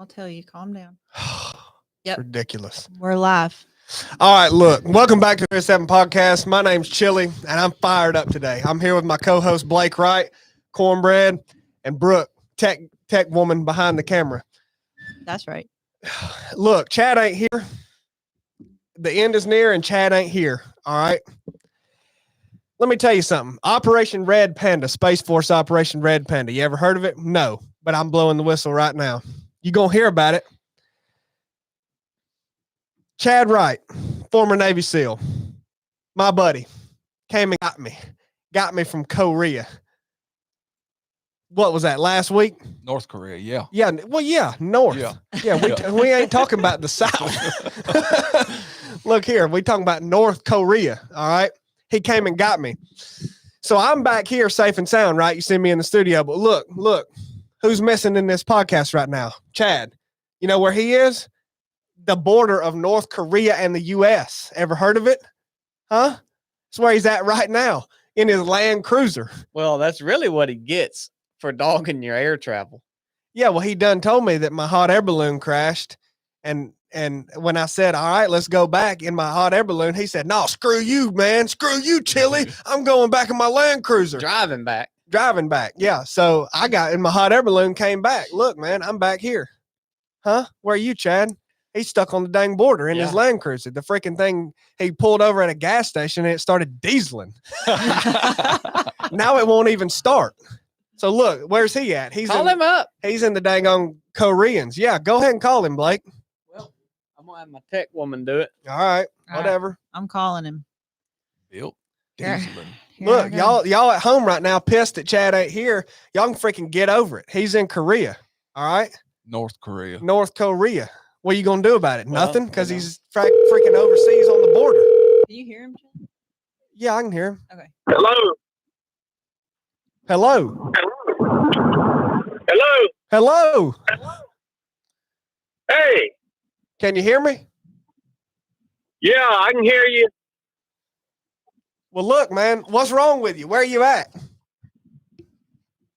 I'll tell you. Calm down. Yep. Ridiculous. We're live. All right, look. Welcome back to the 7 Podcast. My name's Chili, and I'm fired up today. I'm here with my co-host Blake Wright, Cornbread, and Brooke, tech woman behind the camera. That's right. Look, Chad ain't here. The end is near, and Chad ain't here. All right. Let me tell you something. Operation Red Panda, Space Force Operation Red Panda. You ever heard of it? No, but I'm blowing the whistle right now. You gonna hear about it. Chad Wright, former Navy SEAL, my buddy, came and got me from Korea. What was that, last week? North Korea, yeah. Yeah, well, yeah, North. Yeah, we ain't talking about the South. Look here, we talking about North Korea, all right? He came and got me. So I'm back here safe and sound, right? You see me in the studio, but look, who's missing in this podcast right now? Chad. You know where he is? The border of North Korea and the U.S. Ever heard of it? Huh? That's where he's at right now, in his Land Cruiser. Well, that's really what he gets for dogging your air travel. Yeah, well, he done told me that my hot air balloon crashed, and when I said, all right, let's go back in my hot air balloon, he said, no, screw you, man. Screw you, Chili. I'm going back in my Land Cruiser. Driving back. Yeah. So I got in my hot air balloon, came back. Look, man, I'm back here. Huh? Where are you, Chad? He's stuck on the dang border in his Land Cruiser. The freaking thing, he pulled over at a gas station and it started dieseling. Now it won't even start. So look, where's he at? Call him up. He's in the dang on Koreans. Yeah, go ahead and call him, Blake. Well, I'm going to have my tech woman do it. All right, whatever. I'm calling him. Built. Look, y'all at home right now pissed that Chad ain't here. Y'all can freaking get over it. He's in Korea. All right? North Korea. What are you going to do about it? Nothing? Because he's freaking overseas on the border. Can you hear him, Chad? Yeah, I can hear him. Okay. Hello. Hey. Can you hear me? Yeah, I can hear you. Well, look, man, what's wrong with you? Where are you at?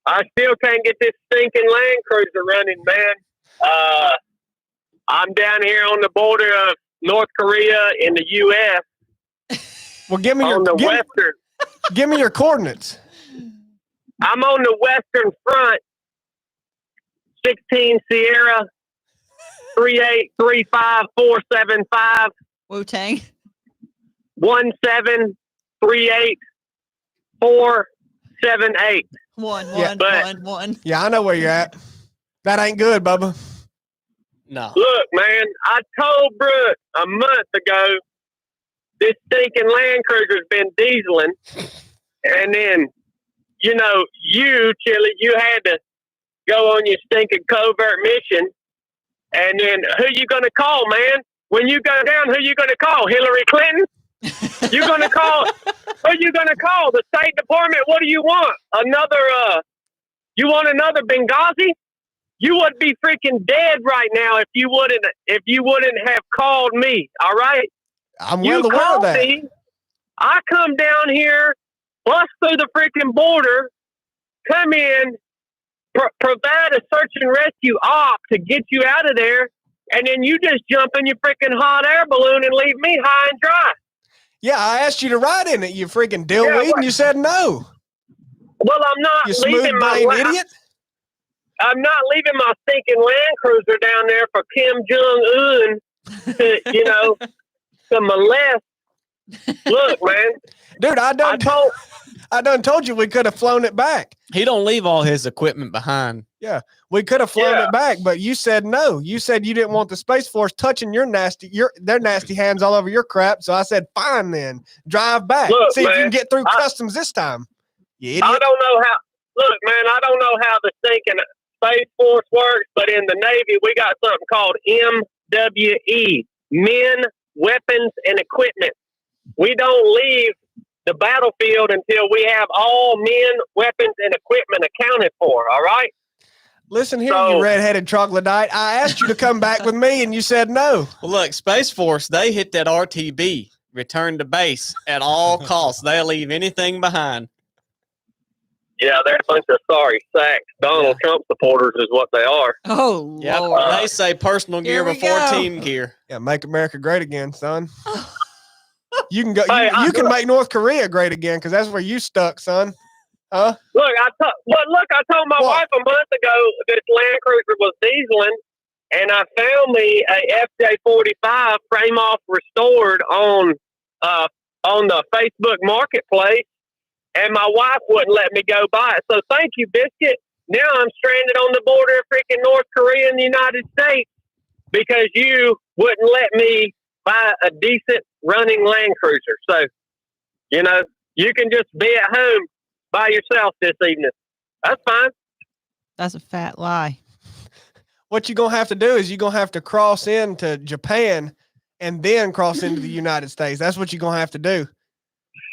I still can't get this stinking Land Cruiser running, man. I'm down here on the border of North Korea in the U.S. Well, give me your coordinates. I'm on the western front, 16 Sierra, 3835475. Wu-Tang. 1738478. One. Yeah, I know where you're at. That ain't good, Bubba. No. Look, man, I told Brooke a month ago this stinking Land Cruiser's been dieseling. And then, you know, you, Chili, you had to go on your stinking covert mission. And then who you going to call, man? When you go down, who you going to call? Hillary Clinton? You going to call? Who you going to call? The State Department? What do you want? You want another Benghazi? You would be freaking dead right now if you wouldn't have called me. All right. I'm well aware of that. Me, I come down here, bust through the freaking border, come in, provide a search and rescue op to get you out of there, and then you just jump in your freaking hot air balloon and leave me high and dry. Yeah, I asked you to ride in it, you freaking dillweed, and you said no. Well, I'm not leaving idiot. I'm not leaving my stinking Land Cruiser down there for Kim Jong-un to, to molest. Look, man. Dude, I done told you we could have flown it back. He don't leave all his equipment behind. Yeah, we could have flown it back, but you said no. You said you didn't want the Space Force touching their nasty hands all over your crap. So I said, fine then, drive back. Look, see man, if you can get through customs this time. You idiot. I don't know how. Look, man, I don't know how the stinking Space Force works, but in the Navy, we got something called MWE, Men, Weapons, and Equipment. We don't leave the battlefield until we have all men, weapons, and equipment accounted for, all right? Listen here, you redheaded troglodyte. I asked you to come back with me, and you said no. Well, look, Space Force, they hit that RTB, return to base at all costs. They'll leave anything behind. Yeah, they're a bunch of sorry sacks. Donald Trump supporters is what they are. Oh, Yep. Lord. They say personal Here gear we before go. team gear. Yeah, make America great again, son. You can go. Hey, You can make North Korea great again because that's where you stuck, son. Huh? Look, I told my What? wife a month ago this Land Cruiser was dieseling, and I found me a FJ45 frame off restored on the Facebook Marketplace, and my wife wouldn't let me go buy it. So thank you, Biscuit. Now I'm stranded on the border of freaking North Korea and the United States because you wouldn't let me buy a decent running Land Cruiser. So, you know, you can just be at home by yourself this evening. That's fine. That's a fat lie. What you're going to have to do is you're going to have to cross into Japan and then cross into the United States. That's what you're going to have to do.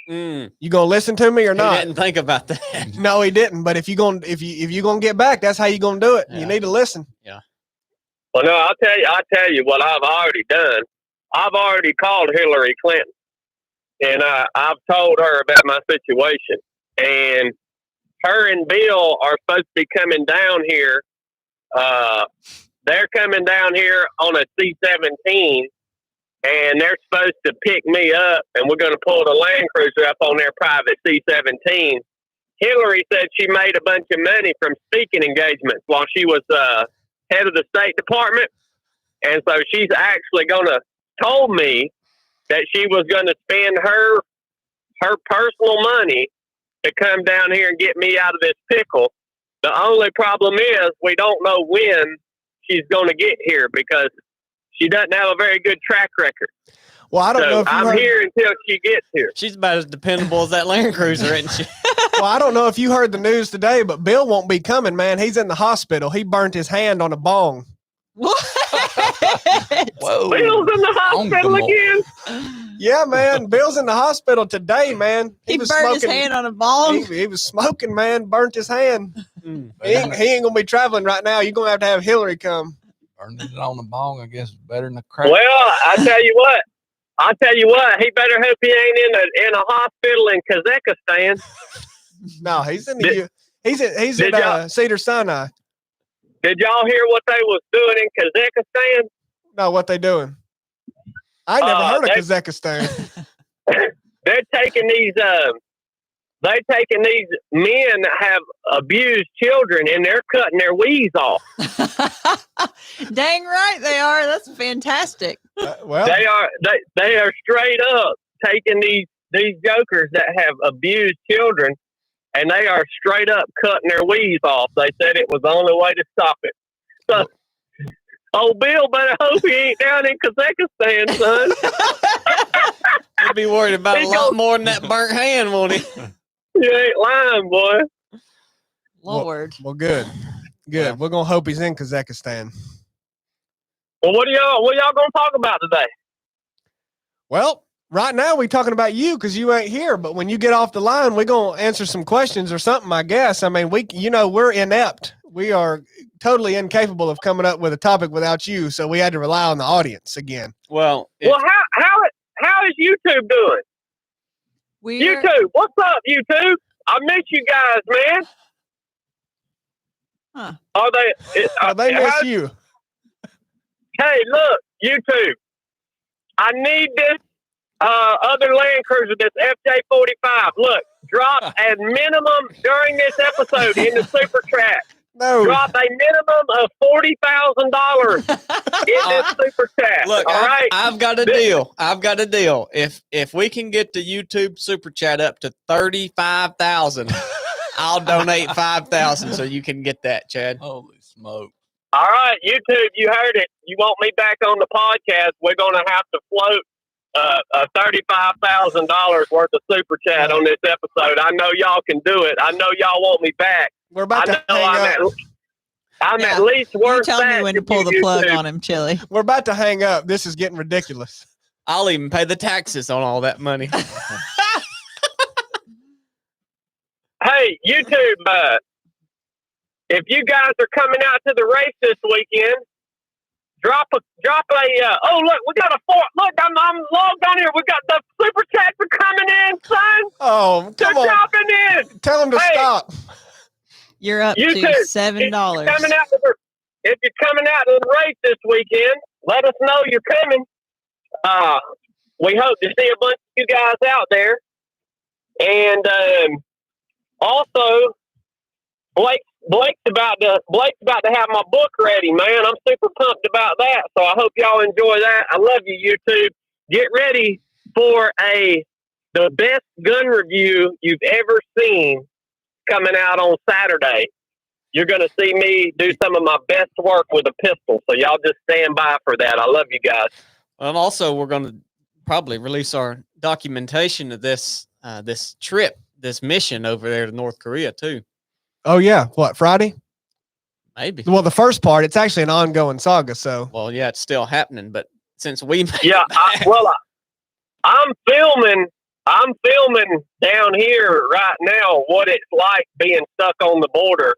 Mm. You going to listen to me or He not? didn't think about that. No, he didn't. But if you're going to get back, that's how you're going to do it. Yeah. You need to listen. Well, no, I'll tell you what I've already done. I've already called Hillary Clinton, and I've told her about my situation. And her and Bill are supposed to be coming down here. They're coming down here on a C-17, and they're supposed to pick me up, and we're going to pull the Land Cruiser up on their private C-17. Hillary said she made a bunch of money from speaking engagements while she was head of the State Department. And so she's actually told me that she was going to spend her personal money to come down here and get me out of this pickle. The only problem is we don't know when she's going to get here because she doesn't have a very good track record. Well, I don't know if you I'm heard, here until she gets here. She's about as dependable as that Land Cruiser, isn't she? well, I don't know if you heard the news today, but Bill won't be coming, man. He's in the hospital. He burnt his hand on a bong. What? Whoa. Bill's in the hospital again. Yeah, man. Bill's in the hospital today, man. He was burned his smoking- hand on a bong. He was smoking, man. Burnt his hand. Mm. He ain't gonna be traveling right now. You're gonna have Hillary come. Burning it on the bong, I guess, is better than a crack. Well, I tell you what. He better hope he ain't in a hospital in Kazakhstan. No, he's in Did- he's did at y'all- Cedar Sinai. Did y'all hear what they was doing in Kazakhstan? No, what they doing? I ain't never heard of Kazakhstan. They're taking these men that have abused children and they're cutting their wees off. Dang right they are. That's fantastic. Well, They are straight up taking these jokers that have abused children and they are straight up cutting their wees off. They said it was the only way to stop it. So, old Bill better hope he ain't down in Kazakhstan, son. He'll be worried about a He lot goes- more than that burnt hand, won't he? You ain't lying, boy. Lord. well, good. Yeah. We're gonna hope he's in Kazakhstan. Well, what y'all gonna talk about today? Well, right now we talking about you because you ain't here. But when you get off the line, we're gonna answer some questions or something. I guess. I mean, we're inept. We are totally incapable of coming up with a topic without you. So we had to rely on the audience again. Well, Well, how is YouTube doing? We're YouTube, what's up, YouTube? I miss you guys, man. Huh. Are they? They miss you. Hey, look, YouTube. I need this other Land Cruiser, this FJ45. Look, drop a minimum during this episode in the super chat. No. Drop a minimum of $40,000 in this super chat. look, all right. I've got a deal. If we can get the YouTube super chat up to 35,000, I'll donate 5,000 so you can get that, Chad. Holy smoke. All right, YouTube, you heard it. You want me back on the podcast? We're going to have to float a $35,000 worth of super chat on this episode. I know y'all can do it. I know y'all want me back. We're about I to know hang up. I'm Yeah, at least you worth tell that me when to if pull you the plug YouTube. on him, Chili. We're about to hang up. This is getting ridiculous. I'll even pay the taxes on all that money. Hey, YouTube, if you guys are coming out to the race this weekend, drop a. Oh look, we got a four. Look, I'm logged on here. We got the super chats are coming in, son. Oh, They're come on. dropping in. Tell them to Hey. stop. You're up You to too. $7. If you're coming out to the race this weekend, let us know you're coming. We hope to see a bunch of you guys out there. And also, Blake's about to have my book ready, man. I'm super pumped about that. So I hope y'all enjoy that. I love you, YouTube. Get ready for the best gun review you've ever seen coming out on Saturday. You're going to see me do some of my best work with a pistol. So y'all just stand by for that. I love you guys. And also, we're going to probably release our documentation of this trip, this mission over there to North Korea too. Oh, yeah. What, Friday? Maybe. Well, the first part, it's actually an ongoing saga. So, Well, yeah, it's still happening, but since we made Yeah, it back- I'm filming down here right now what it's like being stuck on the border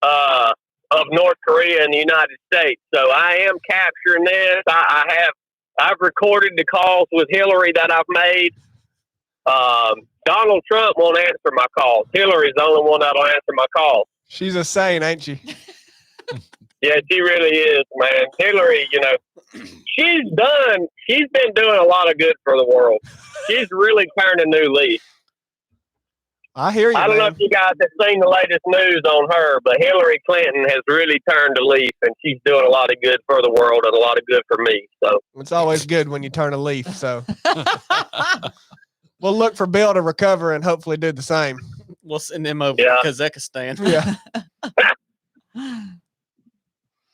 of North Korea and the United States. So I am capturing this. I've recorded the calls with Hillary that I've made. Donald Trump won't answer my calls. Hillary's the only one that'll answer my calls. she's a saint, ain't she? Yeah, she really is, man. Hillary, she's been doing a lot of good for the world. She's really turned a new leaf. I hear you, I don't know if you guys have seen the latest news on her, but Hillary Clinton has really turned a leaf, and she's doing a lot of good for the world and a lot of good for me. So It's always good when you turn a leaf. So we'll look for Bill to recover and hopefully do the same. we'll send them over Yeah. to Kazakhstan. Yeah.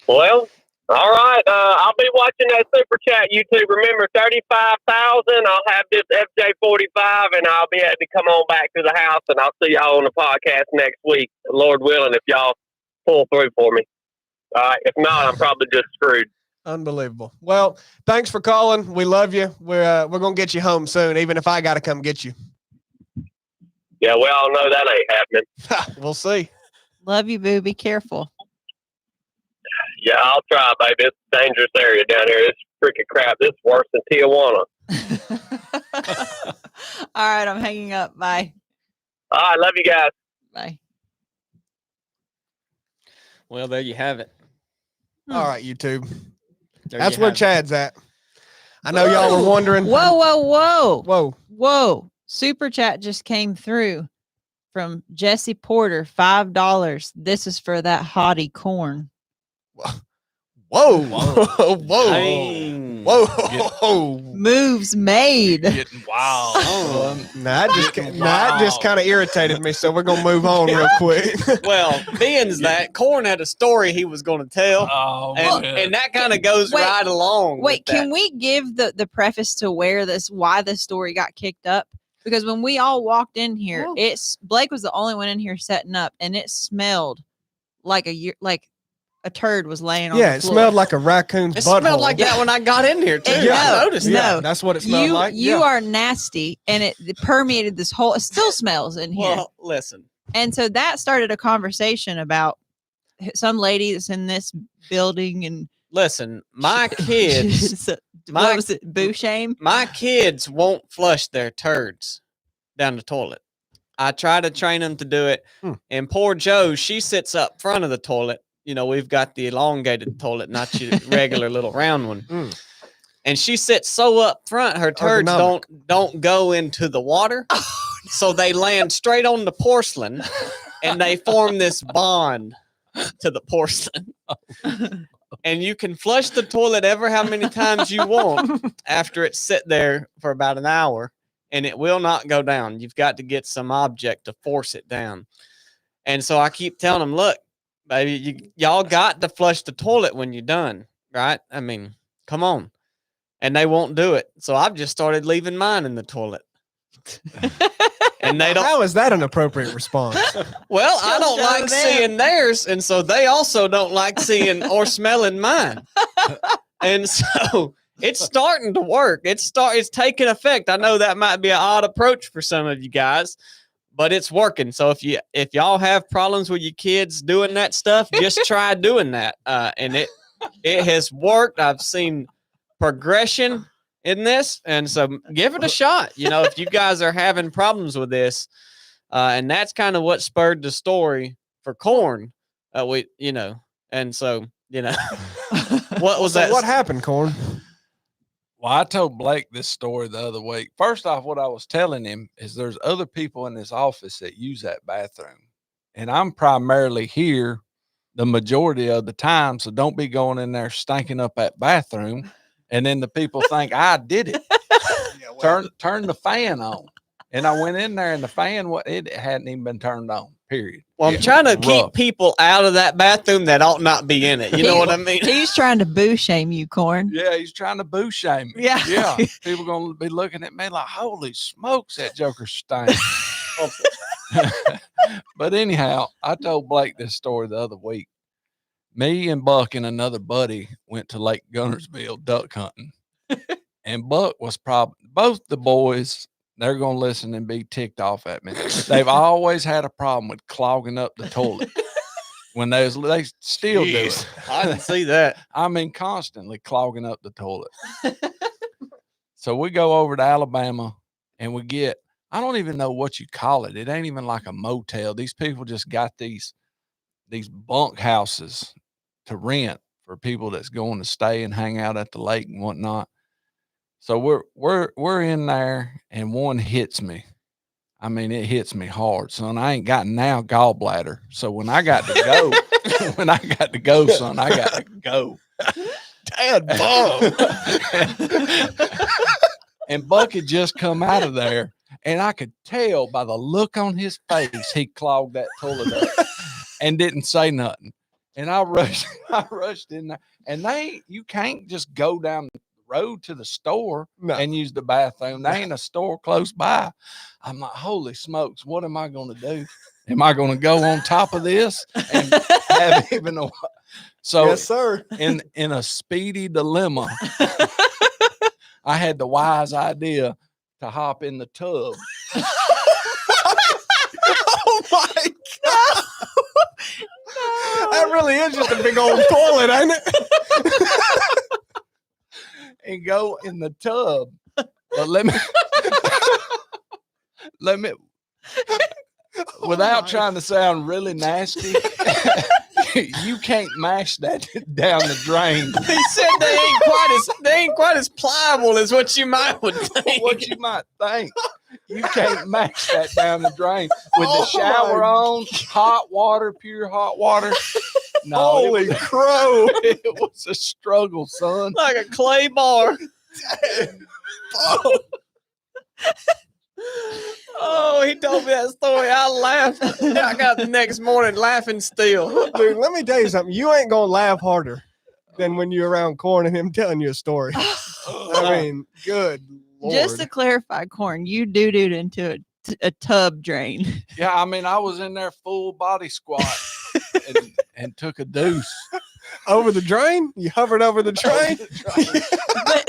well, all right. I'll be watching that super chat. YouTube, remember 35,000. I'll have this FJ45, and I'll be able to come on back to the house, and I'll see y'all on the podcast next week, Lord willing, if y'all pull through for me. All right. If not, I'm probably just screwed. Unbelievable. Well, thanks for calling. We love you. We're going to get you home soon, even if I got to come get you. Yeah, we all know that ain't happening. We'll see. Love you, boo. Be careful. Yeah, I'll try, baby. It's a dangerous area down here. It's freaking crap. This is worse than Tijuana. All right, I'm hanging up. Bye. All right, love you guys. Bye. Well, there you have it. All right, YouTube. There That's you where have it. Chad's at. I know y'all were wondering. Whoa, whoa, whoa. Whoa. Whoa. Super chat just came through from Jesse Porter, $5. This is for that hottie corn. Whoa. Whoa. Whoa. I mean, Whoa. Moves made. Getting wild. That just kind of irritated me, so we're going to move on real quick. well, being that Corn had a story he was going to tell, Oh, and that kind of goes Wait, right along. Wait, with that. can we give the preface to why this story got kicked up? Because when we all walked in here, Oh. Blake was the only one in here setting up, and it smelled like a turd was laying on Yeah, the it floor. smelled like a raccoon's It butthole. smelled like that when I got in here too. It- I no, noticed no. that. Yeah, that's what it smelled like. You Yeah. are nasty, and it permeated this whole. It still smells in here, Well, listen. and so that started a conversation about some lady that's in this building, and Listen, my kids, what my- was it? Boo shame. my kids won't flush their turds down the toilet. I try to train them to do it, and poor Joe, she sits up front of the toilet. You know, we've got the elongated toilet, not your regular little round one. And she sits so up front, her turds Ergonomic. don't go into the water, so they land straight on the porcelain, and they form this bond to the porcelain. And you can flush the toilet ever how many times you want after it's sit there for about an hour, and it will not go down. You've got to get some object to force it down. And so I keep telling them, look, baby, y'all got to flush the toilet when you're done, right? I mean, come on. And they won't do it. So I've just started leaving mine in the toilet. And they don't. How is that an appropriate response? Well, I Just don't show like them. seeing theirs, and so they also don't like seeing or smelling mine. And so it's starting to work. It's taking effect. I know that might be an odd approach for some of you guys, but it's working. So if y'all have problems with your kids doing that stuff, just try doing that, and It has worked. I've seen progression in this, and so give it a shot. If you guys are having problems with this, and that's kind of what spurred the story for corn. And so what was that? What happened, Corn? Well, I told Blake this story the other week. First off, what I was telling him is there's other people in this office that use that bathroom. And I'm primarily here the majority of the time. So don't be going in there stinking up that bathroom. And then the people think I did it. Turn the fan on. And I went in there and the fan, it hadn't even been turned on, period. Well, I'm trying to keep people out of that bathroom that ought not be in it. You know what I mean? He's trying to boo shame you, Corn. Yeah, he's trying to boo shame me. Yeah. Yeah. People going to be looking at me like, holy smokes, that joker stank. But anyhow, I told Blake this story the other week. Me and Buck and another buddy went to Lake Gunnersville duck hunting. And Buck was both the boys, they're going to listen and be ticked off at me. They've always had a problem with clogging up the toilet. When they still do it. I can see that. I mean, constantly clogging up the toilet. So we go over to Alabama and we get, I don't even know what you call it. It ain't even like a motel. These people just got these bunk houses to rent for people that's going to stay and hang out at the lake and whatnot. So we're in there and one hits me. I mean, it hits me hard, son. I ain't got now gallbladder. So when I got to go, son, I got to go. Dad, Bob. And Buck had just come out of there, and I could tell by the look on his face he clogged that toilet up and didn't say nothing. And I rushed in there. And you can't just go down the road to the store and use the bathroom. There ain't a store close by. I'm like, holy smokes, what am I going to do? Am I going to go on top of this and have even a? So yes, sir. In a speedy dilemma, I had the wise idea to hop in the tub. Oh my God. That really is just a big old toilet, ain't it? And go in the tub. But let me without trying to sound really nasty, you can't mash that down the drain. He said they ain't quite as pliable as what you might would think. What you might think. You can't mash that down the drain with the shower on, hot water, pure hot water. No, holy crow. It was a struggle, son. Like a clay bar. Oh, he told me that story. I laughed. I got the next morning laughing still. Dude, let me tell you something. You ain't going to laugh harder than when you're around Corn and him telling you a story. I mean, good Lord. Just to clarify, Corn, you doo-dooed into a tub drain. Yeah, I mean, I was in there full body squat and took a deuce. Over the drain? You hovered over the drain? But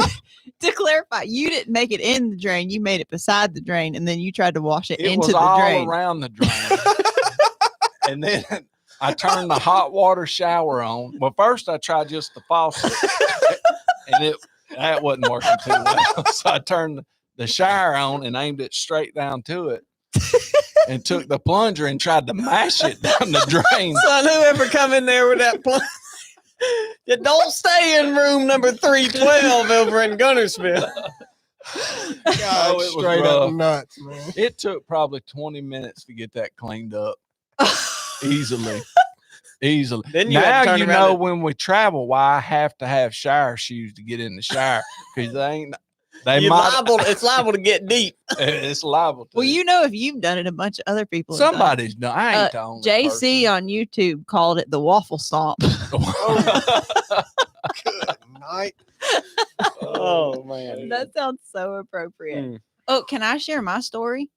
to clarify, you didn't make it in the drain. You made it beside the drain, and then you tried to wash it into the all drain. Around the drain. And then I turned the hot water shower on. Well, first I tried just the faucet, and that wasn't working too well. So I turned the shower on and aimed it straight down to it. And took the plunger and tried to mash it down the drain. Son, whoever come in there with that plunger, you don't stay in room number 312 over in Gunnersville. God, it was straight up rough. nuts, man. It took probably 20 minutes to get that cleaned up. Easily. Then you had to now turn you around know and- when we travel why I have to have shower shoes to get in the shower because it's liable to get deep. It's liable to. Well, you know, if you've done it, a bunch of other people have done it. Somebody's done. I ain't the only JC on YouTube called it the waffle stomp. Good night. Oh man, That sounds so appropriate. Mm. Oh, can I share my story?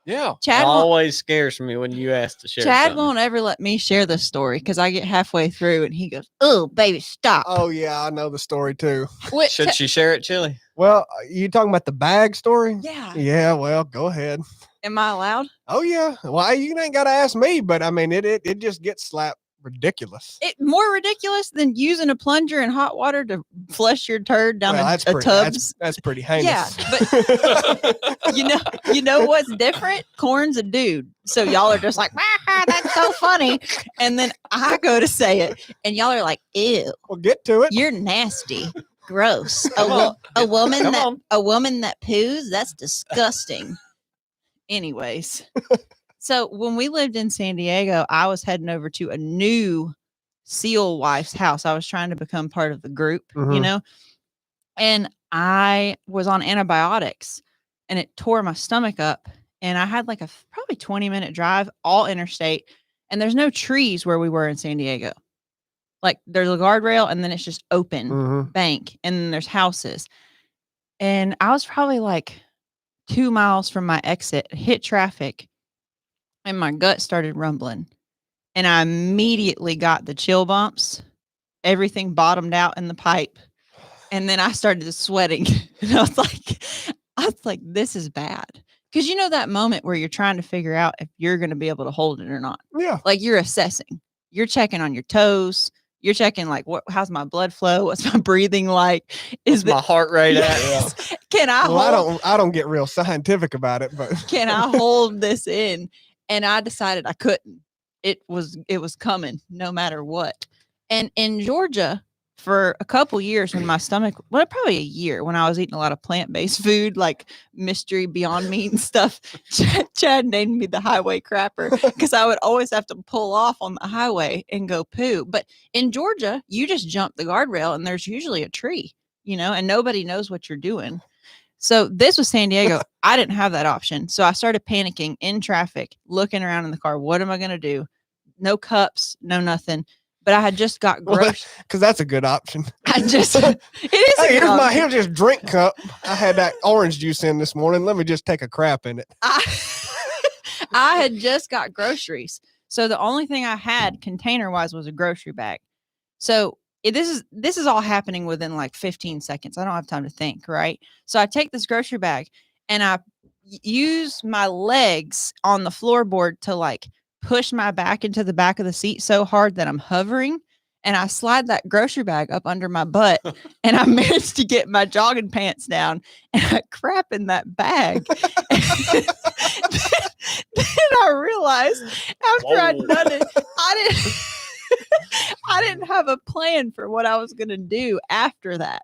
Yeah. Chad won't, always scares me when you ask to share. Chad something. won't ever let me share the story because I get halfway through and he goes, "Oh, baby, stop." Oh, yeah, I know the story, too. What, Should she share it, Chili? Well, you talking about the bag story? yeah. Yeah, well, go ahead. Am I allowed? Oh, yeah. Well, you ain't got to ask me, but, I mean, it just gets slapped ridiculous. More ridiculous than using a plunger in hot water to flush your turd down Well, a that's tubs. that's pretty heinous. Yeah, but you know what's different? Corn's a dude, so y'all are just like, that's so funny, and then I go to say it, and y'all are like, ew, Well, get to it. you're nasty, gross. Come on. A woman Come that on. a woman that poos, that's disgusting. Anyways, so when we lived in San Diego, I was heading over to a new SEAL wife's house. I was trying to become part of the group, you Mhm. know, and I was on antibiotics and it tore my stomach up. And I had like a probably 20-minute drive, all interstate. And there's no trees where we were in San Diego. Like there's a guardrail and then it's just open Mhm. bank and then there's houses. And I was probably like 2 miles from my exit, hit traffic, and my gut started rumbling. And I immediately got the chill bumps. Everything bottomed out in the pipe. And then I started sweating. And I was like, this is bad. Because you know that moment where you're trying to figure out if you're going to be able to hold it or not. Yeah. Like you're assessing. You're checking on your toes. You're checking like how's my blood flow? What's my breathing like? Is my heart rate at? Yes. Can I Well, I don't get real scientific about it, but can I hold this in? And I decided I couldn't. It was coming no matter what. And in Georgia, for a couple years when my stomach, well, probably a year when I was eating a lot of plant-based food like Mystery Beyond Meat and stuff, Chad named me the highway crapper because I would always have to pull off on the highway and go poo. But in Georgia, you just jump the guardrail and there's usually a tree, you know, and nobody knows what you're doing. So this was San Diego. I didn't have that option. So I started panicking in traffic, looking around in the car. What am I going to do? No cups, no nothing. But I had just got groceries. because that's a good option. It is. A Hey, good option. here's this drink cup. I had that orange juice in this morning. Let me just take a crap in it. I had just got groceries. So the only thing I had container wise was a grocery bag. So this is all happening within like 15 seconds. I don't have time to think, right? So I take this grocery bag and I use my legs on the floorboard to like push my back into the back of the seat so hard that I'm hovering. And I slide that grocery bag up under my butt and I managed to get my jogging pants down and I crap in that bag. Then I realized after I'd done it, I didn't have a plan for what I was going to do after that.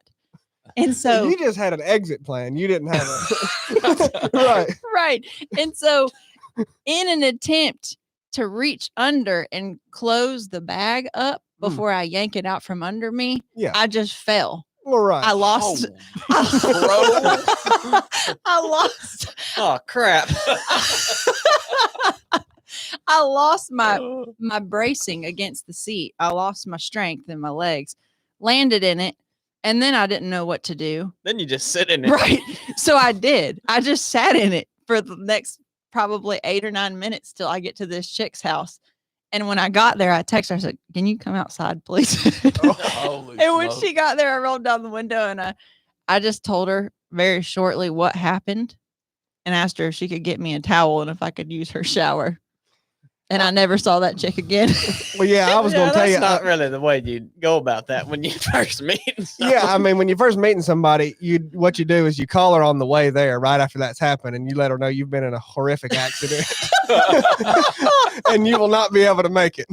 And so You just had an exit plan. You didn't have a right. right. And so in an attempt to reach under and close the bag up before I yank it out from under me, Yeah. I just fell. Well, right. I lost. Oh, I lost. Oh crap! I lost my bracing against the seat. I lost my strength in my legs, landed in it, and then I didn't know what to do. Then you just sit in it. Right. So I did. I just sat in it for the next probably 8 or 9 minutes till I get to this chick's house. And when I got there, I texted her, I said, "Can you come outside, please?" holy And when smokes. she got there, I rolled down the window and I just told her very shortly what happened and asked her if she could get me a towel and if I could use her shower. And I never saw that chick again. Well, yeah, I was Yeah, going to tell that's you. not really the way you go about that when you first meet. Yeah, I mean, when you're first meeting somebody, what you do is you call her on the way there, right after that's happened, and you let her know you've been in a horrific accident, and you will not be able to make it.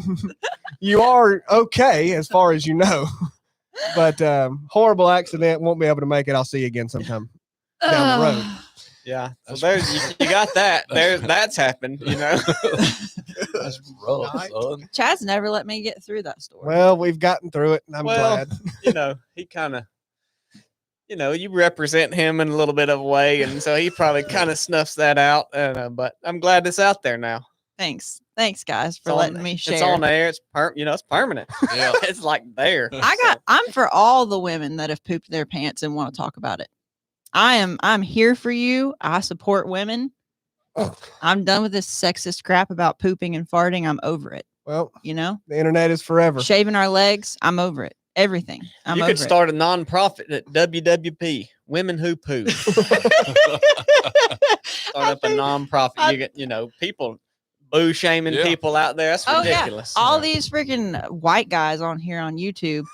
You are okay as far as you know, but horrible accident, won't be able to make it. I'll see you again sometime down the road. Yeah. So That's- there's you got that. That's happened. You know. That's rough, son. Chad's never let me get through that story. Well, we've gotten through it, and I'm Well, glad. You know, he kind of, you represent him in a little bit of a way, and so he probably kind of snuffs that out. But I'm glad it's out there now. Thanks, guys, for It's letting on- me share. It's on there. It's it's permanent. Yeah. It's like there. I'm for all the women that have pooped their pants and want to talk about it. I'm here for you. I support women. I'm done with this sexist crap about pooping and farting. I'm over it. Well, You know, the internet is forever. shaving our legs. I'm over it. Everything. I'm You over could start a nonprofit at WWP, Women Who Poo. Start up a nonprofit. I- You get, people boo shaming Yeah. people out there. That's Oh, yeah. ridiculous. All these freaking white guys on here on YouTube,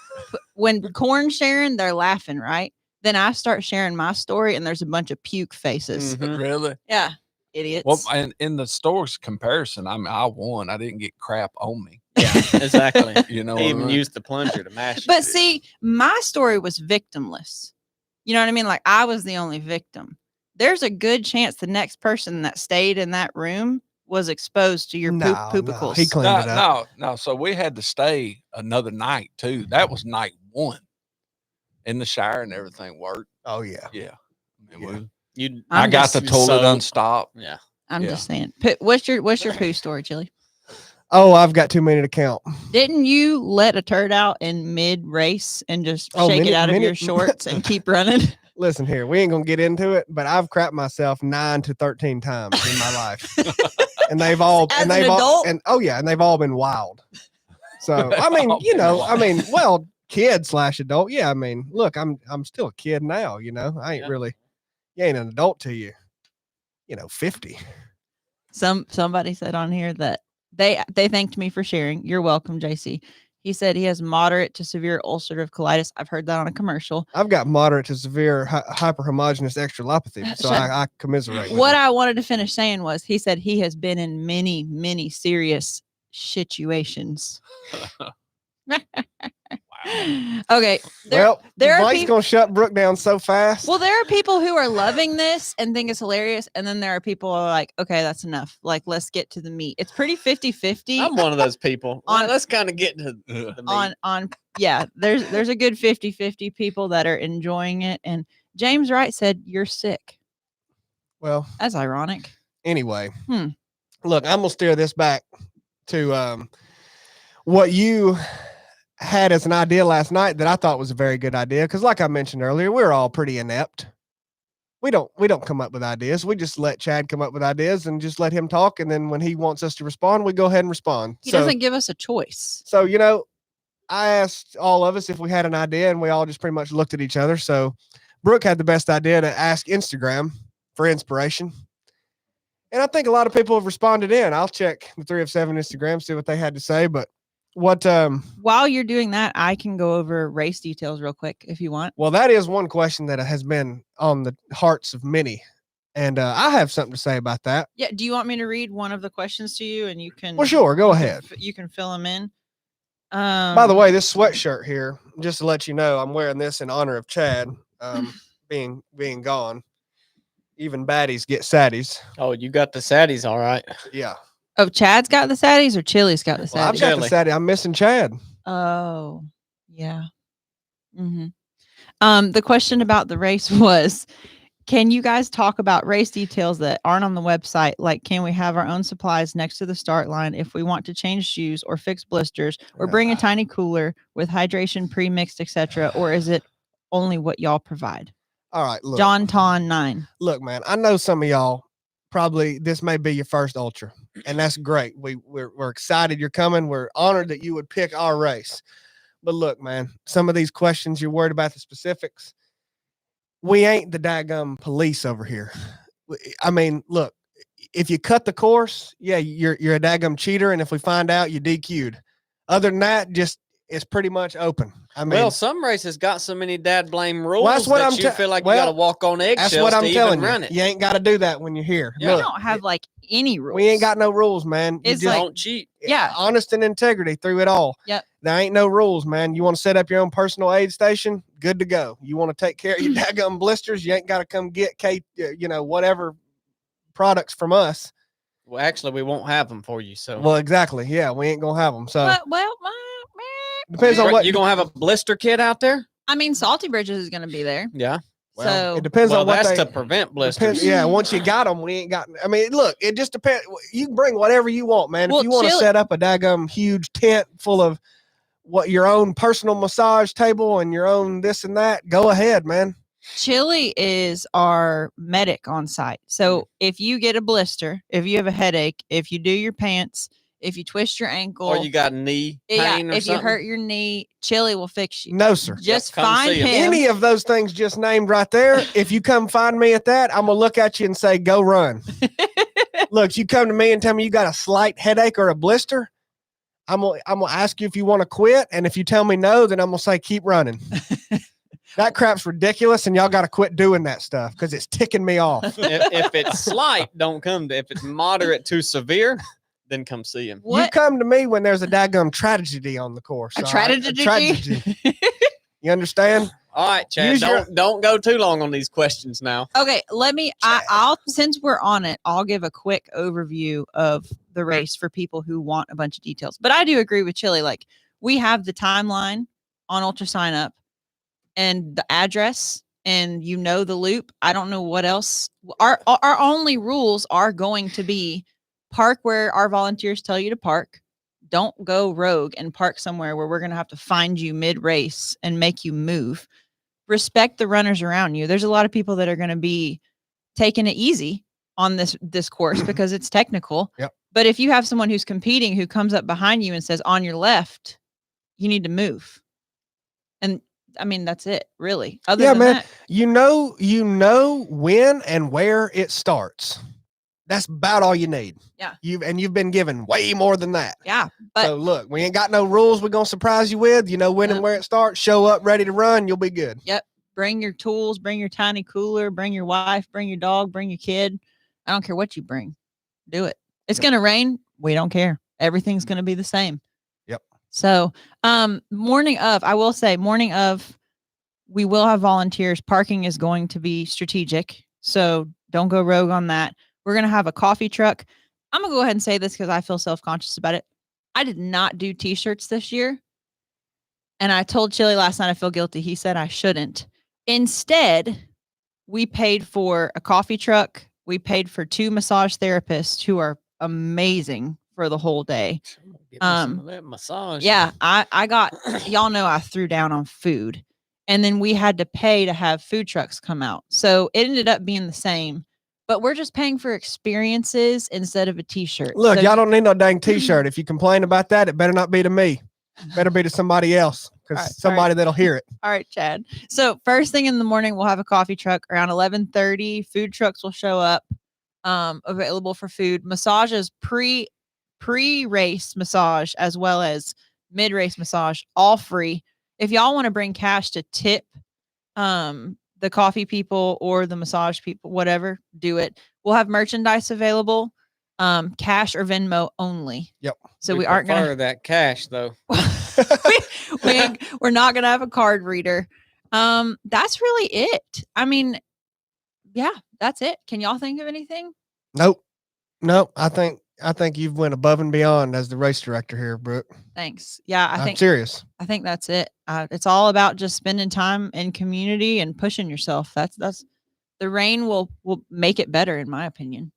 when Corn's sharing, they're laughing, right? Then I start sharing my story, and there's a bunch of puke faces. Mhm. Really? Yeah, idiots. Well, and in the store's comparison, I mean, I won. I didn't get crap on me. Yeah, exactly. You know, They what I even mean? used the plunger to mash it. But see, my story was victimless. You know what I mean? Like I was the only victim. There's a good chance the next person that stayed in that room was exposed to your No, poopicles. he cleaned it up. No. So we had to stay another night too. That was night 1. In the shower and everything worked. Oh yeah. Yeah. I mean, Yeah. You, I got the just toilet so- unstopped. Yeah. I'm Yeah. just saying. What's your poo story, Chili? Oh, I've got too many to count. Didn't you let a turd out in mid race and just Oh, shake it many- out of many- your shorts and keep running? Listen here, we ain't gonna get into it, but I've crapped myself 9 to 13 times in my life, and they've all As and an they've all adult? and oh yeah, and they've all been wild. So I mean, all you been know, wild. I mean, well, kid/adult. Yeah, I mean, look, I'm still a kid now. You know, I ain't Yeah. really, you ain't an adult till you 50. Somebody said on here that they thanked me for sharing. You're welcome, JC. He said he has moderate to severe ulcerative colitis. I've heard that on a commercial. I've got moderate to severe hyperhomogeneous extralopathy, so Shut- I commiserate. with What it. I wanted to finish saying was he said he has been in many, many serious situations. Okay. well, there are Blake's people. gonna shut Brooke down so fast. Well, there are people who are loving this and think it's hilarious. And then there are people who are like, okay, that's enough. Like, let's get to the meat. It's pretty 50-50 I'm one of those people. On- Let's kind of get to Yeah. the meat. on yeah, there's a good 50-50 people that are enjoying it. And James Wright said, you're sick. Well, That's ironic. anyway, Hmm. look, I'm gonna steer this back to what you had as an idea last night that I thought was a very good idea. Because, like I mentioned earlier, we're all pretty inept. We don't come up with ideas. We just let Chad come up with ideas and just let him talk. And then when he wants us to respond, we go ahead and respond. He doesn't give us a choice. So, I asked all of us if we had an idea, and we all just pretty much looked at each other. So, Brooke had the best idea to ask Instagram for inspiration. And I think a lot of people have responded in. I'll check the 3 of 7 Instagram, see what they had to say. But While you're doing that, I can go over race details real quick if you want. well, that is one question that has been on the hearts of many. And I have something to say about that. Yeah. Do you want me to read one of the questions to you and you can? Well, sure, go ahead. You can fill them in. By the way, this sweatshirt here, just to let you know, I'm wearing this in honor of Chad being gone. Even baddies get saddies. Oh, you got the saddies, all right. Yeah. Oh, Chad's got the saddies or Chili's got the Well, I've saddies? got the Chili. saddy. I'm missing Chad. Oh, yeah. Mm-hmm. The question about the race was, can you guys talk about race details that aren't on the website? Like, can we have our own supplies next to the start line if we want to change shoes or fix blisters or bring a tiny cooler with hydration pre-mixed, etc.? Or is it only what y'all provide? All right, look. John Ton 9. Look, man, I know some of y'all probably this may be your first ultra, and that's great. We're excited you're coming. We're honored that you would pick our race. But look, man, some of these questions you're worried about the specifics. We ain't the daggum police over here. I mean, look, if you cut the course, yeah, you're a daggum cheater, and if we find out, you DQ'd. Other than that, just it's pretty much open. I mean, Well, some races got so many dad blame rules that's what that I'm you te- feel like well, you got to walk on eggshells that's what I'm to telling even you. run it. You ain't got to do that when you're here. Yeah. We Look, don't have like any rules. we ain't got no rules, man. You It's just like- Don't cheat. Yeah. honest and integrity through it all. Yep. There ain't no rules, man. You want to set up your own personal aid station? Good to go. You want to take care of your daggum blisters? You ain't got to come get whatever products from us. Well, actually, we won't have them for you. So Well, exactly. Yeah, we ain't gonna have them. So Well, depends on what you gonna have a blister kit out there? I mean, Salty Bridges is going to be there. Yeah. well, so it depends Well, on what that's they to prevent blisters. depends, yeah, once you got them, we ain't got. I mean, look, it just depends. You can bring whatever you want, man. Well, if you want to chill- set up a daggum huge tent full of what your own personal massage table and your own this and that, go ahead, man. Chili is our medic on site. So if you get a blister, if you have a headache, if you do your pants, if you twist your ankle, Or you got knee pain or if something. you hurt your knee, Chili will fix you. No, sir. Just come find see him. him. Any of those things just named right there, if you come find me at that, I'm gonna look at you and say, "Go run." Look, you come to me and tell me you got a slight headache or a blister, I'm gonna ask you if you want to quit, and if you tell me no, then I'm gonna say keep running. That crap's ridiculous, and y'all got to quit doing that stuff because it's ticking me off. If it's slight, don't come to. If it's moderate to severe, then come see him. You come to me when there's a daggum tragedy on the course. A all right? tragedy? Tragedy. You understand? All right, Chad. Use Don't go too long on these questions now. Okay, I'll since we're on it, I'll give a quick overview of the race for people who want a bunch of details. But I do agree with Chili. Like, we have the timeline on Ultra Sign Up and the address, and the loop. I don't know what else. Our only rules are going to be park where our volunteers tell you to park. Don't go rogue and park somewhere where we're going to have to find you mid-race and make you move. Respect the runners around you. There's a lot of people that are going to be taking it easy on this course because it's technical. Yep. But if you have someone who's competing who comes up behind you and says, on your left, you need to move. And I mean, that's it, really. Other than man. that, You know when and where it starts. That's about all you need. Yeah. You've been given way more than that. yeah. But So look, we ain't got no rules we're gonna surprise you with. You know when and where it starts. Show up ready to run, you'll be good. bring your tools, bring your tiny cooler, bring your wife, bring your dog, bring your kid. I don't care what you bring. Do it. It's going to rain. We don't care. Everything's going to be the same. Yep. So, morning of, we will have volunteers. Parking is going to be strategic. So don't go rogue on that. We're going to have a coffee truck. I'm going to go ahead and say this because I feel self-conscious about it. I did not do t-shirts this year. And I told Chili last night I feel guilty. He said I shouldn't. Instead, we paid for a coffee truck. We paid for 2 massage therapists who are amazing for the whole day. Get me some of that massage. Yeah, I got, y'all know I threw down on food. And then we had to pay to have food trucks come out. So it ended up being the same. But we're just paying for experiences instead of a t-shirt. Look, So y'all don't need no dang t-shirt. If you complain about that, it better not be to me. Better be to somebody else, because All right, somebody that'll hear it. All right, Chad. So first thing in the morning, we'll have a coffee truck around 11:30. Food trucks will show up, available for food. Massages, pre-race massage as well as mid-race massage, all free. If y'all want to bring cash to tip, the coffee people or the massage people, whatever, do it. We'll have merchandise available, cash or Venmo only. Yep. So we aren't prefer gonna that cash though. we're not gonna have a card reader. That's really it. I mean, yeah, that's it. Can y'all think of anything? Nope. I think you've went above and beyond as the race director here, Brooke. Thanks. Yeah, I'm serious. I think that's it. It's all about just spending time in community and pushing yourself. That's the rain will make it better, in my opinion.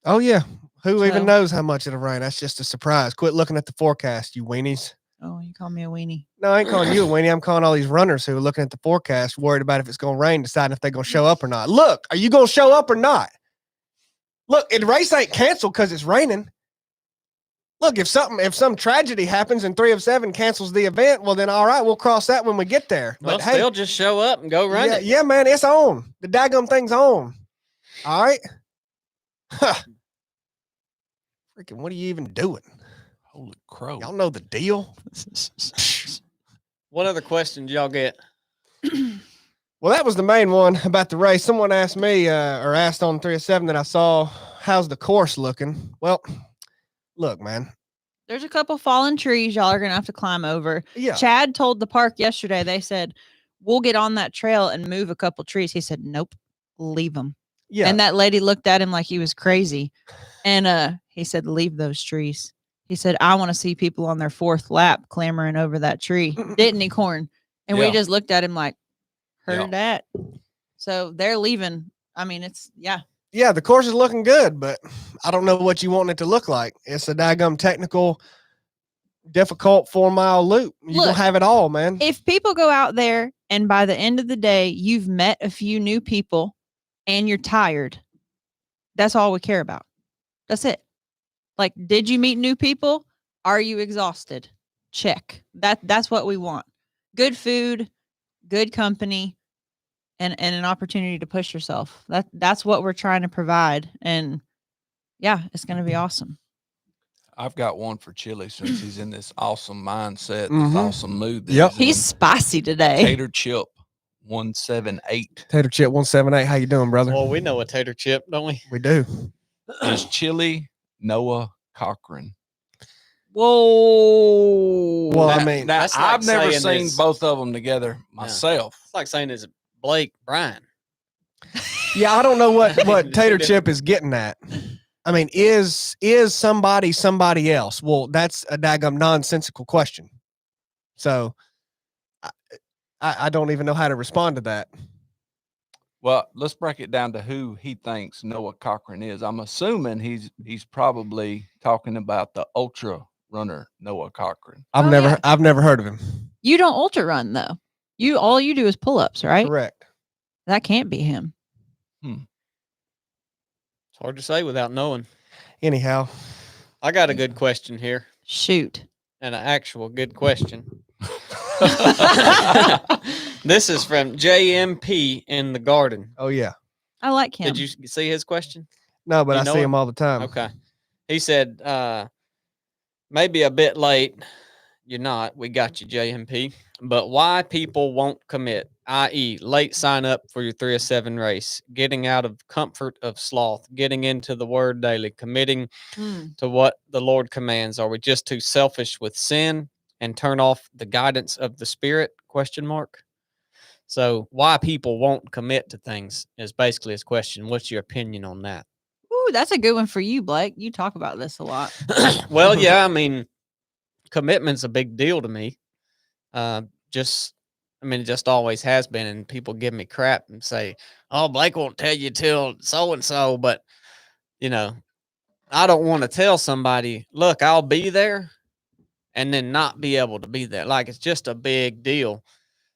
Oh yeah. Who even So- knows how much it'll rain? That's just a surprise. Quit looking at the forecast, you weenies. Oh, you call me a weenie. No, I ain't calling you a weenie. I'm calling all these runners who are looking at the forecast, worried about if it's going to rain, deciding if they're going to show up or not. Look, are you going to show up or not? Look, the race ain't canceled because it's raining. Look, if some tragedy happens and 3 of 7 cancels the event, well then all right, we'll cross that when we get there. Well, But hey, they'll just show up and go run it. yeah, man, it's on. The daggum thing's on. All right. Huh. Freaking, what are you even doing? Holy crow. Y'all know the deal. What other questions y'all get? Well, that was the main one about the race. Someone asked me, or asked on 3 of 7 that I saw, how's the course looking? Well, look, man. There's a couple fallen trees y'all are gonna have to climb over. Yeah. Chad told the park yesterday. They said we'll get on that trail and move a couple trees. He said, "Nope, leave them." Yeah. And that lady looked at him like he was crazy. And he said, "Leave those trees." He said, "I want to see people on their 4th lap clambering over that tree." Didn't he, Corn? And we Yeah. just looked at him like, heard Yeah. that. So they're leaving. I mean, Yeah, the course is looking good, but I don't know what you want it to look like. It's a daggum technical, difficult 4-mile loop. You Look, don't have it all, man. if people go out there and by the end of the day, you've met a few new people and you're tired, that's all we care about. That's it. Like, did you meet new people? Are you exhausted? Check. That's what we want. Good food, good company, and an opportunity to push yourself. That's what we're trying to provide. And yeah, it's going to be awesome. I've got one for Chili since he's in this awesome mindset, Mhm. this awesome mood. That Yep. He's in. spicy today. Tater Chip 178. Tater Chip 178. How you doing, brother? Well, we know a tater chip, don't we? We do. Is Chili Noah Cochran? Whoa. Well, I Now- mean, now, that's like I've never saying seen is- both of them together myself. It's like saying is Blake Bryan. yeah, I don't know what Two Tater different- Chip is getting at. I mean, is somebody else? Well, that's a daggum nonsensical question. So I don't even know how to respond to that. Well, let's break it down to who he thinks Noah Cochran is. I'm assuming he's probably talking about the ultra runner Noah Cochran. I've Oh, never yeah. I've never heard of him. You don't ultra run though. All you do is pull ups, right? Correct. That can't be him. It's hard to say without knowing. Anyhow, I got a good question here, Shoot. and an actual good question. This is from JMP in the Garden. oh yeah. I like him. Did you see his question? No, but You I know see him? him all the time. Okay. He said, maybe a bit late. You're not. We got you, JMP. But why people won't commit, i.e., late sign up for your 3 of 7 race, getting out of comfort of sloth, getting into the word daily, committing to what the Lord commands. Are we just too selfish with sin and turn off the guidance of the Spirit? Question mark. So why people won't commit to things is basically his question. What's your opinion on that? Ooh, that's a good one for you, Blake. You talk about this a lot. Well, yeah, I mean, commitment's a big deal to me. It just always has been. And people give me crap and say, oh, Blake won't tell you till so and so. But, I don't want to tell somebody, look, I'll be there and then not be able to be there. Like, it's just a big deal.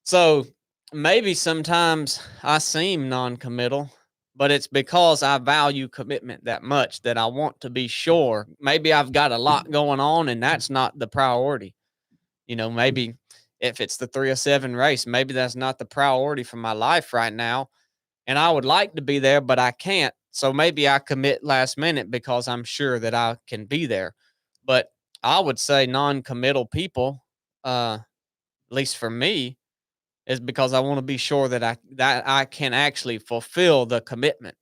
So maybe sometimes I seem non-committal, but it's because I value commitment that much that I want to be sure. Maybe I've got a lot going on and that's not the priority. Maybe if it's the 3 of 7 race, maybe that's not the priority for my life right now. And I would like to be there, but I can't. So maybe I commit last minute because I'm sure that I can be there. But I would say non-committal people, at least for me, is because I want to be sure that I can actually fulfill the commitment.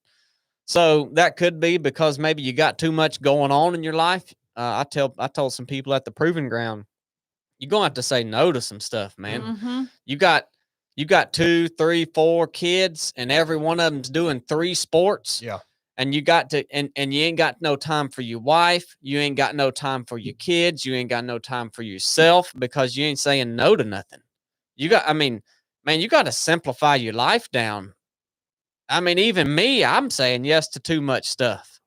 So that could be because maybe you got too much going on in your life. I told some people at the proving ground, you're gonna have to say no to some stuff, man. Mhm. You got 2, 3, 4 kids, and every one of them's doing 3 sports. Yeah. And you got to, and you ain't got no time for your wife. You ain't got no time for your kids. You ain't got no time for yourself because you ain't saying no to nothing. You got to simplify your life down. I mean, even me, I'm saying yes to too much stuff.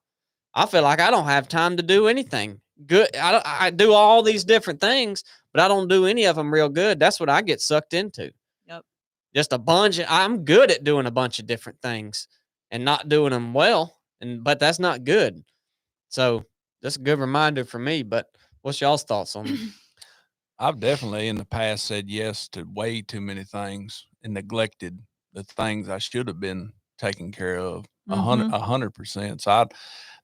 I feel like I don't have time to do anything good. I do all these different things, but I don't do any of them real good. That's what I get sucked into. Yep. Just a bunch. I'm good at doing a bunch of different things and not doing them well. But that's not good. So that's a good reminder for me. But what's y'all's thoughts on it? I've definitely in the past said yes to way too many things and neglected the things I should have been taking care of 100%. So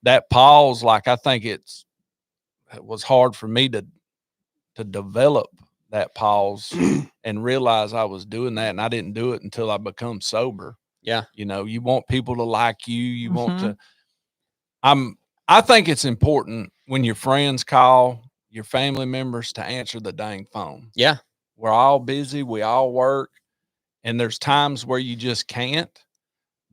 that pause, like I think it was hard for me to develop that pause and realize I was doing that, and I didn't do it until I become sober. Yeah. You want people to like you. You want to. I think it's important when your friends call, your family members, to answer the dang phone. Yeah. We're all busy. We all work. And there's times where you just can't.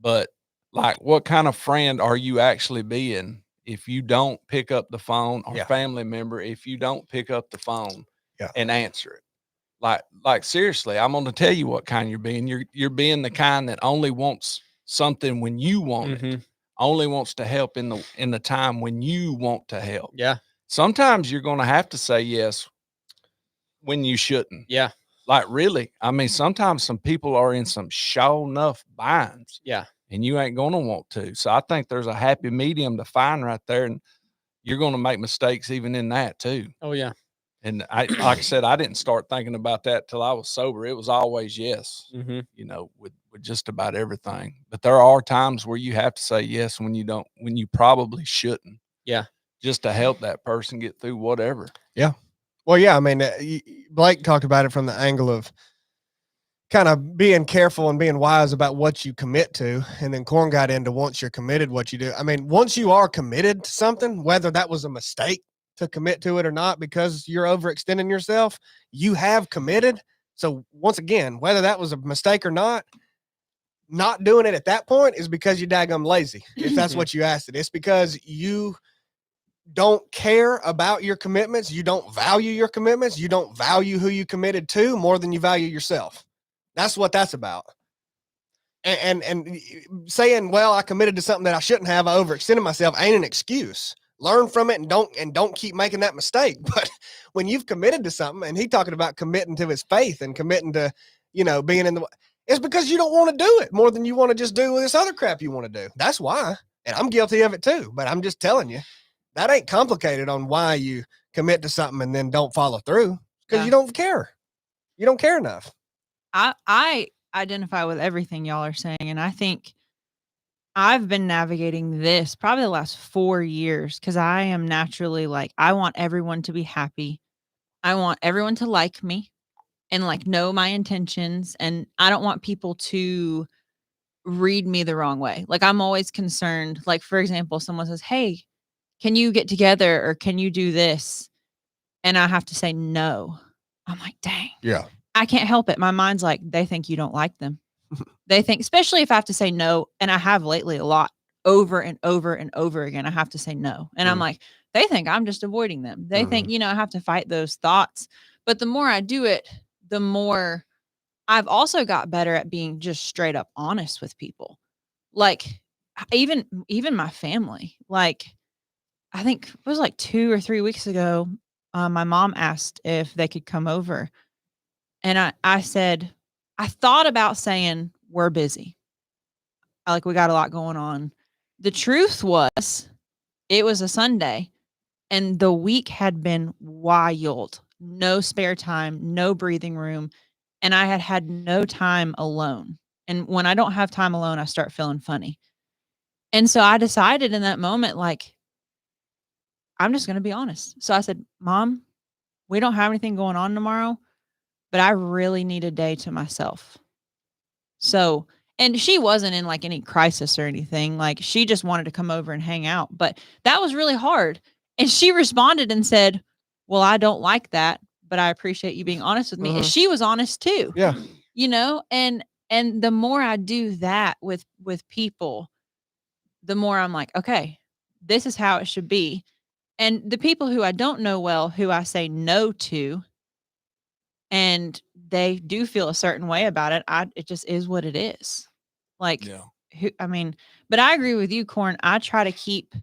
But like, what kind of friend are you actually being if you don't pick up the phone, or family member, if you don't pick up the phone and answer it? Like seriously, I'm going to tell you what kind you're being. You're being the kind that only wants something when you want it. Only wants to help in the time when you want to help. Yeah. Sometimes you're going to have to say yes when you shouldn't. Yeah. Like, really. I mean, sometimes some people are in some show enough binds. Yeah. And you ain't going to want to. So I think there's a happy medium to find right there. And you're going to make mistakes even in that too. Oh, yeah. And like I said, I didn't start thinking about that till I was sober. It was always yes, with just about everything. But there are times where you have to say yes when you probably shouldn't. Yeah. Just to help that person get through whatever. Well, yeah, I mean, Blake talked about it from the angle of kind of being careful and being wise about what you commit to. And then Corn got into once you're committed, what you do. I mean, once you are committed to something, whether that was a mistake to commit to it or not, because you're overextending yourself, you have committed. So once again, whether that was a mistake or not doing it at that point is because you're daggum lazy. If that's what you asked it, it's because you don't care about your commitments. You don't value your commitments. You don't value who you committed to more than you value yourself. That's what that's about. And saying, well, I committed to something that I shouldn't have, I overextended myself, ain't an excuse. Learn from it and don't keep making that mistake. But when you've committed to something, and he talking about committing to his faith and committing to, being in the, it's because you don't want to do it more than you want to just do this other crap you want to do. That's why. And I'm guilty of it too, but I'm just telling you, that ain't complicated on why you commit to something and then don't follow through, because you don't care. You don't care enough. I identify with everything y'all are saying, and I think I've been navigating this probably the last 4 years because I am naturally like, I want everyone to be happy. I want everyone to like me and like know my intentions, and I don't want people to read me the wrong way. Like, I'm always concerned. Like, for example, someone says, "Hey, can you get together or can you do this?" And I have to say no. I'm like, dang. Yeah. I can't help it. My mind's like, they think you don't like them. They think, especially if I have to say no, and I have lately a lot, over and over and over again, I have to say no. And I'm like, they think I'm just avoiding them. They think, I have to fight those thoughts. But the more I do it, the more I've also got better at being just straight up honest with people. Like, even my family. Like, I think it was like 2 or 3 weeks ago, my mom asked if they could come over. And I said, I thought about saying, we're busy. Like, we got a lot going on. The truth was, it was a Sunday and the week had been wild. No spare time, no breathing room. And I had no time alone. And when I don't have time alone, I start feeling funny. And so I decided in that moment, like, I'm just going to be honest. So I said, Mom, we don't have anything going on tomorrow, but I really need a day to myself. So, and she wasn't in like any crisis or anything. Like, she just wanted to come over and hang out, but that was really hard. And she responded and said, well, I don't like that, but I appreciate you being honest with me. And she was honest too. Yeah. And the more I do that with people, the more I'm like, okay, this is how it should be. And the people who I don't know well, who I say no to, and they do feel a certain way about it, it just is what it is. Like, but I agree with you, Corn. I try to keep,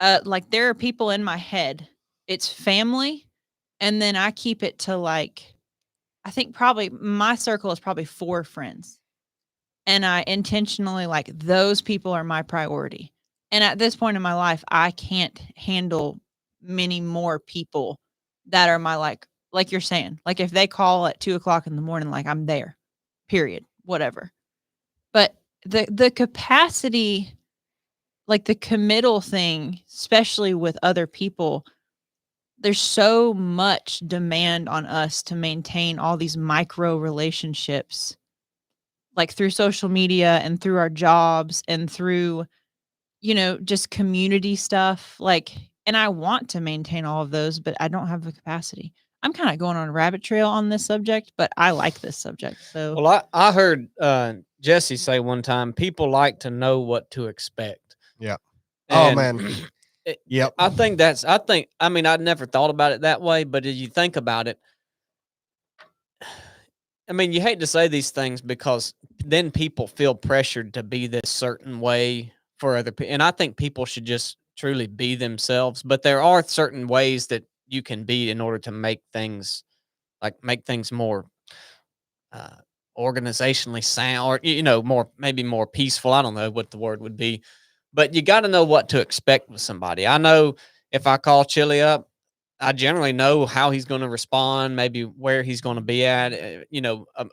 like, there are people in my head. It's family, and then I keep it to, like, I think probably my circle is probably 4 friends. And I intentionally, like, those people are my priority. And at this point in my life, I can't handle many more people that are my, like you're saying, like, if they call at 2:00 in the morning, like, I'm there, period, whatever. But the capacity, like the committal thing, especially with other people, there's so much demand on us to maintain all these micro relationships, like through social media and through our jobs and through, just community stuff. Like, and I want to maintain all of those, but I don't have the capacity. I'm kind of going on a rabbit trail on this subject, but I like this subject. So, well, I heard Jesse say one time, people like to know what to expect. Yeah. And oh man. Yep. I mean, I'd never thought about it that way, but as you think about it, I mean, you hate to say these things because then people feel pressured to be this certain way for other people. And I think people should just truly be themselves, but there are certain ways that you can be in order to make things more organizationally sound, or maybe more peaceful. I don't know what the word would be, but you got to know what to expect with somebody. I know if I call Chili up, I generally know how he's going to respond, maybe where he's going to be at. A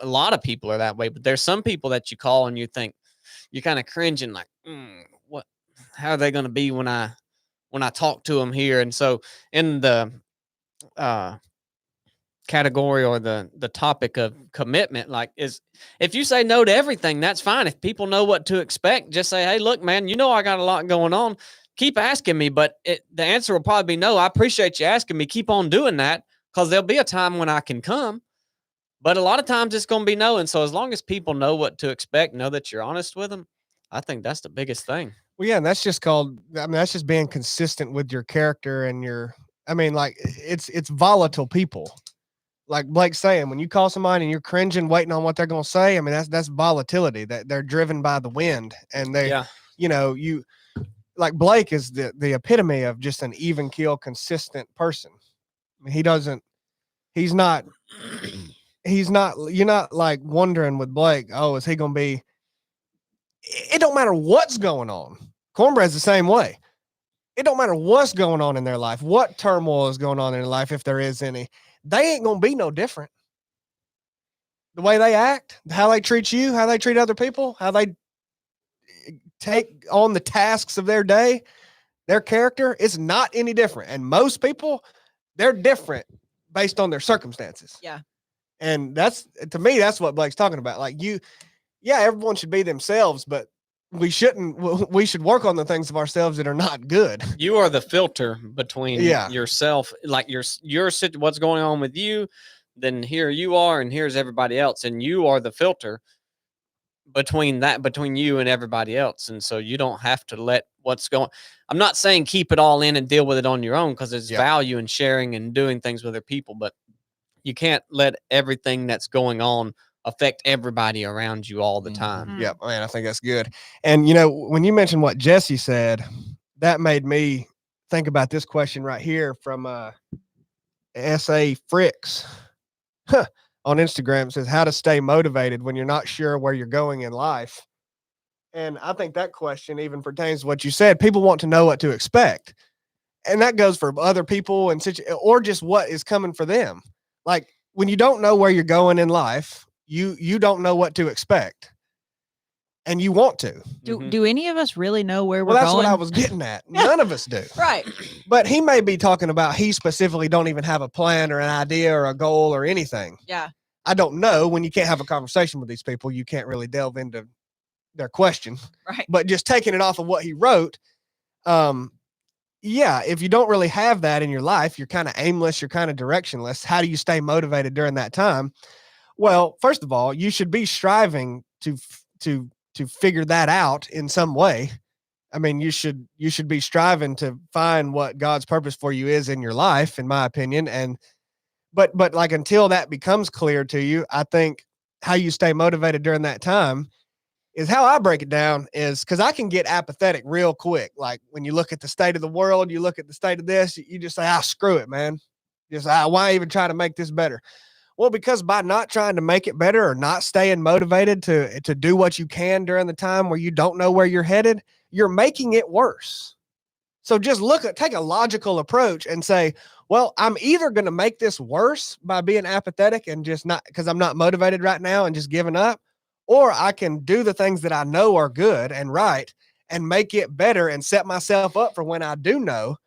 lot of people are that way, but there's some people that you call and you think you're kind of cringing, like, how are they going to be when I when I talk to them here. And so in the category or the topic of commitment, like, is if you say no to everything, that's fine. If people know what to expect, just say, hey, look, man, I got a lot going on. Keep asking me, but the answer will probably be no. I appreciate you asking me. Keep on doing that, because there'll be a time when I can come. But a lot of times it's going to be no. And so as long as people know what to expect, know that you're honest with them, I think that's the biggest thing. Well, yeah, and that's just that's just being consistent with your character and like it's volatile people. Like Blake's saying, when you call somebody and you're cringing, waiting on what they're going to say, I mean, that's volatility, that they're driven by the wind, and you like Blake is the epitome of just an even keel, consistent person. I mean, you're not like wondering with Blake, oh, is he going to be, it don't matter what's going on. Cornbread's the same way. It don't matter what's going on in their life, what turmoil is going on in their life, if there is any. They ain't going to be no different. The way they act, how they treat you, how they treat other people, how they take on the tasks of their day, their character is not any different. And most people, they're different based on their circumstances. Yeah. And to me, that's what Blake's talking about. Like everyone should be themselves, but we should work on the things of ourselves that are not good. You are the filter between yourself, like your what's going on with you, then here you are, and here's everybody else, and you are the filter between you and everybody else. And so you don't have to let what's going. I'm not saying keep it all in and deal with it on your own, because there's value in sharing and doing things with other people, but you can't let everything that's going on affect everybody around you all the time. Yeah, man, I think that's good. And when you mentioned what Jesse said, that made me think about this question right here from S.A. Fricks on Instagram. It says, how to stay motivated when you're not sure where you're going in life. And I think that question even pertains to what you said. People want to know what to expect. And that goes for other people or just what is coming for them. Like, when you don't know where you're going in life, you don't know what to expect, and you want to. Do any of us really know where we're going? Well, that's what I was getting at. None of us do. Right. But he may be talking about he specifically don't even have a plan or an idea or a goal or anything. Yeah. I don't know. When you can't have a conversation with these people, you can't really delve into their question. Right. But just taking it off of what he wrote, if you don't really have that in your life, you're kind of aimless, you're kind of directionless. How do you stay motivated during that time? Well, first of all, you should be striving to figure that out in some way. I mean, you should be striving to find what God's purpose for you is in your life, in my opinion. But like, until that becomes clear to you, I think how you stay motivated during that time is how I break it down, is because I can get apathetic real quick. Like, when you look at the state of the world, you look at the state of this, you just say, screw it, man. Just, why even try to make this better? Well, because by not trying to make it better or not staying motivated to do what you can during the time where you don't know where you're headed, you're making it worse. So just take a logical approach and say, well, I'm either going to make this worse by being apathetic and just not, because I'm not motivated right now and just giving up, or I can do the things that I know are good and right and make it better and set myself up for when I do know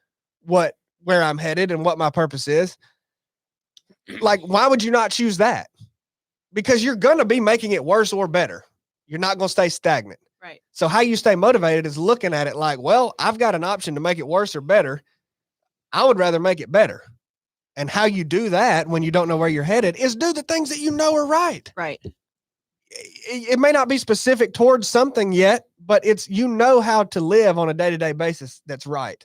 where I'm headed and what my purpose is. Like, why would you not choose that? Because you're going to be making it worse or better. You're not going to stay stagnant. Right. So how you stay motivated is looking at it like, well, I've got an option to make it worse or better. I would rather make it better. And how you do that when you don't know where you're headed is do the things that you know are right. Right. It may not be specific towards something yet, but it's, how to live on a day-to-day basis that's right.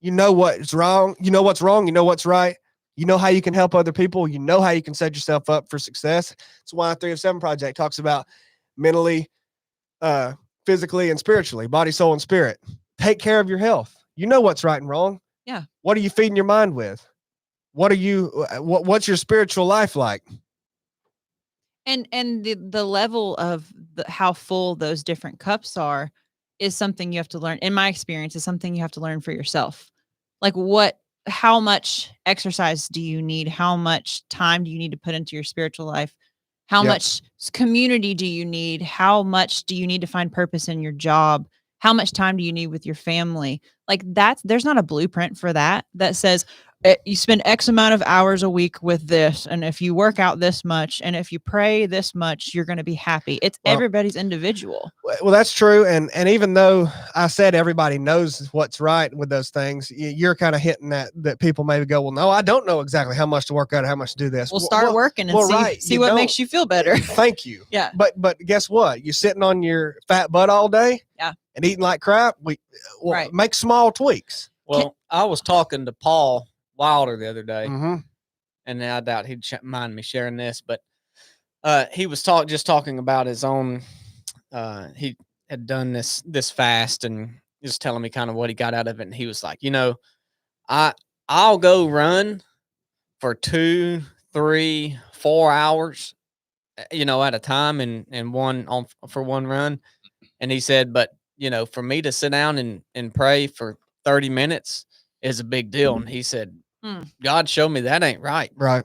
You know what's wrong. You know what's wrong. You know what's right. You know how you can help other people. You know how you can set yourself up for success. That's why 3 of 7 Project talks about mentally, physically, and spiritually, body, soul, and spirit. Take care of your health. You know what's right and wrong. Yeah. What are you feeding your mind with? What's your spiritual life like? And the level of how full those different cups are is something you have to learn. In my experience, is something you have to learn for yourself. Like, how much exercise do you need? How much time do you need to put into your spiritual life? How much community do you need? How much do you need to find purpose in your job? how much time do you need with your family? Like there's not a blueprint for that says you spend X amount of hours a week with this. And if you work out this much, and if you pray this much, you're going to be happy. It's everybody's individual. Well, that's true. And even though I said everybody knows what's right with those things, you're kind of hitting that people maybe go, well, no, I don't know exactly how much to work out, how much to do this. We'll start working and see what makes you feel better. Thank you. Yeah. But guess what? You're sitting on your fat butt all day. Yeah. And eating like crap. Make small tweaks. Well, I was talking to Paul Wilder the other day, Mm-hmm. and I doubt he'd mind me sharing this, but he was just talking about his own. He had done this fast, and he was telling me kind of what he got out of it. And he was like, I'll go run for 2, 3, 4 hours, at a time, and for one run. And he said, but for me to sit down and pray for 30 minutes is a big deal. And he said, God showed me that ain't right. Right.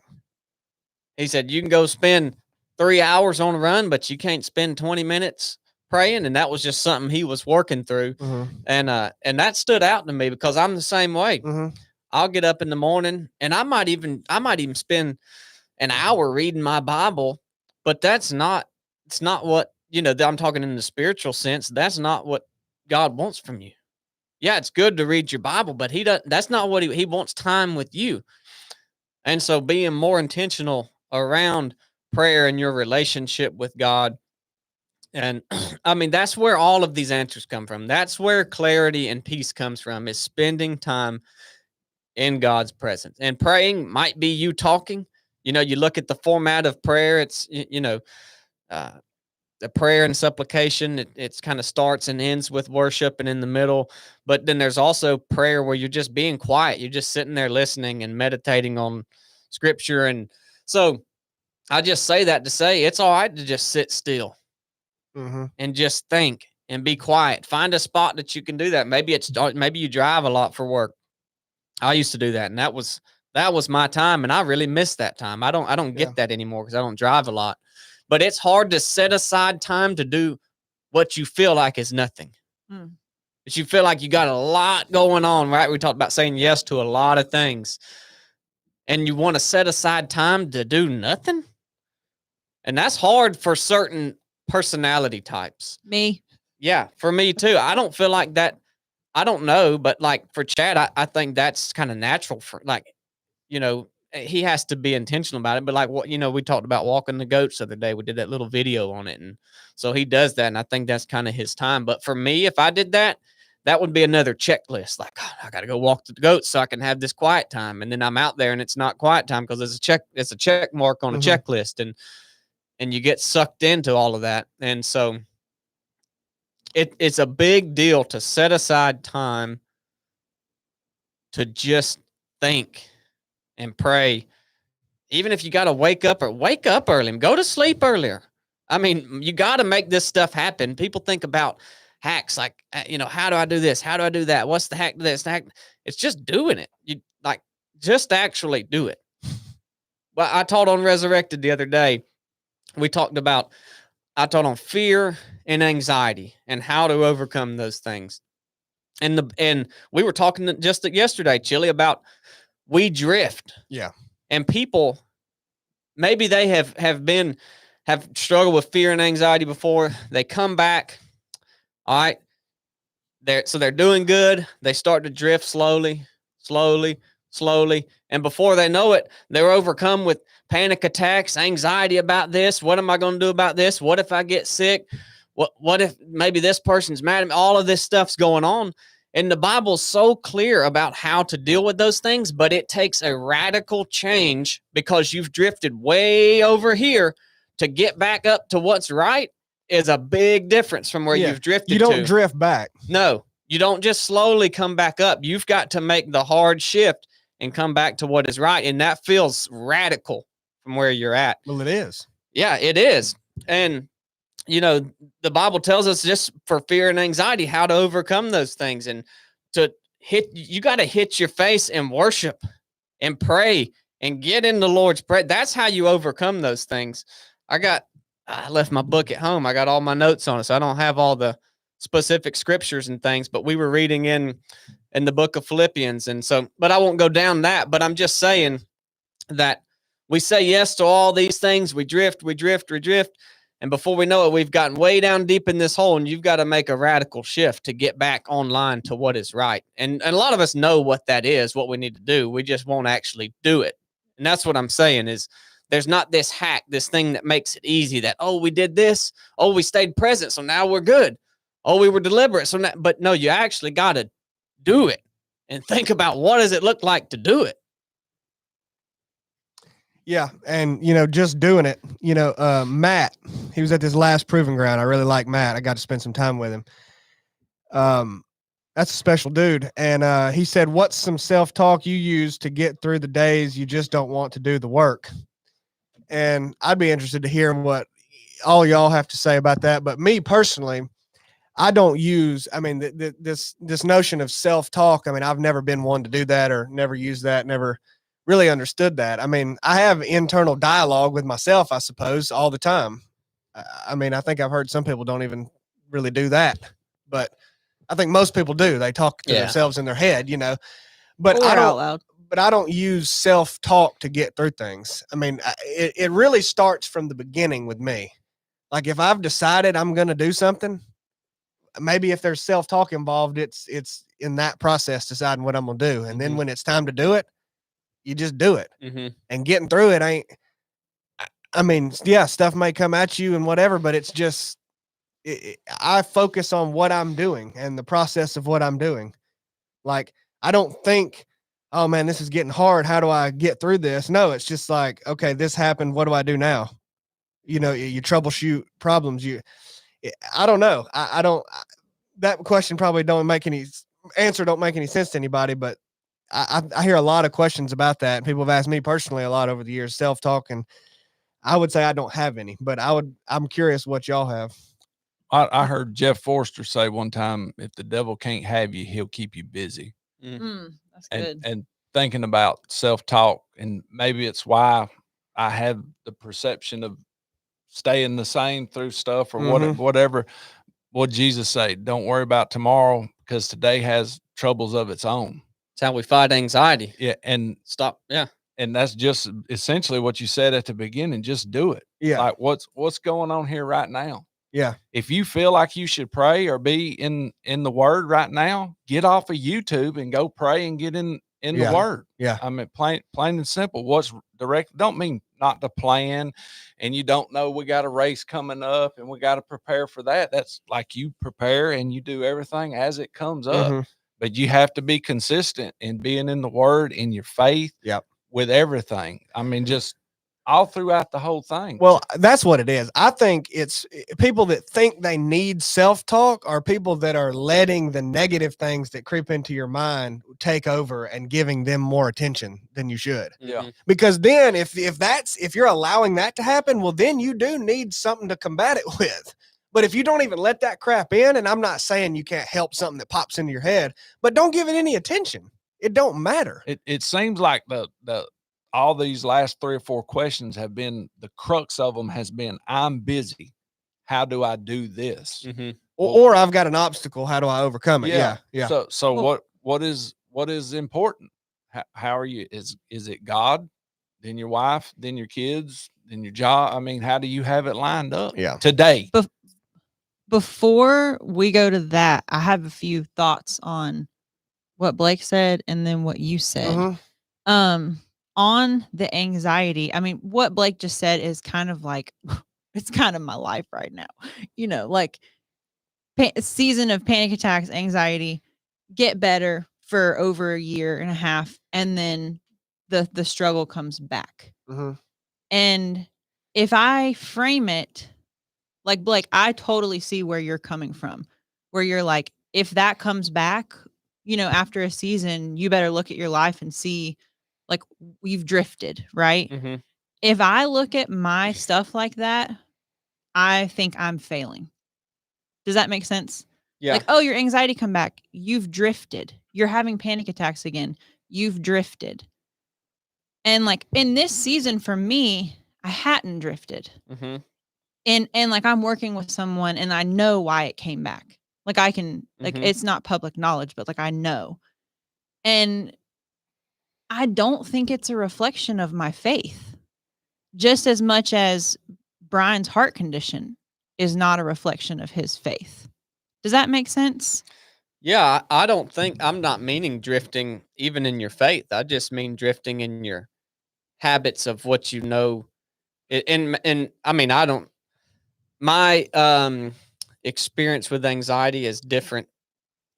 He said, you can go spend 3 hours on a run, but you can't spend 20 minutes praying. And that was just something he was working through. Mm-hmm. And that stood out to me because I'm the same way. Mm-hmm. I'll get up in the morning, and I might even spend an hour reading my Bible, but it's not what, I'm talking in the spiritual sense. That's not what God wants from you. Yeah, it's good to read your Bible, but that's not what he wants time with you. And so being more intentional around prayer and your relationship with God. And I mean, that's where all of these answers come from. That's where clarity and peace comes from, is spending time in God's presence. And praying might be you talking. You look at the format of prayer. It's, the prayer and supplication, it's kind of starts and ends with worship and in the middle. But then there's also prayer where you're just being quiet. You're just sitting there listening and meditating on scripture. And so I just say that to say it's all right to just sit still and just think and be quiet. Find a spot that you can do that. Maybe you drive a lot for work. I used to do that, and that was my time, and I really miss that time. I don't get that anymore because I don't drive a lot. But it's hard to set aside time to do what you feel like is nothing. But you feel like you got a lot going on, right? We talked about saying yes to a lot of things. And you want to set aside time to do nothing? And that's hard for certain personality types. Me. Yeah, for me too. I don't feel like that. I don't know, but like for Chad, I think that's kind of natural for, like, he has to be intentional about it. But like what, we talked about walking the goats the other day. We did that little video on it. And so he does that. And I think that's kind of his time. But for me, if I did that, that would be another checklist. Like, oh, I got to go walk the goats so I can have this quiet time. And then I'm out there and it's not quiet time because it's a check mark on a checklist. And you get sucked into all of that. And so it's a big deal to set aside time to just think and pray. Even if you got to wake up early, go to sleep earlier. I mean, you got to make this stuff happen. People think about hacks like, how do I do this? How do I do that? What's the hack to this? It's just doing it. You just actually do it. Well, I taught on Resurrected the other day. I taught on fear and anxiety and how to overcome those things. And we were talking just yesterday, Chili, about we drift. Yeah. And people, maybe they have struggled with fear and anxiety before. They come back. All right. They're doing good. They start to drift slowly. And before they know it, they're overcome with panic attacks, anxiety about this. What am I going to do about this? What if I get sick? What if maybe this person's mad at me? All of this stuff's going on. And the Bible's so clear about how to deal with those things, but it takes a radical change because you've drifted way over here to get back up to what's right is a big difference from where you've drifted to. You don't drift back. No, you don't just slowly come back up. You've got to make the hard shift and come back to what is right. And that feels radical from where you're at. Well, it is. Yeah, it is. And the Bible tells us just for fear and anxiety, how to overcome those things. And you got to hit your face and worship and pray and get in the Lord's prayer. That's how you overcome those things. I left my book at home. I got all my notes on it. So I don't have all the specific scriptures and things, but we were reading in the book of Philippians. And so, but I won't go down that, but I'm just saying that we say yes to all these things. We drift. And before we know it, we've gotten way down deep in this hole, and you've got to make a radical shift to get back online to what is right. And a lot of us know what that is, what we need to do. We just won't actually do it. And that's what I'm saying is there's not this hack, this thing that makes it easy that, oh, we did this. Oh, we stayed present, so now we're good. Oh, we were deliberate. So now, but no, you actually got to do it and think about what does it look like to do it. Yeah, and you know, just doing it. You know, Matt, he was at this last proving ground. I really like Matt. I got to spend some time with him. That's a special dude. And he said, "What's some self-talk you use to get through the days you just don't want to do the work?" And I'd be interested to hear what all y'all have to say about that. But me personally, I don't use. I mean, this notion of self-talk. I mean, I've never been one to do that or never used that. Never really understood that. I mean, I have internal dialogue with myself, I suppose, all the time. I mean, I think I've heard some people don't even really do that, but I think most people do. They talk to themselves in their head, you know, but Or I out don't, loud. but I don't use self-talk to get through things. I mean, it really starts from the beginning with me. Like if I've decided I'm going to do something, maybe if there's self-talk involved, it's in that process deciding what I'm going to do. And then when it's time to do it, you just do it. And getting through it ain't, I mean, yeah, stuff may come at you and whatever, but it's just, I focus on what I'm doing and the process of what I'm doing. Like, I don't think, oh man, this is getting hard. How do I get through this? No, it's just like, okay, this happened. What do I do now? You know, you troubleshoot problems. I don't know. I don't, that question probably don't make any sense to anybody, but I hear a lot of questions about that. And people have asked me personally a lot over the years, self-talk, and I would say I don't have any, but I'm curious what y'all have. I heard Jeff Forster say one time, if the devil can't have you, he'll keep you busy. That's good. And thinking about self-talk, and maybe it's why I have the perception of staying the same through stuff or whatever. What Jesus say, don't worry about tomorrow because today has troubles of its own. It's how we fight anxiety. Yeah. And stop. Yeah. And that's just essentially what you said at the beginning. Just do it. Yeah. Like what's going on here right now? Yeah. If you feel like you should pray or be in the word right now, get off of YouTube and go pray and get in the word. Yeah. I mean, plain and simple. What's direct? Don't mean not to plan, and you don't know we got a race coming up and we got to prepare for that. That's like you prepare and you do everything as it comes up. But you have to be consistent in being in the word, in your faith, with everything. I mean, just all throughout the whole thing. Well, that's what it is. I think it's people that think they need self-talk are people that are letting the negative things that creep into your mind take over and giving them more attention than you should. Yeah. Because then if you're allowing that to happen, well, then you do need something to combat it with. But if you don't even let that crap in, and I'm not saying you can't help something that pops into your head, but don't give it any attention. It don't matter. It seems like the all these last 3 or 4 questions have been, the crux of them has been, I'm busy. How do I do this? Or I've got an obstacle. How do I overcome it? Yeah. So well, what is important? How are you? Is it God, then your wife, then your kids, then your job? I mean, how do you have it lined up today? Before we go to that, I have a few thoughts on what Blake said and then what you said. On the anxiety, I mean, what Blake just said is kind of like, it's kind of my life right now. You know, like season of panic attacks, anxiety, get better for over a year and a half, and then the struggle comes back. And if I frame it like Blake, I totally see where you're coming from, where you're like, if that comes back, you know, after a season, you better look at your life and see, like, we've drifted, right? If I look at my stuff like that, I think I'm failing. Does that make sense? Yeah. Like, oh, your anxiety come back. You've drifted. You're having panic attacks again. You've drifted. And like in this season for me, I hadn't drifted. And like I'm working with someone and I know why it came back. Like I can, like Mhm. it's not public knowledge, but like I know. And I don't think it's a reflection of my faith, just as much as Brian's heart condition is not a reflection of his faith. Does that make sense? Yeah, I don't think I'm not meaning drifting even in your faith. I just mean drifting in your habits of what you know. And I mean, I don't my experience with anxiety is different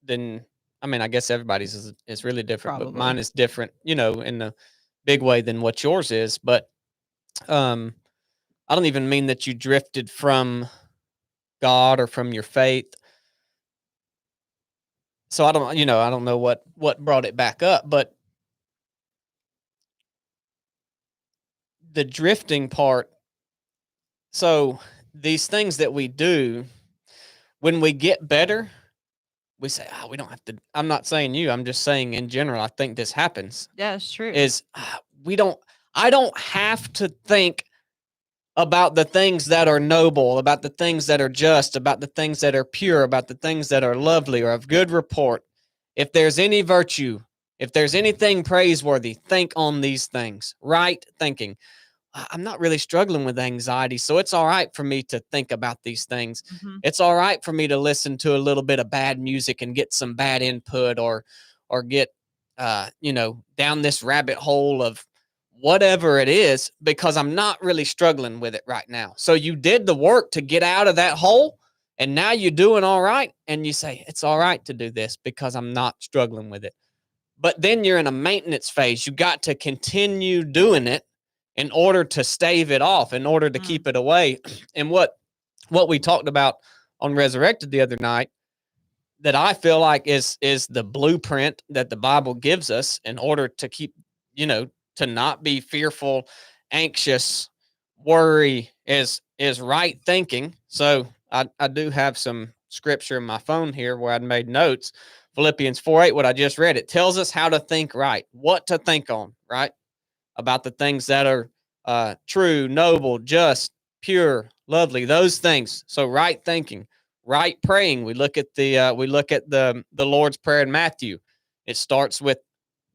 than I mean, I guess everybody's is really different, but Probably. mine is different, you know, in a big way than what yours is. But um I don't even mean that you drifted from God or from your faith. So I don't, you know, I don't know what brought it back up, but the drifting part. So these things that we do, when we get better, we say, "Oh, we don't have to." I'm not saying you. I'm just saying in general. I think this happens. Yeah, it's true. Is we don't. I don't have to think about the things that are noble, about the things that are just, about the things that are pure, about the things that are lovely or of good report. If there's any virtue, if there's anything praiseworthy, think on these things. Right thinking. I'm not really struggling with anxiety, so it's all right for me to think about these things. Mhm. It's all right for me to listen to a little bit of bad music and get some bad input, or get you know, down this rabbit hole of whatever it is, because I'm not really struggling with it right now. So you did the work to get out of that hole, and now you're doing all right, and you say it's all right to do this because I'm not struggling with it. But then you're in a maintenance phase. You got to continue doing it in order to stave it off, in order to Mm. keep it away. And what we talked about on Resurrected the other night, that I feel like is the blueprint that the Bible gives us in order to keep, you know, to not be fearful, anxious, worry, is right thinking. So I do have some scripture in my phone here where I'd made notes. Philippians 4:8, what I just read, it tells us how to think right, what to think on, right? About the things that are true, noble, just, pure, lovely, those things. So right thinking, right praying. We look at the Lord's Prayer in Matthew. It starts with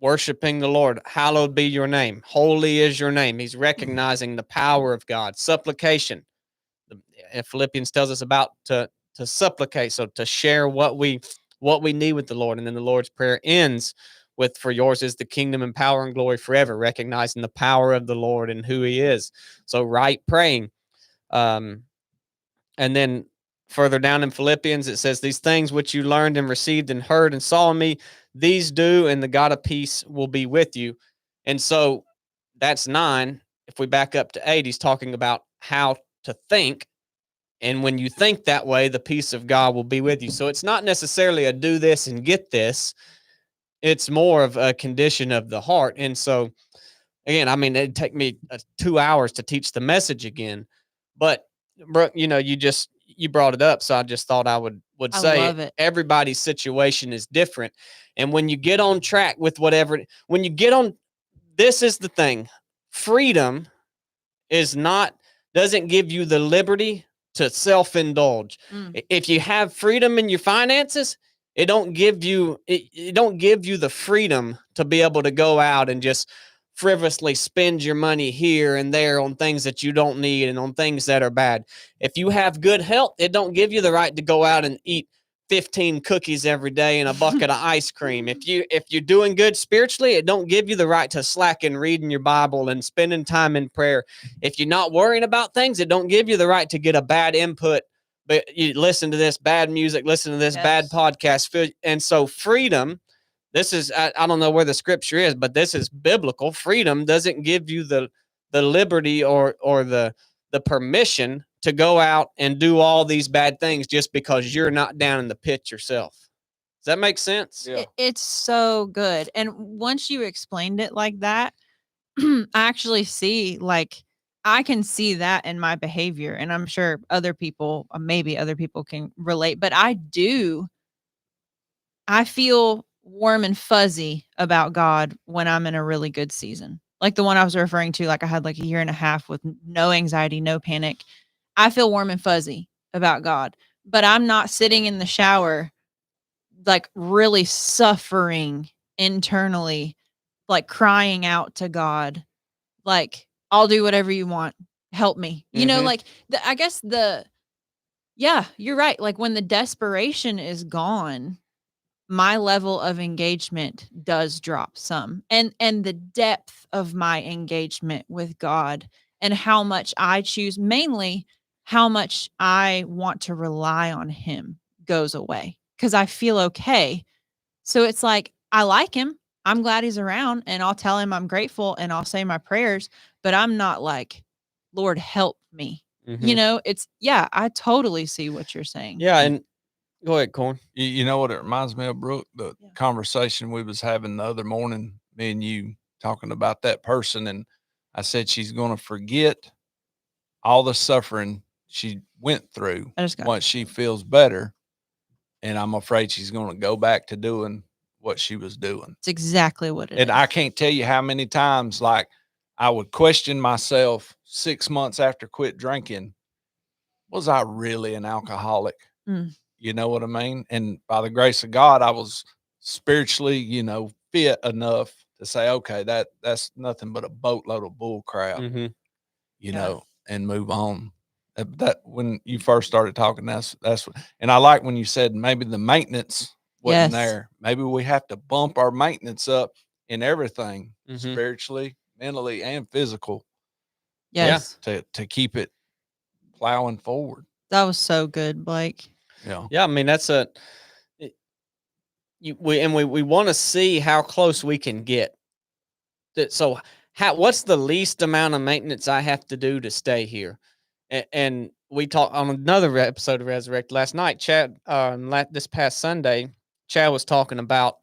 worshiping the Lord. Hallowed be your name. Holy is your name. He's recognizing the power of God. Supplication. Philippians tells us about to supplicate, so to share what we need with the Lord. And then the Lord's Prayer ends with, for yours is the kingdom and power and glory forever, recognizing the power of the Lord and who he is. So right praying. And then further down in Philippians, it says, these things which you learned and received and heard and saw in me, these do, and the God of peace will be with you. And so that's 9. If we back up to 8, he's talking about how to think. And when you think that way, the peace of God will be with you. So it's not necessarily a do this and get this. It's more of a condition of the heart. And so, again, I mean, it'd take me 2 hours to teach the message again. But, Brooke, you know, you brought it up. So I just thought I would I say love it. everybody's situation is different. And when you get on track with whatever, when you get on, this is the thing. Freedom doesn't give you the liberty to self-indulge. Mm. If you have freedom in your finances, it don't give you the freedom to be able to go out and just frivolously spend your money here and there on things that you don't need and on things that are bad. If you have good health, it don't give you the right to go out and eat 15 cookies every day and a bucket of ice cream. If you're doing good spiritually, it don't give you the right to slack in reading your Bible and spending time in prayer. If you're not worrying about things, it don't give you the right to get a bad input, but you listen to this bad music, listen to this bad podcast. And so freedom, this is, I don't know where the scripture is, but this is biblical. Freedom doesn't give you the liberty or the permission to go out and do all these bad things just because you're not down in the pit yourself. Does that make sense? Yeah. It's so good. And once you explained it like that, I actually see, like, I can see that in my behavior. And I'm sure maybe other people can relate, but I feel warm and fuzzy about God when I'm in a really good season. Like the one I was referring to, like I had like a year and a half with no anxiety, no panic. I feel warm and fuzzy about God. but I'm not sitting in the shower, like really suffering internally, like crying out to God, like, I'll do whatever you want. Help me. You know, Mhm. like I guess yeah, you're right. Like when the desperation is gone, my level of engagement does drop some. And the depth of my engagement with God and how much I choose, mainly how much I want to rely on him, goes away because I feel okay. So it's like I like him. I'm glad he's around and I'll tell him I'm grateful and I'll say my prayers, but I'm not like, Lord, help me. You Mhm. know, it's yeah, I totally see what you're saying. Yeah, and go ahead, Corn. You know what it reminds me of, Brooke? The Yeah. conversation we was having the other morning, me and you talking about that person, and I said she's going to forget all the suffering she went through I just got once she feels better, and I'm afraid she's going to go back to doing what she was doing. it's exactly what it And is. I can't tell you how many times, like, I would question myself 6 months after quit drinking, was I really an alcoholic? Mm. You know what I mean? And by the grace of God, I was spiritually, fit enough to say, okay, that's nothing but a boatload of bull crap, Mhm. Yeah. and move on. That when you first started talking, and I like when you said maybe the maintenance wasn't Yes. there. Maybe we have to bump our maintenance up in everything, Mhm. spiritually, mentally, and physical, Yes. to keep it plowing forward. That was so good, Blake. Yeah. Yeah, I mean that's a it- we want to see how close we can get. So what's the least amount of maintenance I have to do to stay here? And we talked on another episode of Resurrect last night. Chad, this past Sunday, Chad was talking about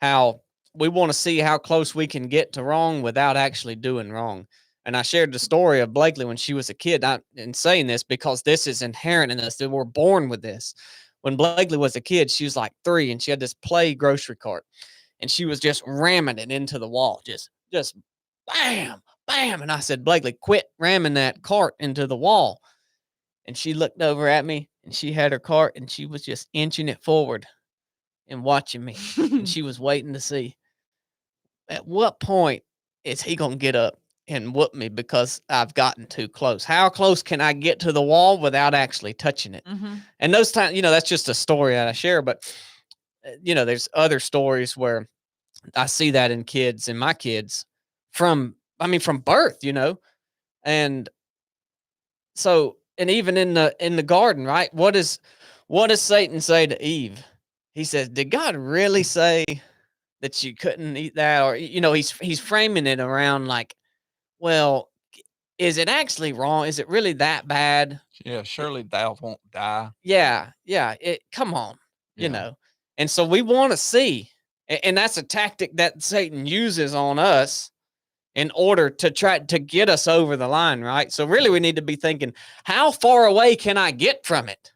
how we want to see how close we can get to wrong without actually doing wrong. And I shared the story of Blakely when she was a kid. In saying this because this is inherent in us that we're born with this. When Blakely was a kid, she was like 3 and she had this play grocery cart and she was just ramming it into the wall, just bam, bam. And I said, Blakely, quit ramming that cart into the wall. And she looked over at me and she had her cart and she was just inching it forward and watching me. And she was waiting to see at what point is he going to get up and whoop me because I've gotten too close. How close can I get to the wall without actually touching it? Mm-hmm. And those times, that's just a story that I share, but there's other stories where I see that in kids and my kids from birth, and so, and even in the garden, right? What does Satan say to Eve? He says, did God really say that you couldn't eat that? Or, he's framing it around like, well, is it actually wrong? Is it really that bad? Yeah, surely thou won't die. Yeah. Come on, Yeah. And so we want to see, and that's a tactic that Satan uses on us in order to try to get us over the line, right? So really we need to be thinking, how far away can I get from it?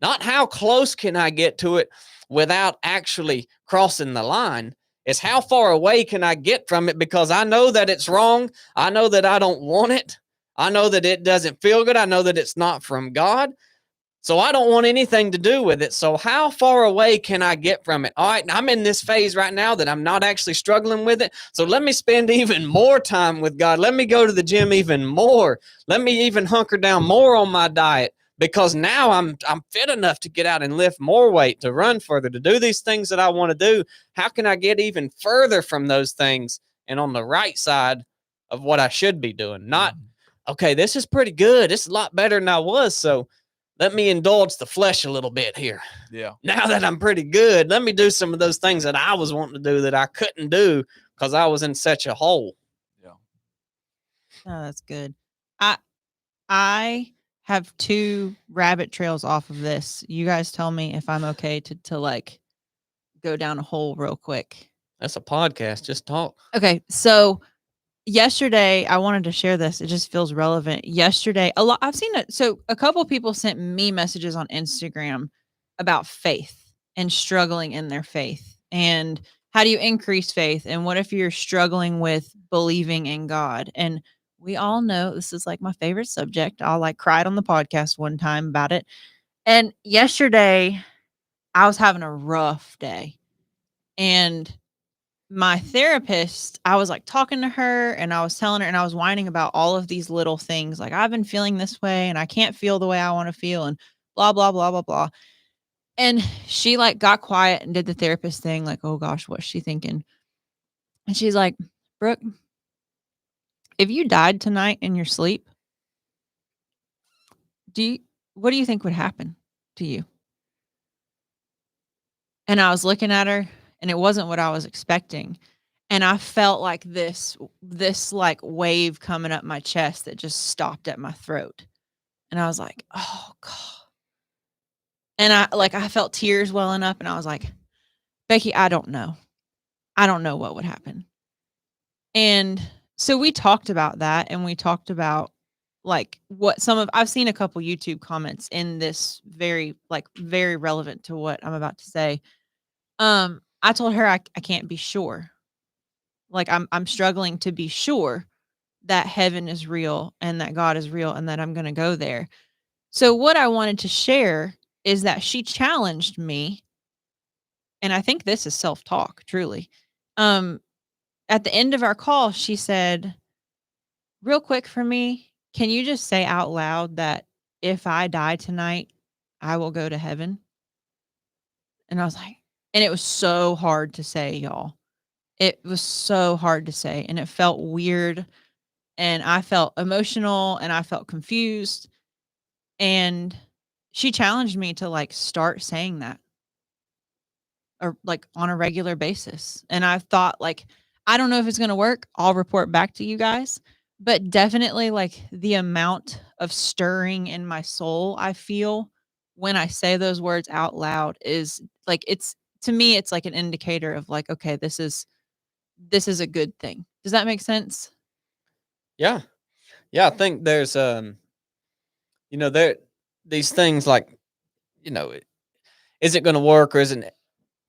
Not how close can I get to it without actually crossing the line. It's how far away can I get from it because I know that it's wrong. I know that I don't want it. I know that it doesn't feel good. I know that it's not from God. So I don't want anything to do with it. So how far away can I get from it? All right, I'm in this phase right now that I'm not actually struggling with it. So let me spend even more time with God. Let me go to the gym even more. Let me even hunker down more on my diet because now I'm fit enough to get out and lift more weight, to run further, to do these things that I want to do. How can I get even further from those things and on the right side of what I should be doing? Not, okay, this is pretty good. This is a lot better than I was. So let me indulge the flesh a little bit here. Yeah. Now that I'm pretty good, let me do some of those things that I was wanting to do that I couldn't do because I was in such a hole. Yeah. Oh, that's good. I have 2 rabbit trails off of this. You guys tell me if I'm okay to like go down a hole real quick. That's a podcast. Just talk. Okay, so yesterday I wanted to share this. It just feels relevant. Yesterday, I've seen it. So a couple people sent me messages on Instagram about faith and struggling in their faith. And how do you increase faith? And what if you're struggling with believing in God? And we all know this is like my favorite subject. I cried on the podcast one time about it. And yesterday, I was having a rough day. And my therapist, I was like talking to her and I was telling her and I was whining about all of these little things. Like, I've been feeling this way and I can't feel the way I want to feel and blah, blah, blah, blah, blah. And she like got quiet and did the therapist thing. Like, oh gosh, what's she thinking? And she's like, Brooke, if you died tonight in your sleep, what do you think would happen to you? And I was looking at her and it wasn't what I was expecting. And I felt like this like wave coming up my chest that just stopped at my throat. And I was like, oh God. And I felt tears welling up and I was like, Becky, I don't know. I don't know what would happen. And so we talked about that and we talked about like what I've seen a couple YouTube comments in this very relevant to what I'm about to say. I told her I can't be sure. Like I'm struggling to be sure that heaven is real and that God is real and that I'm going to go there. So what I wanted to share is that she challenged me, and I think this is self-talk, truly. At the end of our call, she said, "Real quick for me, can you just say out loud that if I die tonight, I will go to heaven?" And I was like, and it was so hard to say, y'all. It was so hard to say, and it felt weird, and I felt emotional, and I felt confused, and she challenged me to, like, start saying that or, like, on a regular basis, and I thought, like, I don't know if it's gonna work, I'll report back to you guys, but definitely, like, the amount of stirring in my soul I feel when I say those words out loud is, like, it's to me, it's like an indicator of, like, okay, this is a good thing. Does that make sense? Yeah. Yeah, I think there's there these things like, is it going to work or isn't it?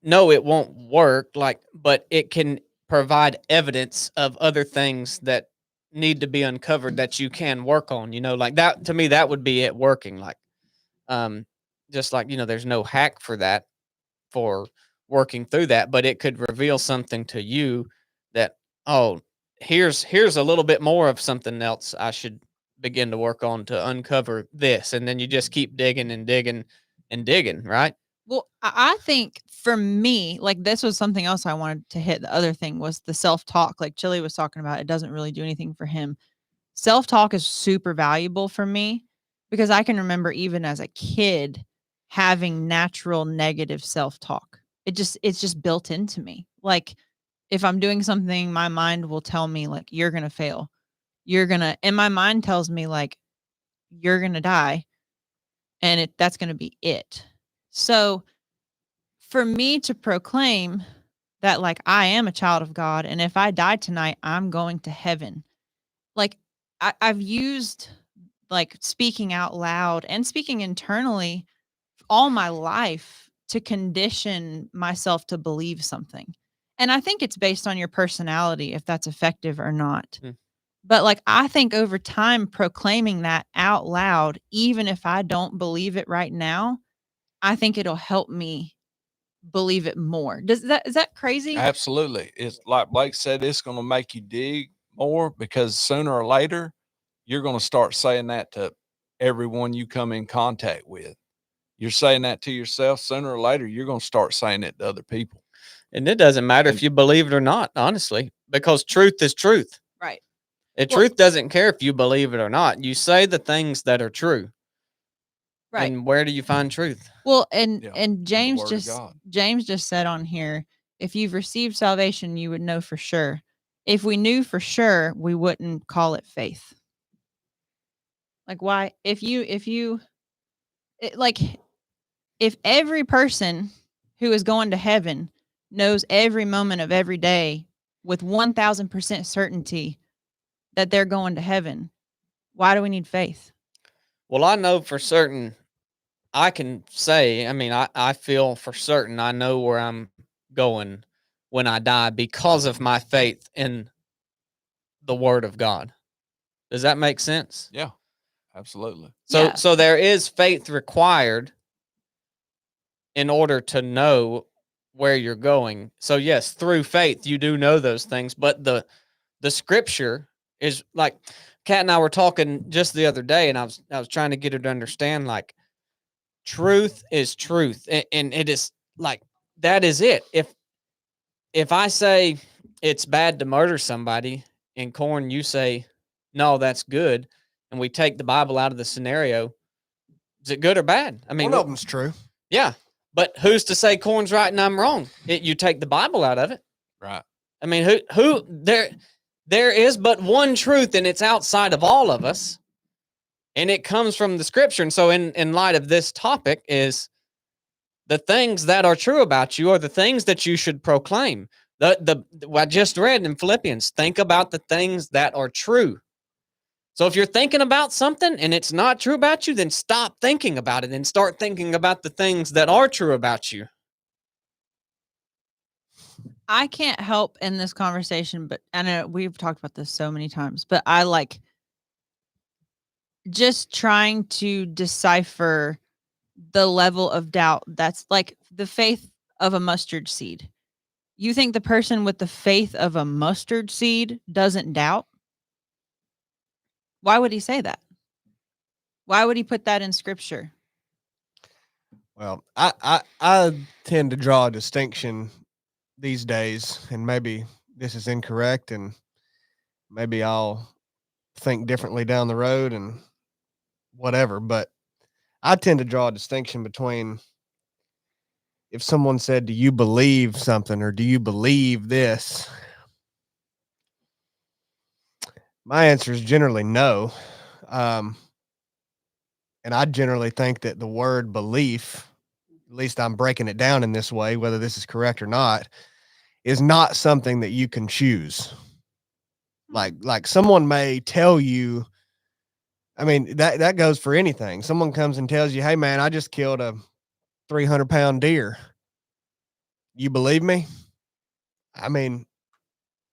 No, it won't work, like, but it can provide evidence of other things that need to be uncovered that you can work on, like that. To me, that would be it working. Like, um just like, there's no hack for that, for working through that, but it could reveal something to you that, oh, here's a little bit more of something else I should begin to work on to uncover this. And then you just keep digging and digging and digging, right? Well, I think for me, like, this was something else I wanted to hit. The other thing was the self-talk, like Chili was talking about, it doesn't really do anything for him. Self-talk is super valuable for me because I can remember even as a kid having natural negative self-talk. It's just built into me. Like, if I'm doing something, my mind will tell me, like, you're gonna fail. And my mind tells me, like, you're gonna die, and that's gonna be it. So for me to proclaim that, like, I am a child of God, and if I die tonight, I'm going to heaven. Like, I've used, like, speaking out loud and speaking internally all my life to condition myself to believe something. And I think it's based on your personality if that's effective or not. Mm. But, like, I think over time proclaiming that out loud, even if I don't believe it right now, I think it'll help me believe it more. Is that crazy? Absolutely. It's like Blake said, it's going to make you dig more because sooner or later, you're going to start saying that to everyone you come in contact with. You're saying that to yourself. Sooner or later, you're going to start saying it to other people. And it doesn't matter if you believe it or not, honestly, because truth is truth. Right. And Well- truth doesn't care if you believe it or not. You say the things that are true. Right. And where do you find truth? Well, and Yeah, and James Word of God. James just said on here, if you've received salvation, you would know for sure. If we knew for sure, we wouldn't call it faith. Like, why? Like, if every person who is going to heaven knows every moment of every day with 1000% certainty that they're going to heaven, why do we need faith? Well, I know for certain, I can say, I mean, I feel for certain I know where I'm going when I die because of my faith in the Word of God. Does that make sense? Yeah, absolutely. So Yeah. so there is faith required in order to know where you're going. So yes, through faith you do know those things, but the scripture is like Kat and I were talking just the other day, and I was trying to get her to understand, like, truth is truth, and it is like that is it. If I say it's bad to murder somebody, and Corn, you say no, that's good, and we take the Bible out of the scenario, is it good or bad? I mean, One of them's true. yeah, but who's to say Corn's right and I'm wrong? You take the Bible out of it. Right. I mean, who there is but one truth, and it's outside of all of us, and it comes from the scripture. And so in light of this topic is the things that are true about you are the things that you should proclaim. I just read in Philippians, think about the things that are true. So if you're thinking about something and it's not true about you, then stop thinking about it and start thinking about the things that are true about you. I can't help in this conversation, but I know we've talked about this so many times, but I like just trying to decipher the level of doubt that's like the faith of a mustard seed. You think the person with the faith of a mustard seed doesn't doubt? Why would he say that? Why would he put that in scripture? Well, I tend to draw a distinction these days, and maybe this is incorrect, and maybe I'll think differently down the road and whatever, but I tend to draw a distinction between if someone said, do you believe something or do you believe this? My answer is generally no. And I generally think that the word belief, at least I'm breaking it down in this way, whether this is correct or not, is not something that you can choose. Like someone may tell you, I mean, that goes for anything. Someone comes and tells you, hey man, I just killed a 300-pound deer. You believe me? I mean,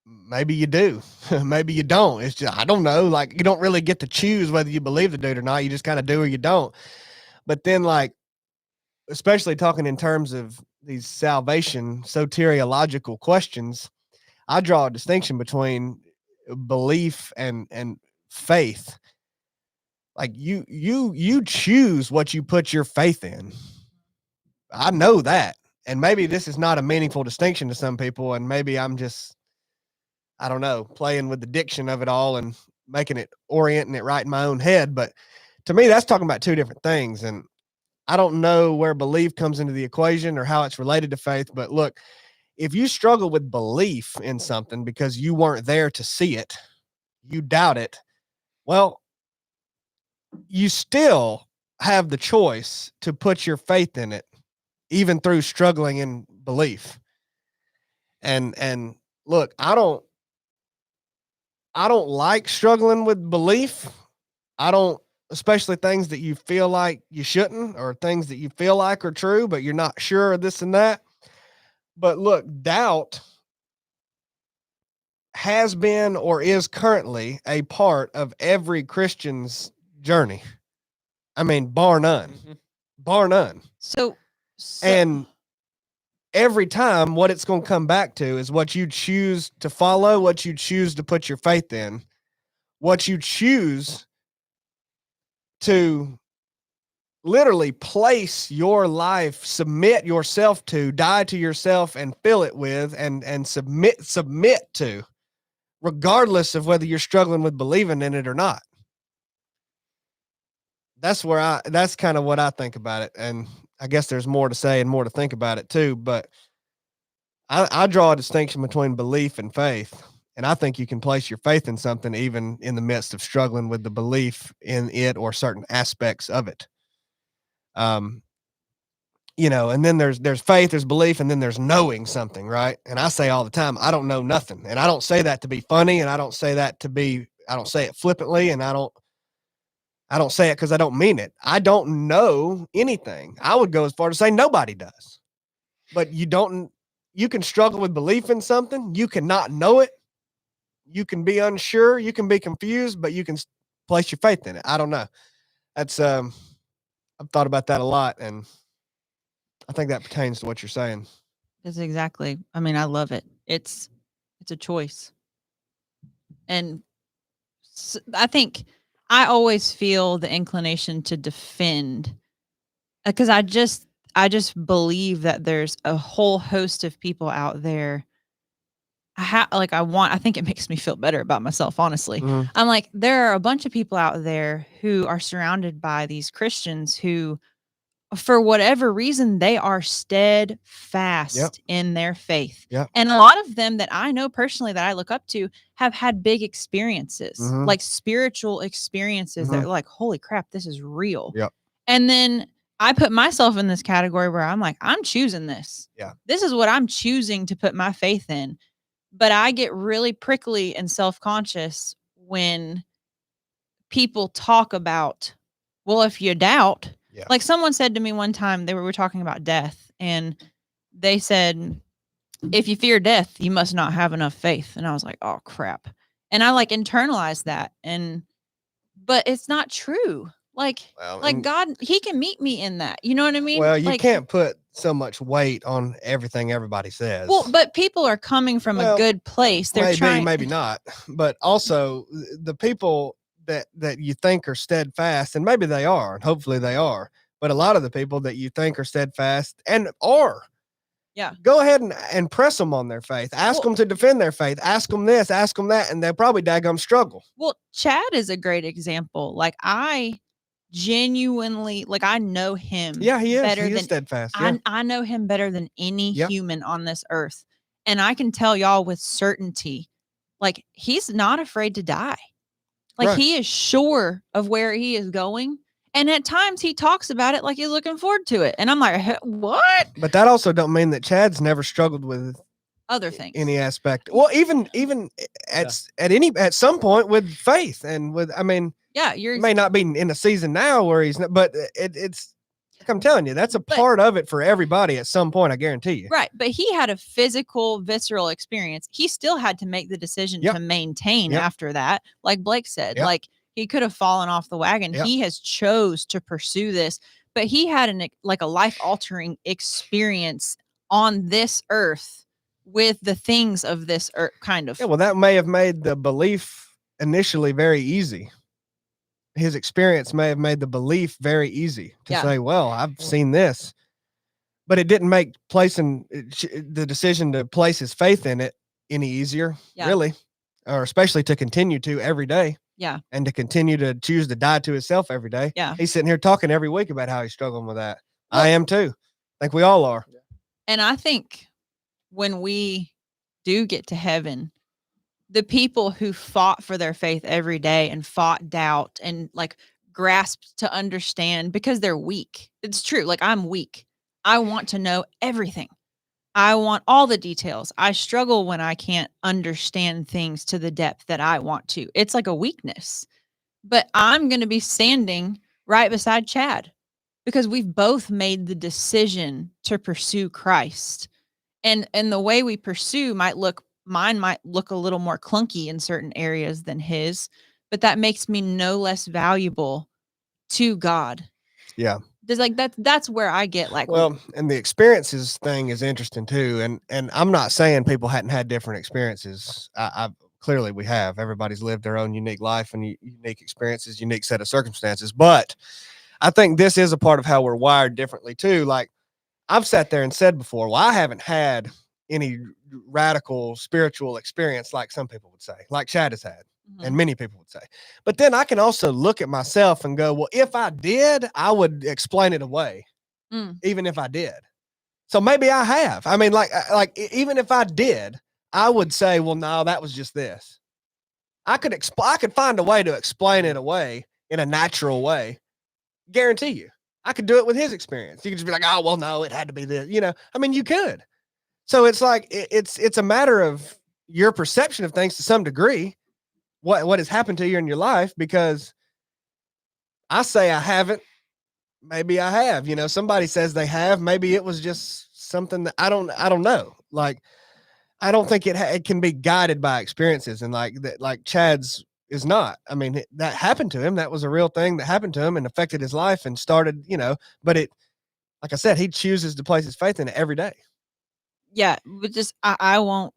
maybe you do, maybe you don't. It's just, I don't know. Like, you don't really get to choose whether you believe the dude or not. You just kind of do or you don't. But then, like, especially talking in terms of these salvation soteriological questions, I draw a distinction between belief and faith. Like you choose what you put your faith in. I know that. And maybe this is not a meaningful distinction to some people, and maybe I'm just, I don't know, playing with the diction of it all and orienting it right in my own head. But to me, that's talking about two different things. And I don't know where belief comes into the equation or how it's related to faith. But look, if you struggle with belief in something because you weren't there to see it, you doubt it, well, you still have the choice to put your faith in it, even through struggling in belief. And look, I don't like struggling with belief. I don't, especially things that you feel like you shouldn't, or things that you feel like are true, but you're not sure of this and that. But look, doubt has been or is currently a part of every Christian's journey. I mean, bar none. Mm-hmm. Bar none. So And every time, what it's going to come back to is what you choose to follow, what you choose to put your faith in, what you choose to literally place your life, submit yourself to, die to yourself and fill it with, and submit to, regardless of whether you're struggling with believing in it or not. That's kind of what I think about it. And I guess there's more to say and more to think about it too, but I draw a distinction between belief and faith. And I think you can place your faith in something even in the midst of struggling with the belief in it or certain aspects of it. And then there's faith, there's belief, and then there's knowing something, right? And I say all the time, I don't know nothing. And I don't say that to be funny, and I don't say it flippantly, and I don't say it because I don't mean it. I don't know anything. I would go as far to say nobody does. But you can struggle with belief in something. You cannot know it. You can be unsure. You can be confused, but you can place your faith in it. I don't know. That's, I've thought about that a lot, and I think that pertains to what you're saying. That's exactly. I mean, I love it. It's a choice. And I think I always feel the inclination to defend because I just believe that there's a whole host of people out there. I think it makes me feel better about myself, honestly. Mhm. I'm like, there are a bunch of people out there who are surrounded by these Christians who, for whatever reason, they are steadfast in their faith. Yep. And a lot of them that I know personally that I look up to have had big experiences, Mhm. like spiritual experiences that Mhm. are like, holy crap, this is real. Yep. And then I put myself in this category where I'm like, I'm choosing this. Yeah. This is what I'm choosing to put my faith in. But I get really prickly and self-conscious when people talk about, well, if you doubt, Yeah. like someone said to me one time, we were talking about death, and they said, if you fear death, you must not have enough faith. And I was like, oh crap. And I like internalized that. But it's not true. Like and- God, he can meet me in that. You know what I mean? Well, you Like, can't put so much weight on everything everybody says. Well, but people are coming from a good place. They're trying. Maybe not. But also the people that you think are steadfast, and maybe they are, and hopefully they are. But a lot of the people that you think are steadfast and are, go ahead and press them on their faith. Ask them to defend their faith. Ask them this, ask them that, and they'll probably daggum struggle. Well, Chad is a great example. Like I genuinely, like I know him. Yeah, he is. Better He than is steadfast. Yeah. I know him better than any human on this earth, and I can tell y'all with certainty, like he's not afraid to die. Like he is sure of where he is going. And at times he talks about it like he's looking forward to it. And I'm like, what? But that also don't mean that Chad's never struggled with other things. Any aspect. Well, even at some point with faith and with, I mean, you may not be in a season now where he's not, but it's like I'm telling you, that's a part of it for everybody at some point, I guarantee you. Right. But he had a physical, visceral experience. He still had to make the decision to maintain after that. Like Blake said, like he could have fallen off the wagon. He has chose to pursue this, but he had a life altering experience on this earth with the things of this earth, kind of. Yeah, well, that may have made the belief initially very easy. His experience may have made the belief very easy to say, well, I've seen this, but it didn't make placing the decision to place his faith in it any easier, really, or especially to continue to every day. Yeah. And to continue to choose to die to himself every day. Yeah. He's sitting here talking every week about how he's struggling with that. Well, I am too. I think we all are. And I think when we do get to heaven, the people who fought for their faith every day and fought doubt and like grasped to understand because they're weak. It's true. Like I'm weak. I want to know everything. I want all the details. I struggle when I can't understand things to the depth that I want to. It's like a weakness. But I'm going to be standing right beside Chad because we've both made the decision to pursue Christ. And the way we pursue mine might look a little more clunky in certain areas than his, but that makes me no less valuable to God. Yeah. There's like that's where I get like, well, and the experiences thing is interesting too. And I'm not saying people hadn't had different experiences. I clearly we have. Everybody's lived their own unique life and unique experiences, unique set of circumstances. But I think this is a part of how we're wired differently too. Like I've sat there and said before, well, I haven't had any radical spiritual experience like some people would say, like Chad has had. And many people would say, but then I can also look at myself and go, well, if I did, I would explain it away, even if I did. So maybe I have. I mean, like even if I did, I would say, well, no, that was just this. I could find a way to explain it away in a natural way. Guarantee you, I could do it with his experience. You could just be like, oh, well, no, it had to be this. You know, I mean, you could. So it's like it's a matter of your perception of things to some degree. What has happened to you in your life, because I say I haven't, maybe I have, you know, somebody says they have, maybe it was just something that I don't know. Like, I don't think it can be guided by experiences, and like Chad's is not. I mean, that happened to him. That was a real thing that happened to him and affected his life and started, you know, but like I said, he chooses to place his faith in it every day. Yeah, but just I won't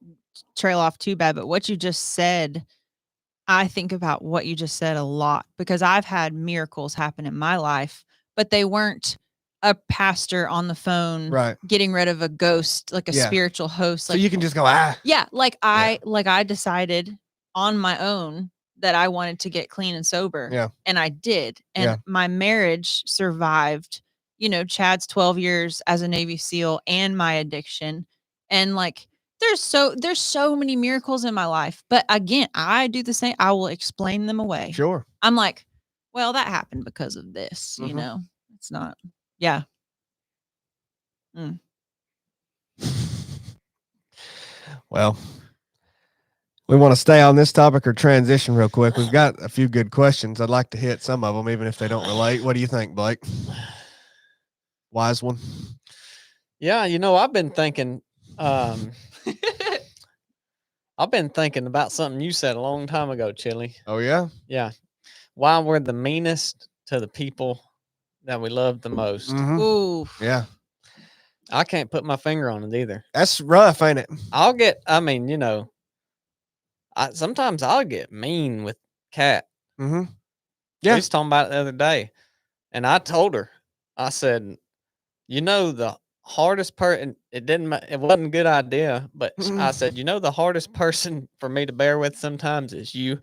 trail off too bad, but what you just said, I think about what you just said a lot because I've had miracles happen in my life, but they weren't a pastor on the phone Right. getting rid of a ghost, like a Yeah. spiritual host. So Like you can just go, ah. yeah, I decided on my own that I wanted to get clean and sober. Yeah. And I did. And Yeah. my marriage survived, Chad's 12 years as a Navy SEAL and my addiction. And like there's so many miracles in my life. But again, I do the same. I will explain them away. Sure. I'm like, well, that happened because of this, Mhm. It's not. Yeah. Well, we want to stay on this topic or transition real quick. We've got a few good questions. I'd like to hit some of them, even if they don't relate. What do you think, Blake? Wise one. Yeah, I've been thinking about something you said a long time ago, Chili. Oh, yeah? Yeah. Why we're the meanest to the people that we love the most. Mhm. Ooh. Yeah. I can't put my finger on it either. That's rough, ain't it? Sometimes I'll get mean with Kat. Mm-hmm. We Yeah. was talking about it the other day, and I told her, I said, the hardest person, it wasn't a good idea, but I said, the hardest person for me to bear with sometimes is you.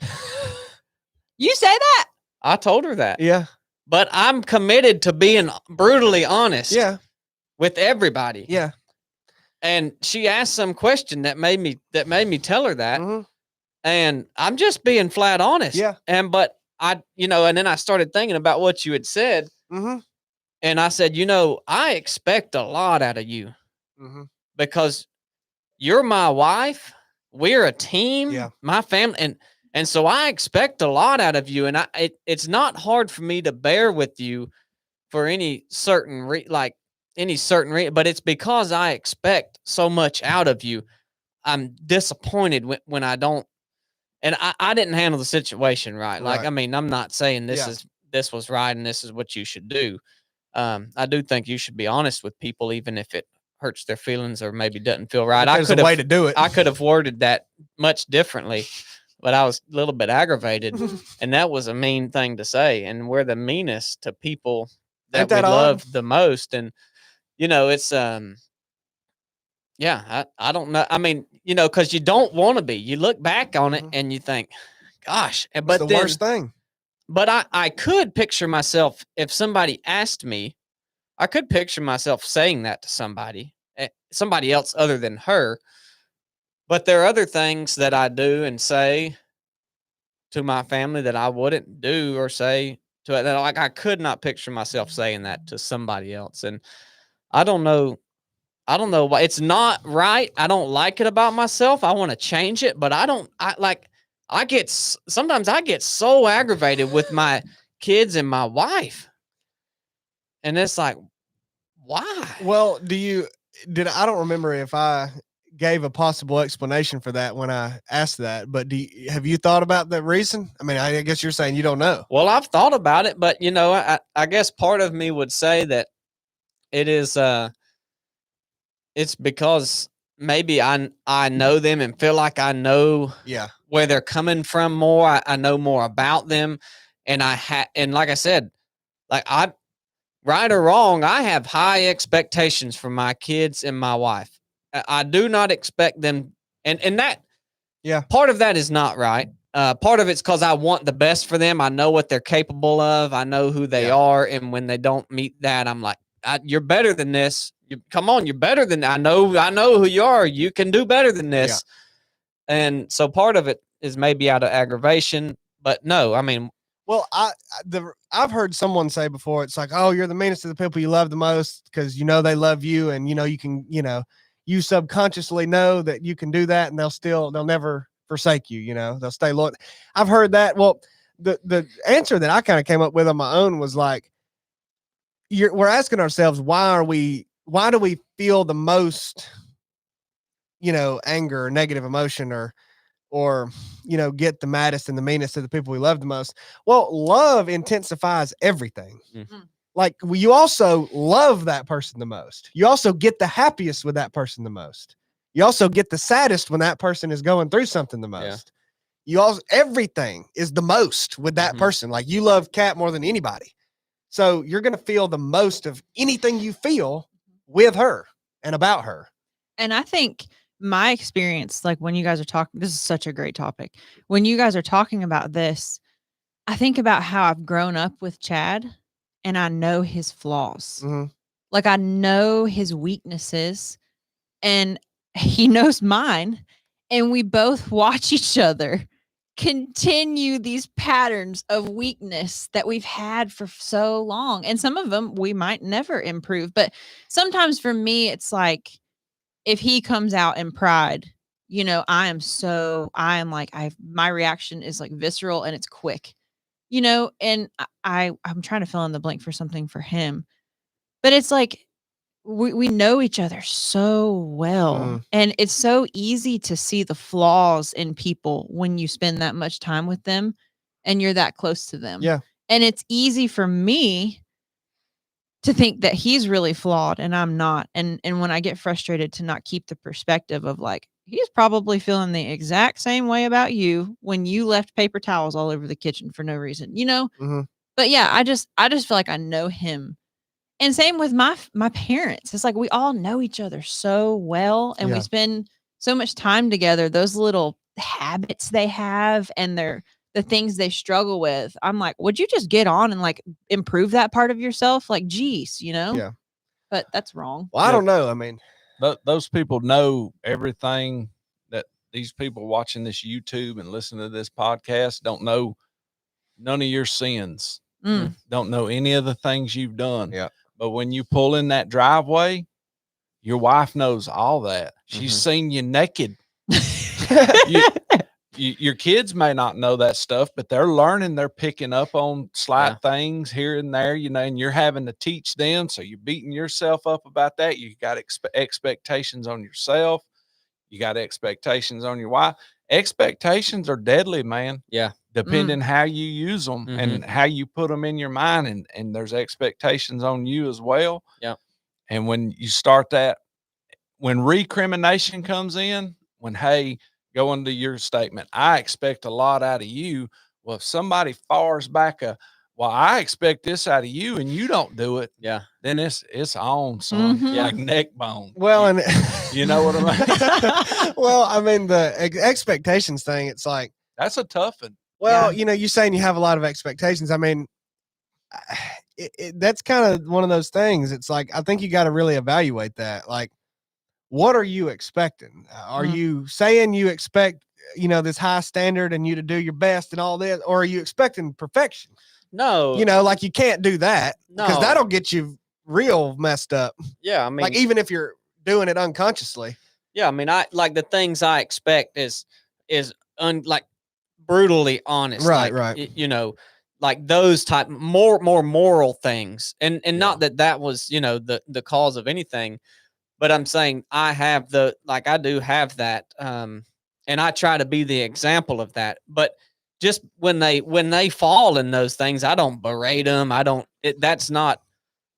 You say that? I told her that. Yeah. But I'm committed to being brutally honest Yeah. with everybody. Yeah. And she asked some question that made me tell her that. Mhm. And I'm just being flat honest. Yeah. But and then I started thinking about what you had said. Mm-hmm. And I said, I expect a lot out of you Mm-hmm. because you're my wife. We're a team, Yeah. my family. And so I expect a lot out of you. And it's not hard for me to bear with you for any certain but it's because I expect so much out of you. I'm disappointed when I don't. And I didn't handle the situation right. Like, Right. I mean, I'm not saying Yeah. this was right and this is what you should do. I do think you should be honest with people, even if it hurts their feelings or maybe doesn't feel right. But there's a way to do it. I could have worded that much differently, but I was a little bit aggravated, and that was a mean thing to say. And we're the meanest to people Ain't that we that odd? love the most. And it's yeah, I don't know. I mean, because you don't want to be. You look back on it and you think, gosh, It's but the then, worst thing. But I could picture myself, if somebody asked me, I could picture myself saying that to somebody else other than her. But there are other things that I do and say to my family that I wouldn't do or say to it. Like, I could not picture myself saying that to somebody else. And I don't know why. It's not right. I don't like it about myself. I want to change it, but sometimes I get so aggravated with my kids and my wife. And it's like, why? Well, I don't remember if I gave a possible explanation for that when I asked that, but have you thought about that reason? I mean, I guess you're saying you don't know. Well, I've thought about it, but I guess part of me would say that it is, it's because maybe I know them and feel like I know where they're coming from more. I know more about them. And and like I said, right or wrong, I have high expectations for my kids and my wife. I do not expect them. And that, part of that is not right. Part of it's because I want the best for them. I know what they're capable of. I know who they are. And when they don't meet that, I'm like, you're better than this. Come on, you're better than I know who you are. You can do better than this. Yeah. And so part of it is maybe out of aggravation, but no, I mean, well, I've heard someone say before, it's like, oh, you're the meanest to the people you love the most because they love you, and you can, you subconsciously know that you can do that, and they'll never forsake you. They'll stay loyal. I've heard that. Well, the answer that I kind of came up with on my own was like, we're asking ourselves, why do we feel the most, anger or negative emotion or get the maddest and the meanest of the people we love the most? Well, love intensifies everything. Mm-hmm. like you also love that person the most. You also get the happiest with that person the most. You also get the saddest when that person is going through something the most. You also, everything is the most with that person. Like you love Kat more than anybody. So you're going to feel the most of anything you feel with her and about her. And I think my experience, like when you guys are talking, this is such a great topic. When you guys are talking about this, I think about how I've grown up with Chad and I know his flaws. Like I know his weaknesses and he knows mine. And we both watch each other continue these patterns of weakness that we've had for so long. And some of them we might never improve. But sometimes for me, it's like if he comes out in pride, you know, I am like, my reaction is like visceral and it's quick, you know, and I'm trying to fill in the blank for something for him. But it's like we know each other so well. And it's so easy to see the flaws in people when you spend that much time with them and you're that close to them. Yeah. And it's easy for me to think that he's really flawed and I'm not. And when I get frustrated to not keep the perspective of like, he's probably feeling the exact same way about you when you left paper towels all over the kitchen for no reason, you know? But yeah, I just feel like I know him. And same with my parents. It's like we all know each other so well and we spend so much time together. Those little habits they have and the things they struggle with. I'm like, would you just get on and like improve that part of yourself? Like, geez, you know? Yeah. But that's wrong. Well, I don't know. I mean, those people know everything that these people watching this YouTube and listening to this podcast don't know. None of your sins. Don't know any of the things you've done. Yeah. But when you pull in that driveway, your wife knows all that. She's seen you naked. Your kids may not know that stuff, but they're learning. They're picking up on slight things here and there, you know, and you're having to teach them. So you're beating yourself up about that. You got expectations on yourself. You got expectations on your wife. Expectations are deadly, man. Yeah. Depending how you use them and how you put them in your mind, and there's expectations on you as well. Yeah. And when you start that, when recrimination comes in, when, hey, going to your statement, I expect a lot out of you. Well, if somebody fires back well, I expect this out of you and you don't do it. Yeah. Then it's on, son. Like neck bone. well, and You know what I mean? well, I mean, the expectations thing, it's like, That's a tough one. well, you know, you saying you have a lot of expectations. I mean, that's kind of one of those things. It's like, I think you got to really evaluate that. Like, what are you expecting? Are you saying you expect, you know, this high standard and you to do your best and all this, or are you expecting perfection? No. You know, like you can't do that because No. that'll get you real messed up. Yeah. I mean, Like even if you're doing it unconsciously. yeah. I mean, I like the things I expect is like brutally honest. Right, like, right. You know, like those type more moral things. And not that was, you know, the cause of anything, but I'm saying I do have that. And I try to be the example of that, but just when they fall in those things, I don't berate them. That's not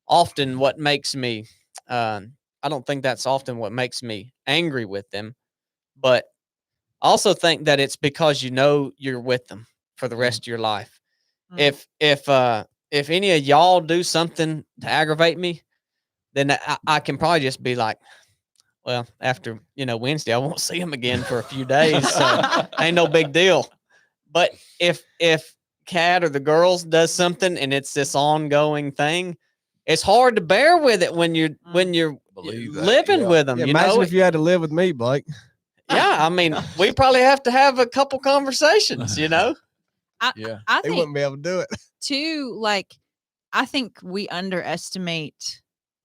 often what makes me, I don't think that's often what makes me angry with them, but I also think that it's because, you know, you're with them for the rest of your life. If any of y'all do something to aggravate me, then I can probably just be like, well, after, you know, Wednesday, I won't see him again for a few days. So ain't no big deal. But if Kat or the girls does something and it's this ongoing thing, it's hard to bear with it when you're Believe that, living with them. Yeah, you imagine know, if you had to live with me, Blake. yeah. I mean, we probably have to have a couple conversations. You know, Yeah. I They think wouldn't be able to do it. too, like, I think we underestimate,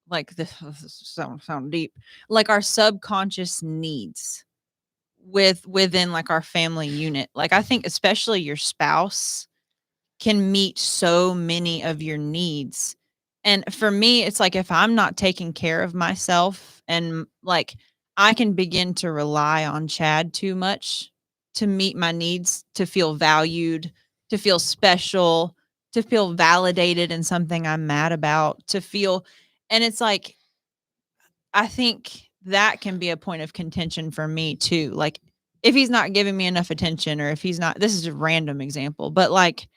like, this sound deep, like our subconscious needs within like our family unit. Like, I think especially your spouse can meet so many of your needs. And for me, it's like if I'm not taking care of myself and like I can begin to rely on Chad too much to meet my needs, to feel valued, to feel special, to feel validated in something I'm mad about, to feel, and it's like, I think that can be a point of contention for me too. Like, if he's not giving me enough attention, or if he's not, this is a random example, but like,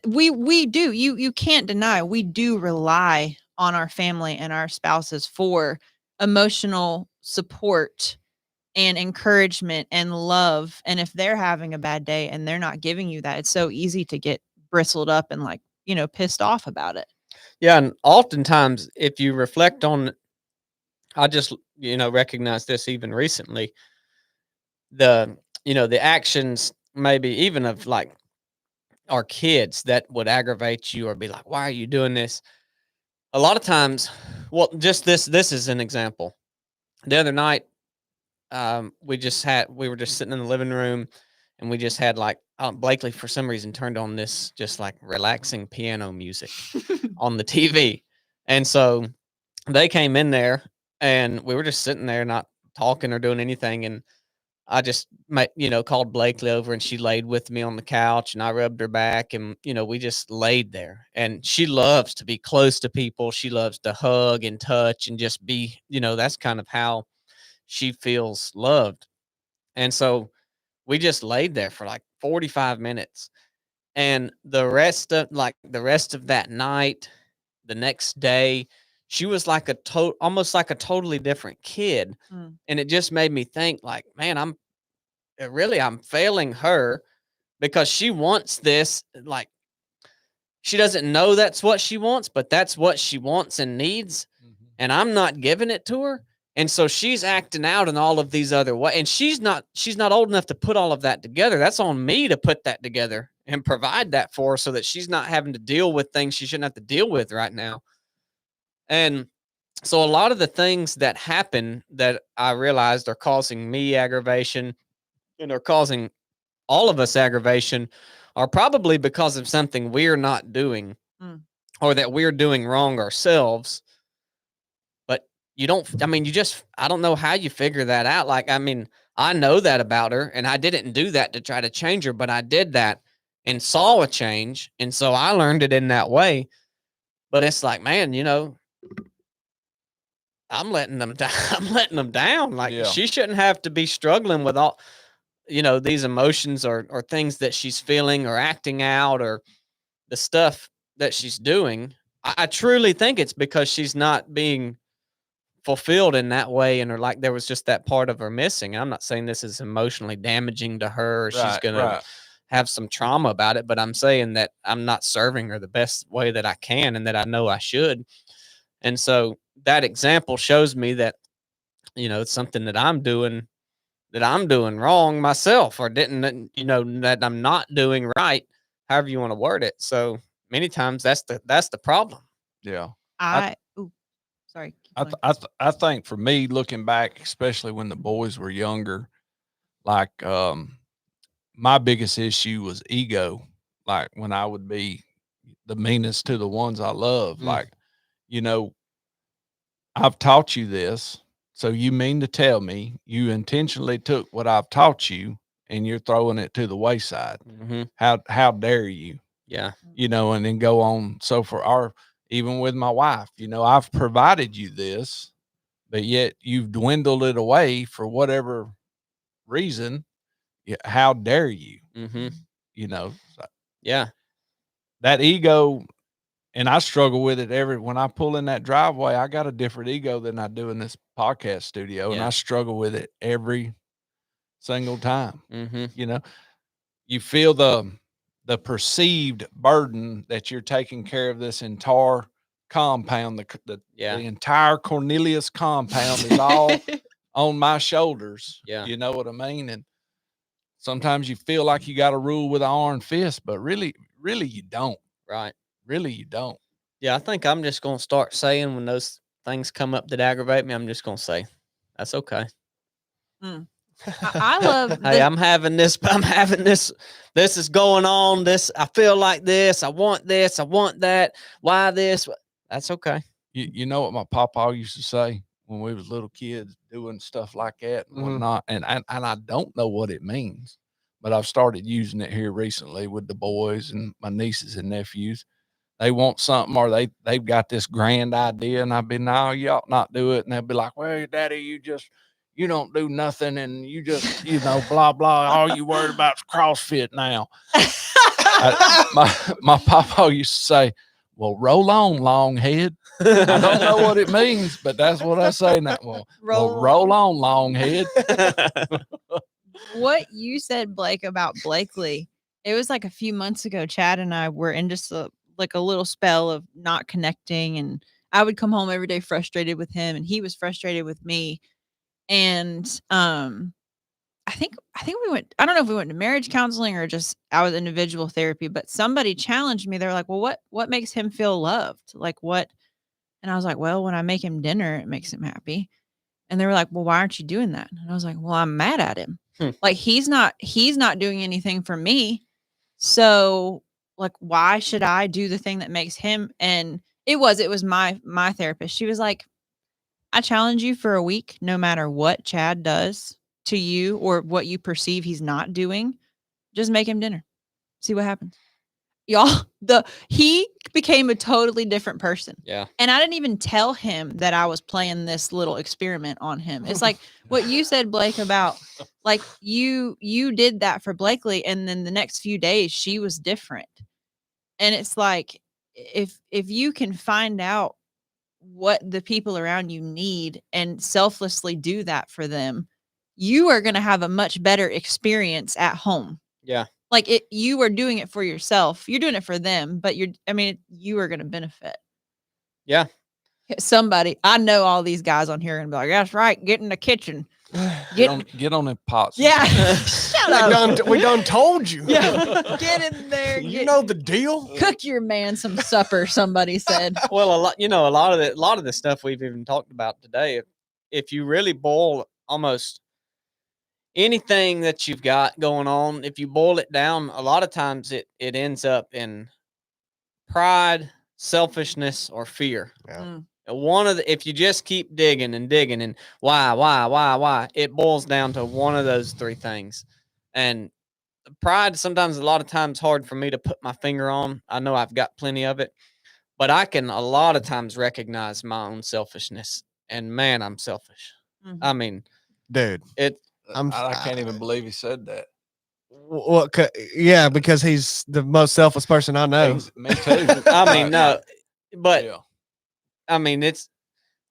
we do, you can't deny, we do rely on our family and our spouses for emotional support and encouragement and love. And if they're having a bad day and they're not giving you that, it's so easy to get bristled up and like, pissed off about it. Yeah, and oftentimes if you reflect on, I just recognize this even recently, the actions maybe even of like our kids that would aggravate you or be like, why are you doing this? A lot of times, well, just this is an example. The other night, we were just sitting in the living room, and we just had like Blakely for some reason turned on this just like relaxing piano music on the TV. And so they came in there, and we were just sitting there not talking or doing anything, and I just called Blakely over, and she laid with me on the couch, and I rubbed her back, and we just laid there. And she loves to be close to people. She loves to hug and touch and just be, that's kind of how she feels loved. And so we just laid there for like 45 minutes. And the rest of that night, the next day, she was like almost like a totally different kid. Mm. And it just made me think like, man, I'm failing her, because she wants this, like, she doesn't know that's what she wants, but that's what she wants and needs. And I'm not giving it to her. And so she's acting out in all of these other ways. And she's not old enough to put all of that together. That's on me to put that together and provide that for her, so that she's not having to deal with things she shouldn't have to deal with right now. And so a lot of the things that happen that I realized are causing me aggravation and are causing all of us aggravation are probably because of something we're not doing, or that we're doing wrong ourselves. But I don't know how you figure that out. Like, I mean, I know that about her, and I didn't do that to try to change her, but I did that and saw a change. And so I learned it in that way. But it's like, man, I'm letting them down. I'm letting them down. Like, Yeah. she shouldn't have to be struggling with all, these emotions or things that she's feeling or acting out, or the stuff that she's doing. I truly think it's because she's not being fulfilled in that way, and like there was just that part of her missing. I'm not saying this is emotionally damaging to her, or she's gonna have some trauma about it, but I'm saying that I'm not serving her the best way that I can, and that I know I should. And so that example shows me that it's something that I'm doing wrong myself, or didn't, that I'm not doing right, however you want to word it. So many times that's the problem. Yeah. Sorry. I think for me, looking back, especially when the boys were younger, like my biggest issue was ego. Like when I would be the meanest to the ones I love. Like, I've taught you this. So you mean to tell me you intentionally took what I've taught you and you're throwing it to the wayside? Mm-hmm. How dare you? Yeah. And then go on. So even with my wife, I've provided you this, but yet you've dwindled it away for whatever reason. How dare you? Mm-hmm. So Yeah. that ego, and I struggle with it when I pull in that driveway. I got a different ego than I do in this podcast studio, and I struggle with it every single time. Mm-hmm. You feel the perceived burden that you're taking care of this entire compound. The entire Cornelius compound is all on my shoulders. Yeah. You know what I mean? And sometimes you feel like you got to rule with an iron fist, but really you don't. Right. Really you don't. Yeah, I think I'm just going to start saying, when those things come up that aggravate me, I'm just going to say, that's okay. I love hey, I'm having this, this is going on, I feel like this, I want that, why this? That's okay. You know what my papa used to say when we was little kids doing stuff like that and whatnot, and I don't know what it means, but I've started using it here recently with the boys and my nieces and nephews. They want something, or they've got this grand idea, and I've been, no, you ought not do it. And they'll be like, well, Daddy, you don't do nothing, and you just, blah blah. All you worried about is CrossFit now. My papa used to say, well, roll on, long head. I don't know what it means, but that's what I say now. Well, roll on, long head. What you said, Blake, about Blakely, it was like a few months ago. Chad and I were in just a little spell of not connecting, and I would come home every day frustrated with him, and he was frustrated with me. And I think we went, I don't know if we went to marriage counseling or just I was individual therapy, but somebody challenged me. They're like, well, what makes him feel loved? Like what? And I was like, well, when I make him dinner, it makes him happy. And they were like, well, why aren't you doing that? And I was like, well, I'm mad at him. Like he's not doing anything for me. So like, why should I do the thing that makes him? And it was my therapist. She was like, I challenge you for a week, no matter what Chad does to you or what you perceive he's not doing, just make him dinner. See what happens. Y'all, he became a totally different person. Yeah. And I didn't even tell him that I was playing this little experiment on him. It's like what you said, Blake, about like you did that for Blakely, and then the next few days she was different. And it's like if you can find out what the people around you need and selflessly do that for them, you are going to have a much better experience at home. Yeah. Like you are doing it for yourself. You're doing it for them, but you are going to benefit. Yeah. Somebody, I know all these guys on here and be like, that's right. Get in the kitchen. Get on the pots. Yeah. Shut up. We done told you. Yeah. Get in there. You know the deal. Cook your man some supper. Somebody said. Well, a lot of the stuff we've even talked about today, if you really boil almost anything that you've got going on, if you boil it down, a lot of times it ends up in pride, selfishness, or fear. Yeah. If you just keep digging and digging and why, it boils down to one of those three things. And pride, sometimes a lot of times hard for me to put my finger on. I know I've got plenty of it, but I can a lot of times recognize my own selfishness, and man, I'm selfish. Mhm. I mean, Dude. I can't even believe he said that. Well, yeah, because he's the most selfless person I know. Me too. I mean, no, but Yeah. I mean,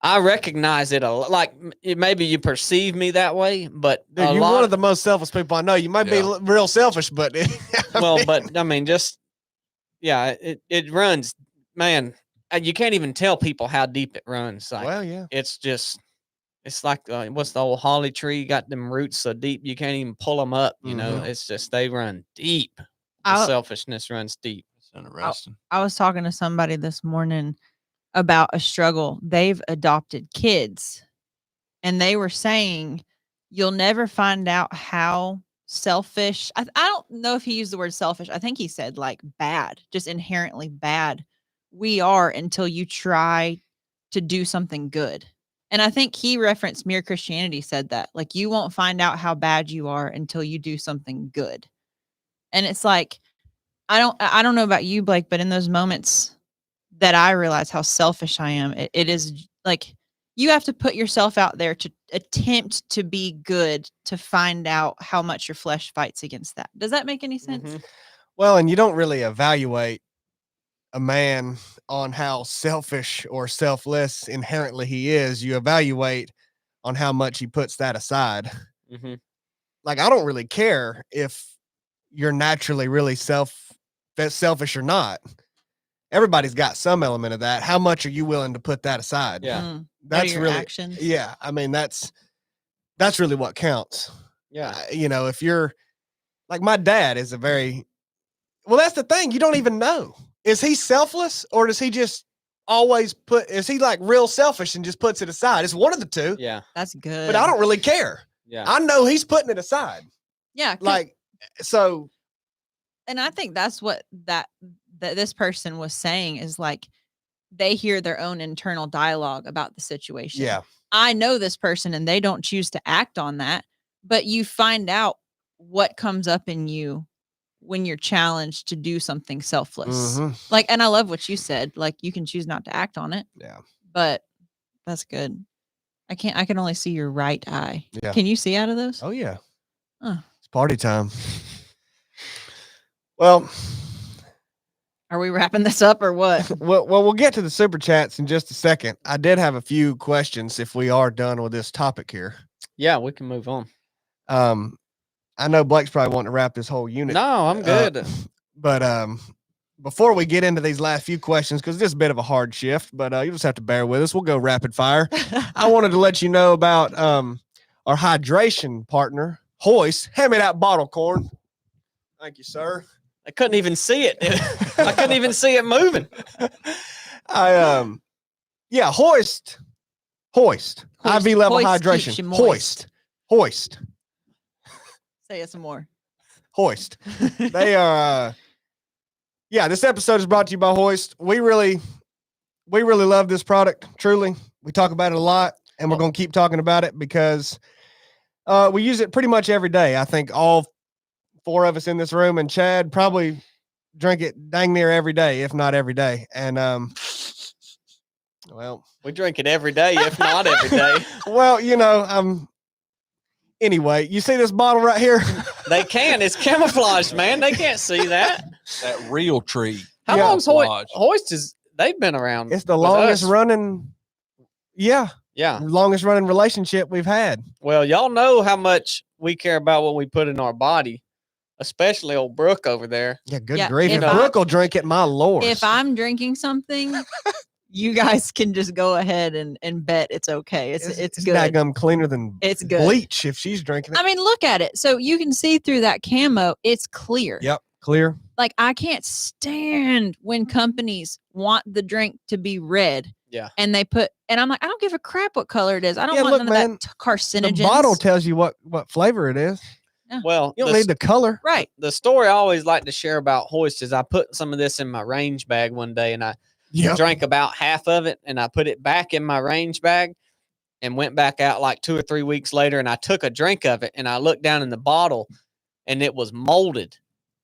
I recognize it a lot. Like maybe you perceive me that way, but Dude, you're one of the most selfless people I know. You might be real selfish, but but I mean, just it runs, man. You can't even tell people how deep it runs. Like, well, yeah, it's like what's the old holly tree? Got them roots so deep you can't even pull them up. You know, it's just they run deep. The selfishness runs deep. It's interesting. I was talking to somebody this morning about a struggle. They've adopted kids, and they were saying you'll never find out how selfish. I don't know if he used the word selfish. I think he said like bad, just inherently bad we are until you try to do something good. And I think he referenced Mere Christianity said that, like, you won't find out how bad you are until you do something good. And it's like, I don't know about you, Blake, but in those moments that I realize how selfish I am, it is like you have to put yourself out there to attempt to be good to find out how much your flesh fights against that. Does that make any sense? Mhm. Well, and you don't really evaluate a man on how selfish or selfless inherently he is. You evaluate on how much he puts that aside. Mhm. Like, I don't really care if you're naturally really selfish or not. Everybody's got some element of that. How much are you willing to put that aside? Yeah. That's your really actions. Yeah, I mean that's really what counts. Yeah. If you're like my dad is that's the thing, you don't even know. Is he selfless or does he just always is he like real selfish and just puts it aside? It's one of the two. Yeah. That's good. But I don't really care. Yeah. I know he's putting it aside. Yeah. Like, so. And I think that's what that this person was saying is like, they hear their own internal dialogue about the situation. Yeah. I know this person and they don't choose to act on that, but you find out what comes up in you when you're challenged to do something selfless. Mhm. Like, and I love what you said. Like, you can choose not to act on it. Yeah. But that's good. I can only see your right eye. Yeah. Can you see out of those? Oh yeah. Oh. It's party time. Well, Are we wrapping this up or what? we'll get to the super chats in just a second. I did have a few questions if we are done with this topic here. Yeah, we can move on. I know Blake's probably wanting to wrap this whole unit. No, I'm good. But before we get into these last few questions, because this is a bit of a hard shift, but you just have to bear with us. We'll go rapid fire. I wanted to let you know about our hydration partner, Hoist. Hand me that bottle, Corn. Thank you, sir. I couldn't even see it. I couldn't even see it moving. Yeah, Hoist. IV level Hoist keeps hydration. you moist. Hoist. Say it some more. Hoist. They are this episode is brought to you by Hoist. We really love this product. Truly. We talk about it a lot, and we're going to keep talking about it because we use it pretty much every day. I think all 4 of us in this room and Chad probably drink it dang near every day, if not every day. And well, we drink it every day, if not every day. Well, anyway, you see this bottle right here? They can. It's camouflaged, man. They can't see that. That real tree. How Yeah. long's Camouflage. Hoist is? They've been around. It's the with longest us. running. Yeah. Yeah. Longest running relationship we've had. Well, y'all know how much we care about what we put in our body, especially old Brooke over there. Yeah, good Yeah, grief. if If I- Brooke will drink it, my lord. If I'm drinking something, you guys can just go ahead and bet it's okay. It's good. daggum cleaner than It's good. bleach if she's drinking it. I mean, look at it. So you can see through that camo. It's clear. Yep, clear. Like, I can't stand when companies want the drink to be red. Yeah. And I'm like, I don't give a crap what color it is. I don't Yeah, want look, none of man, that carcinogens. The bottle tells you what flavor it is. Well, You don't need the color. Right. the story I always like to share about Hoist is I put some of this in my range bag one day and I Yep. drank about half of it and I put it back in my range bag and went back out like 2 or 3 weeks later and I took a drink of it and I looked down in the bottle and it was molded.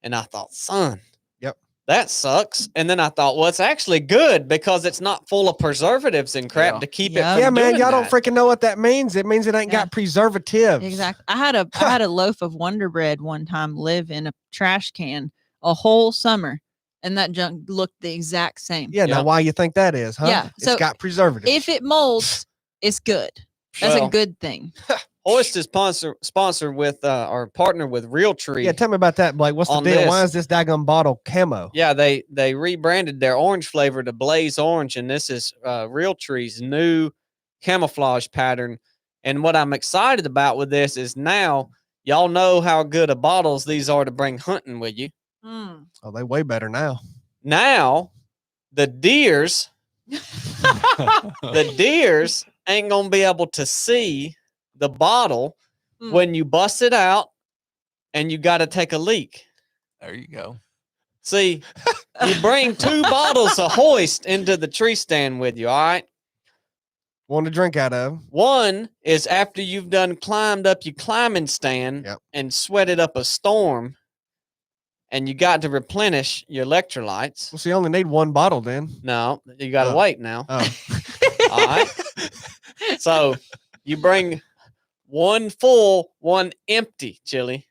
And I thought, son, Yep. that sucks. And then I thought, well, it's actually good because it's not full of preservatives and crap Yeah. to keep Yeah. it. Yeah, From man, doing y'all don't that. freaking know what that means. It means it ain't Yeah. got preservatives. Exactly. I had a loaf of Wonder Bread one time live in a trash can a whole summer, and that junk looked the exact same. Yeah, now Yeah. why you think that is, huh? Yeah, It's so got preservatives. If it molds, it's good. That's Well, a good thing. Hoist is sponsored with or partnered with Real Tree. yeah, tell me about that, Blake. What's the On deal? Why this. is this daggum bottle camo? Yeah, they rebranded their orange flavor to Blaze Orange, and this is Real Tree's new camouflage pattern. And what I'm excited about with this is now y'all know how good of bottles these are to bring hunting with you. Mm. Oh, they way better now. Now, the deers ain't gonna be able to see the bottle Mm. when you bust it out and you got to take a leak. There you go. See, you bring 2 bottles of Hoist into the tree stand with you, all right? One to drink out of. One is after you've done climbed up your climbing stand Yep. and sweated up a storm, and you got to replenish your electrolytes. Well, so you only need 1 bottle then. No, you got to Oh. wait now. Oh. All right. So you bring 1 full, 1 empty, Chili.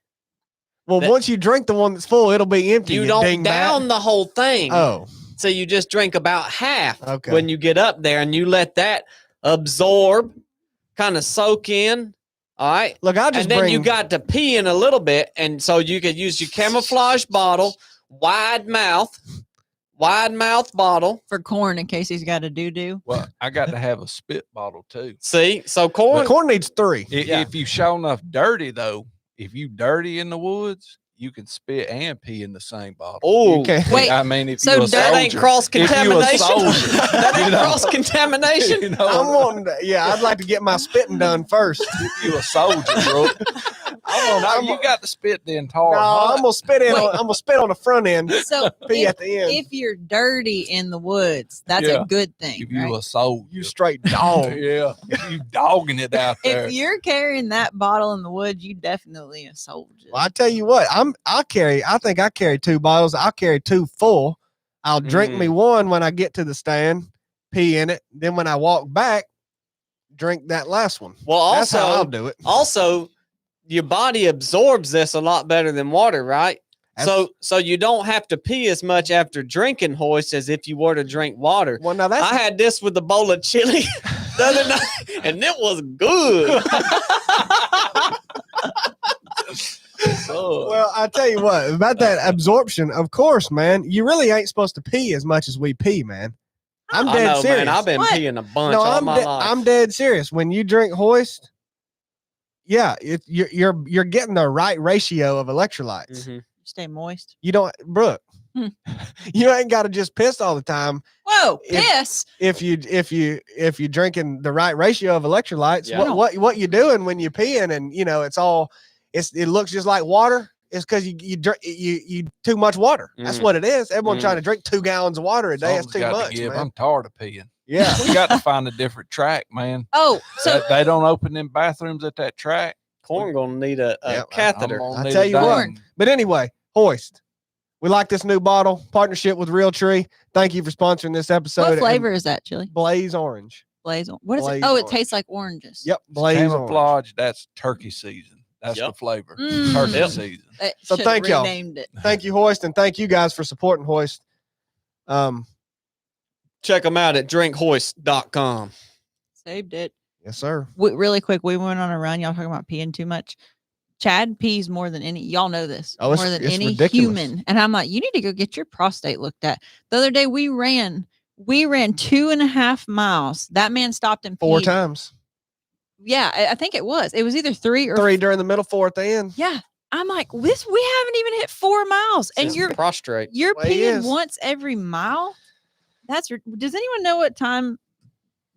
Well, That- once you drink the one that's full, it'll be empty. You don't dingbat. down the whole thing. Oh, So you just drink about half Okay. when you get up there and you let that absorb, kind of soak in. All right. look, I just And then bring. you got to pee in a little bit. And so you could use your camouflage bottle, wide mouth bottle. For Corn, in case he's got a doo-doo. Well, I got to have a spit bottle too. See? So the corn. corn needs 3. Yeah. If you show enough dirty though, if you dirty in the woods, you can spit and pee in the same bottle. Oh, Okay. Wait, I mean, if so you a that that ain't soldier- cross if you a contamination. soldier, That ain't you know, cross contamination. you know, I'm wanting to, yeah, I'd like to get my spitting done first. if you a soldier, bro. You got to spit the entire. No, I'm gonna spit in. Wait. I'm gonna spit on the front end. So Pee if, at the end. if you're dirty in the woods, that's Yeah. a good thing. Give you Right? a soul. You straight dog. Yeah, you dogging it out there. If you're carrying that bottle in the woods, you definitely a soldier. Well, I tell you what, I think I carry 2 bottles. I'll carry 2 full. I'll drink me one when I get to the stand, pee in it. Then when I walk back, drink that last one. Well, That's how I'll also, do it. also, your body absorbs this a lot better than water, right? That's- So you don't have to pee as much after drinking hoist as if you were to drink water. Well, now that's I had this with a bowl of chili the other night, and it was good. well, I tell you what about that absorption. Of course, man, you really ain't supposed to pee as much as we pee, man. I'm I dead know, serious. man. I've been What? peeing a bunch No, all my life. I'm dead serious. When you drink hoist, yeah, you're getting the right ratio of electrolytes. Mhm. Stay moist. You don't, Brooke. Hmm. You ain't got to just piss all the time. Whoa, If- piss. If you drinking the right ratio of electrolytes, Yeah. what you doing when you're peeing and it looks just like water. It's because you too much water. That's Mm. what it is. Everyone Mm. trying to drink 2 gallons of water a day. It's Something's too got to much, give. man. I'm tired of peeing. Yeah. We got to find a different track, man. Oh, so They don't open them bathrooms at that track. Corn gonna need a Yep, catheter. I'm gonna I need tell a you what. dime. But anyway, hoist. We like this new bottle partnership with Real Tree. Thank you for sponsoring this episode. what and flavor is that, chili? Blaze orange. Blaze. What is Blaze it? Oh, it orange. tastes like oranges. Yep, blaze orange. Camouflage. That's turkey season. That's the Yep. flavor. Mm. Turkey Yep. season. They So should've thank y'all. renamed it. Thank you, Hoist, and thank you guys for supporting Hoist. Check them out at drinkhoist.com. Saved it. Yes, sir. Really quick, we went on a run. Y'all talking about peeing too much. Chad pees more than any. Y'all know this. Oh, it's- more than it's any ridiculous. human. And I'm like, you need to go get your prostate looked at. The other day we ran 2.5 miles. That man stopped and peed. 4 times. Yeah, I think it was. It was either 3 or 3 during the middle, 4 at the end. Yeah. I'm like, we haven't even hit 4 miles. And Just you're prostrate. Well, he peeing is. once every mile. Does anyone know what time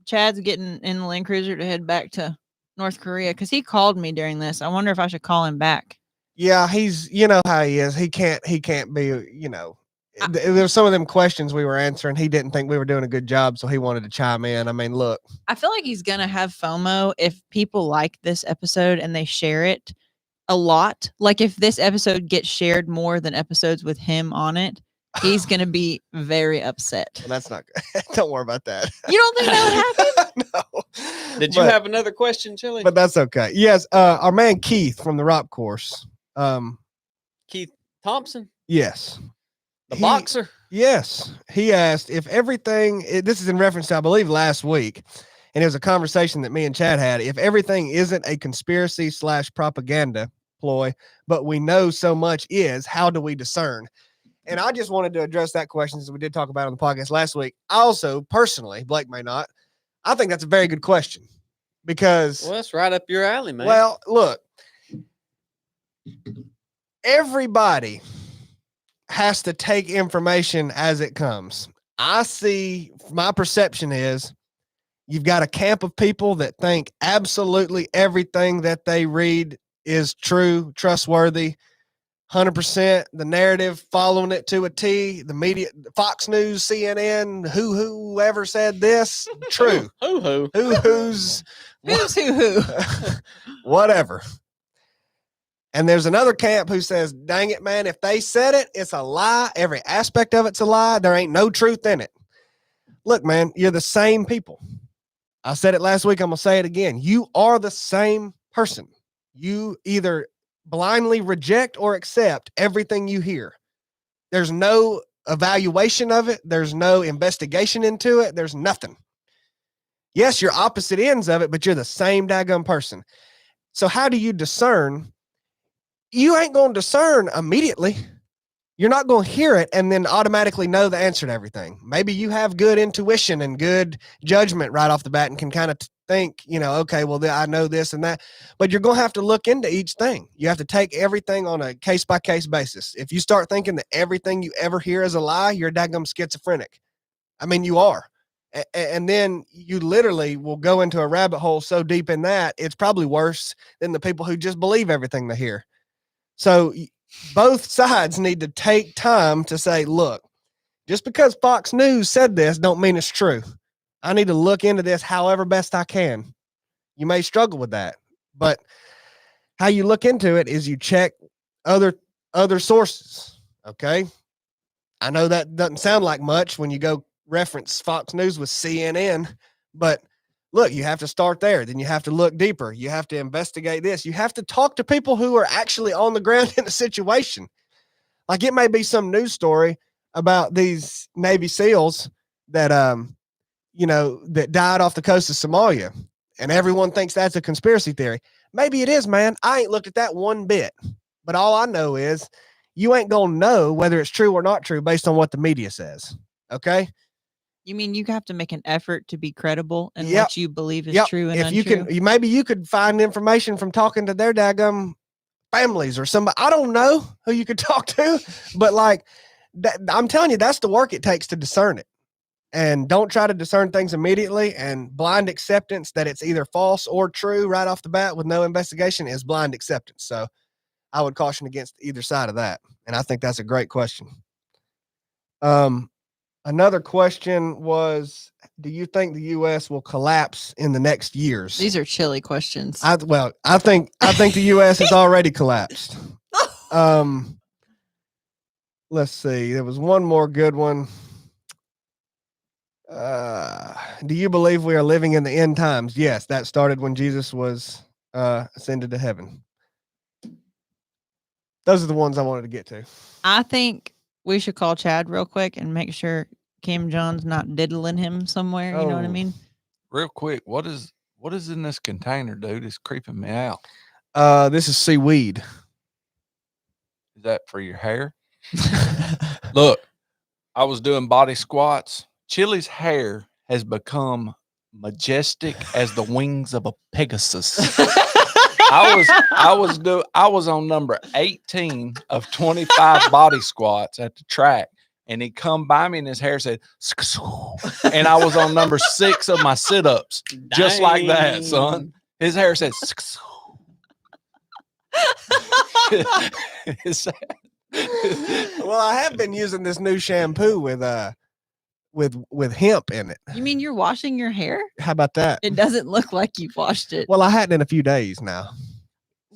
Chad's getting in the Land Cruiser to head back to North Korea? Because he called me during this. I wonder if I should call him back. Yeah, he's, you know how he is. He can't be, there's some of them questions we were answering. He didn't think we were doing a good job, so he wanted to chime in. I mean, look, I feel like he's gonna have FOMO if people like this episode and they share it a lot. Like if this episode gets shared more than episodes with him on it, he's gonna be very upset. that's not good. Don't worry about that. You don't think that would happen? No. Did you But- have another question, Chili? But that's okay. Yes, our man Keith from the Rock Course. Keith Thompson, Yes. the He- boxer. Yes. He asked if everything, this is in reference to, I believe, last week, and it was a conversation that me and Chad had. If everything isn't a conspiracy / propaganda ploy, but we know so much is, how do we discern? And I just wanted to address that question since we did talk about it on the podcast last week. I also, personally, Blake may not, I think that's a very good question because, Well, that's right up your alley, man. well, look, everybody has to take information as it comes. I see, my perception is you've got a camp of people that think absolutely everything that they read is true, trustworthy, 100%. The narrative, following it to a T, the media, Fox News, CNN, whoever said this, true. Hoo-hoo. Who's Who's who? whatever. And there's another camp who says, dang it, man, if they said it, it's a lie. Every aspect of it's a lie. There ain't no truth in it. Look, man, you're the same people. I said it last week. I'm going to say it again. You are the same person. You either blindly reject or accept everything you hear. There's no evaluation of it. There's no investigation into it. There's nothing. Yes, you're opposite ends of it, but you're the same daggum person. So how do you discern? You ain't going to discern immediately. You're not going to hear it and then automatically know the answer to everything. Maybe you have good intuition and good judgment right off the bat and can kind of think, okay, well, I know this and that, but you're going to have to look into each thing. You have to take everything on a case-by-case basis. If you start thinking that everything you ever hear is a lie, you're daggum schizophrenic. I mean, you are. And then you literally will go into a rabbit hole so deep in that, it's probably worse than the people who just believe everything they hear. So both sides need to take time to say, look, just because Fox News said this don't mean it's true. I need to look into this however best I can. You may struggle with that, but how you look into it is you check other sources. Okay. I know that doesn't sound like much when you go reference Fox News with CNN, but look, you have to start there. Then you have to look deeper. You have to investigate this. You have to talk to people who are actually on the ground in the situation. Like it may be some news story about these Navy SEALs that, that died off the coast of Somalia, and everyone thinks that's a conspiracy theory. Maybe it is, man. I ain't looked at that one bit, but all I know is you ain't going to know whether it's true or not true based on what the media says. Okay. You mean you have to make an effort to be credible in Yep. what you believe is Yep. true and if untrue? maybe you could find information from talking to their daggum families or somebody. I don't know who you could talk to, but like that, I'm telling you, that's the work it takes to discern it. And don't try to discern things immediately. And blind acceptance that it's either false or true right off the bat with no investigation is blind acceptance. So I would caution against either side of that. And I think that's a great question. Another question was, do you think the U.S. will collapse in the next years? These are chilly questions. I think the U.S. has already collapsed. Let's see. There was one more good one. Do you believe we are living in the end times? Yes, that started when Jesus was ascended to heaven. Those are the ones I wanted to get to. I think we should call Chad real quick and make sure Kim Jong's not diddling him somewhere. You know what I Oh. mean? Real quick, what is in this container, dude? It's creeping me out. This is seaweed. Is that for your hair? Look, I was doing body squats. Chili's hair has become majestic as the wings of a Pegasus. I was on number 18 of 25 body squats at the track, and he come by me and his hair said, and I was on number 6 of my sit-ups, just like that, son. His hair said, Well, I have been using this new shampoo with hemp in it. You mean you're washing your hair? How about that? It doesn't look like you've washed it. Well, I hadn't in a few days now.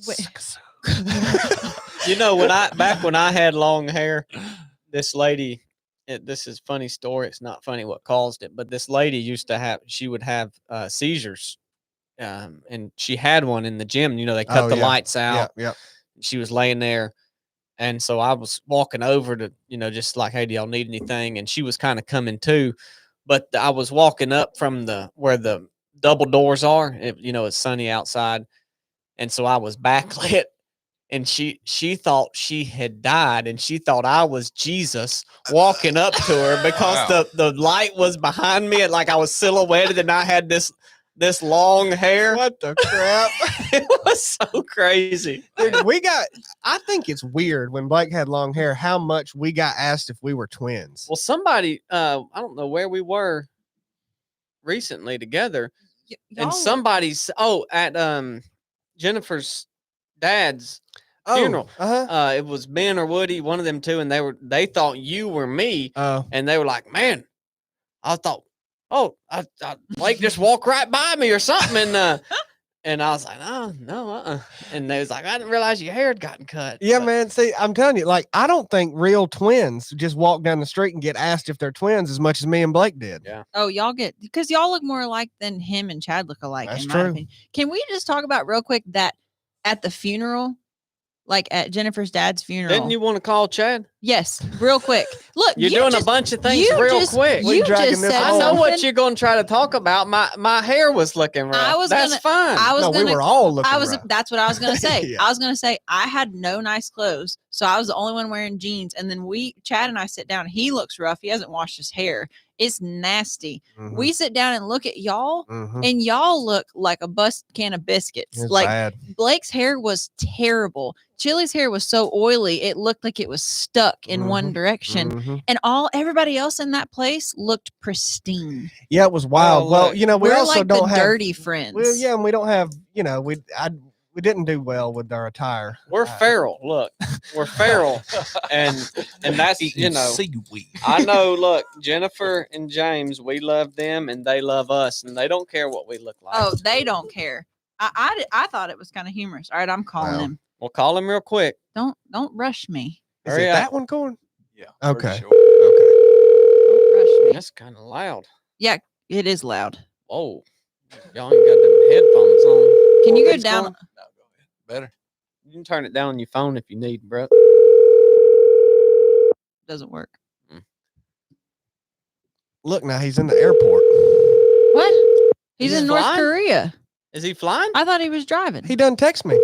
Wait. You know, when I had long hair, this lady, this is a funny story. It's not funny what caused it, but this lady she would have seizures. And she had one in the gym. You know, they cut the lights out. Yeah. She was laying there. And so I was walking over to, just like, hey, do y'all need anything? And she was kind of coming too. But I was walking up from where the double doors are. It's sunny outside. And so I was backlit. And she thought she had died, and she thought I was Jesus walking up to her because the light was behind me, and like I was silhouetted, and I had this long hair. What the crap? It was so crazy. Dude, I think it's weird when Blake had long hair, how much we got asked if we were twins. Well, somebody, I don't know where we were recently together, and somebody's, at Jennifer's dad's funeral. It was Ben or Woody, one of them two, and they thought you were me, and they were like, man, I thought, Blake just walked right by me or something, and I was like, oh no, and they was like, I didn't realize your hair had gotten cut. Yeah, man. See, I'm telling you, like, I don't think real twins just walk down the street and get asked if they're twins as much as me and Blake did. Yeah. Oh, because y'all look more alike than him and Chad look alike. That's in my true. opinion. Can we just talk about real quick that at the funeral, like at Jennifer's dad's funeral? Didn't you want to call Chad? Yes, real quick. Look, You're doing a bunch of things real quick. We You dragging just this said on. I know what something. you're going to try to talk about. My hair was looking rough. That's fine. I was No, gonna, we were all looking rough. That's what I was gonna say. Yeah. I was gonna say I had no nice clothes, So I was the only one wearing jeans. And then Chad and I sit down. He looks rough. He hasn't washed his hair. It's nasty. Mhm. We sit down and look at y'all, Mhm. and y'all look like a bust can of biscuits. It's Like bad. Blake's hair was terrible. Chili's hair was so oily, it looked like it was stuck in one direction. Mhm. And everybody else in that place looked pristine. Yeah, it was wild. Well, Well, look, you know, we We're also like don't the have dirty friends. Well, yeah, and we don't have, you know, we didn't do well with our attire. We're feral. Look, we're feral, and that's Eating seaweed. I know. Look, Jennifer and James, we love them, and they love us, and they don't care what we look like. Oh, they don't care. I thought it was kind of humorous. All right, I'm calling Wow. him. We'll call him real quick. Don't rush me. Is Hurry it up. that one going? Yeah. Okay. Sure. Okay. Don't rush me. That's kind of loud. Yeah, it is loud. Whoa, y'all ain't got them headphones on. Can you go What's down? going- No, go ahead. Better. You can turn it down on your phone if you need, bro. Doesn't work. Look, now he's in the airport. What? He's Is he in North flying? Korea. Is he flying? I thought he was driving. He done text me.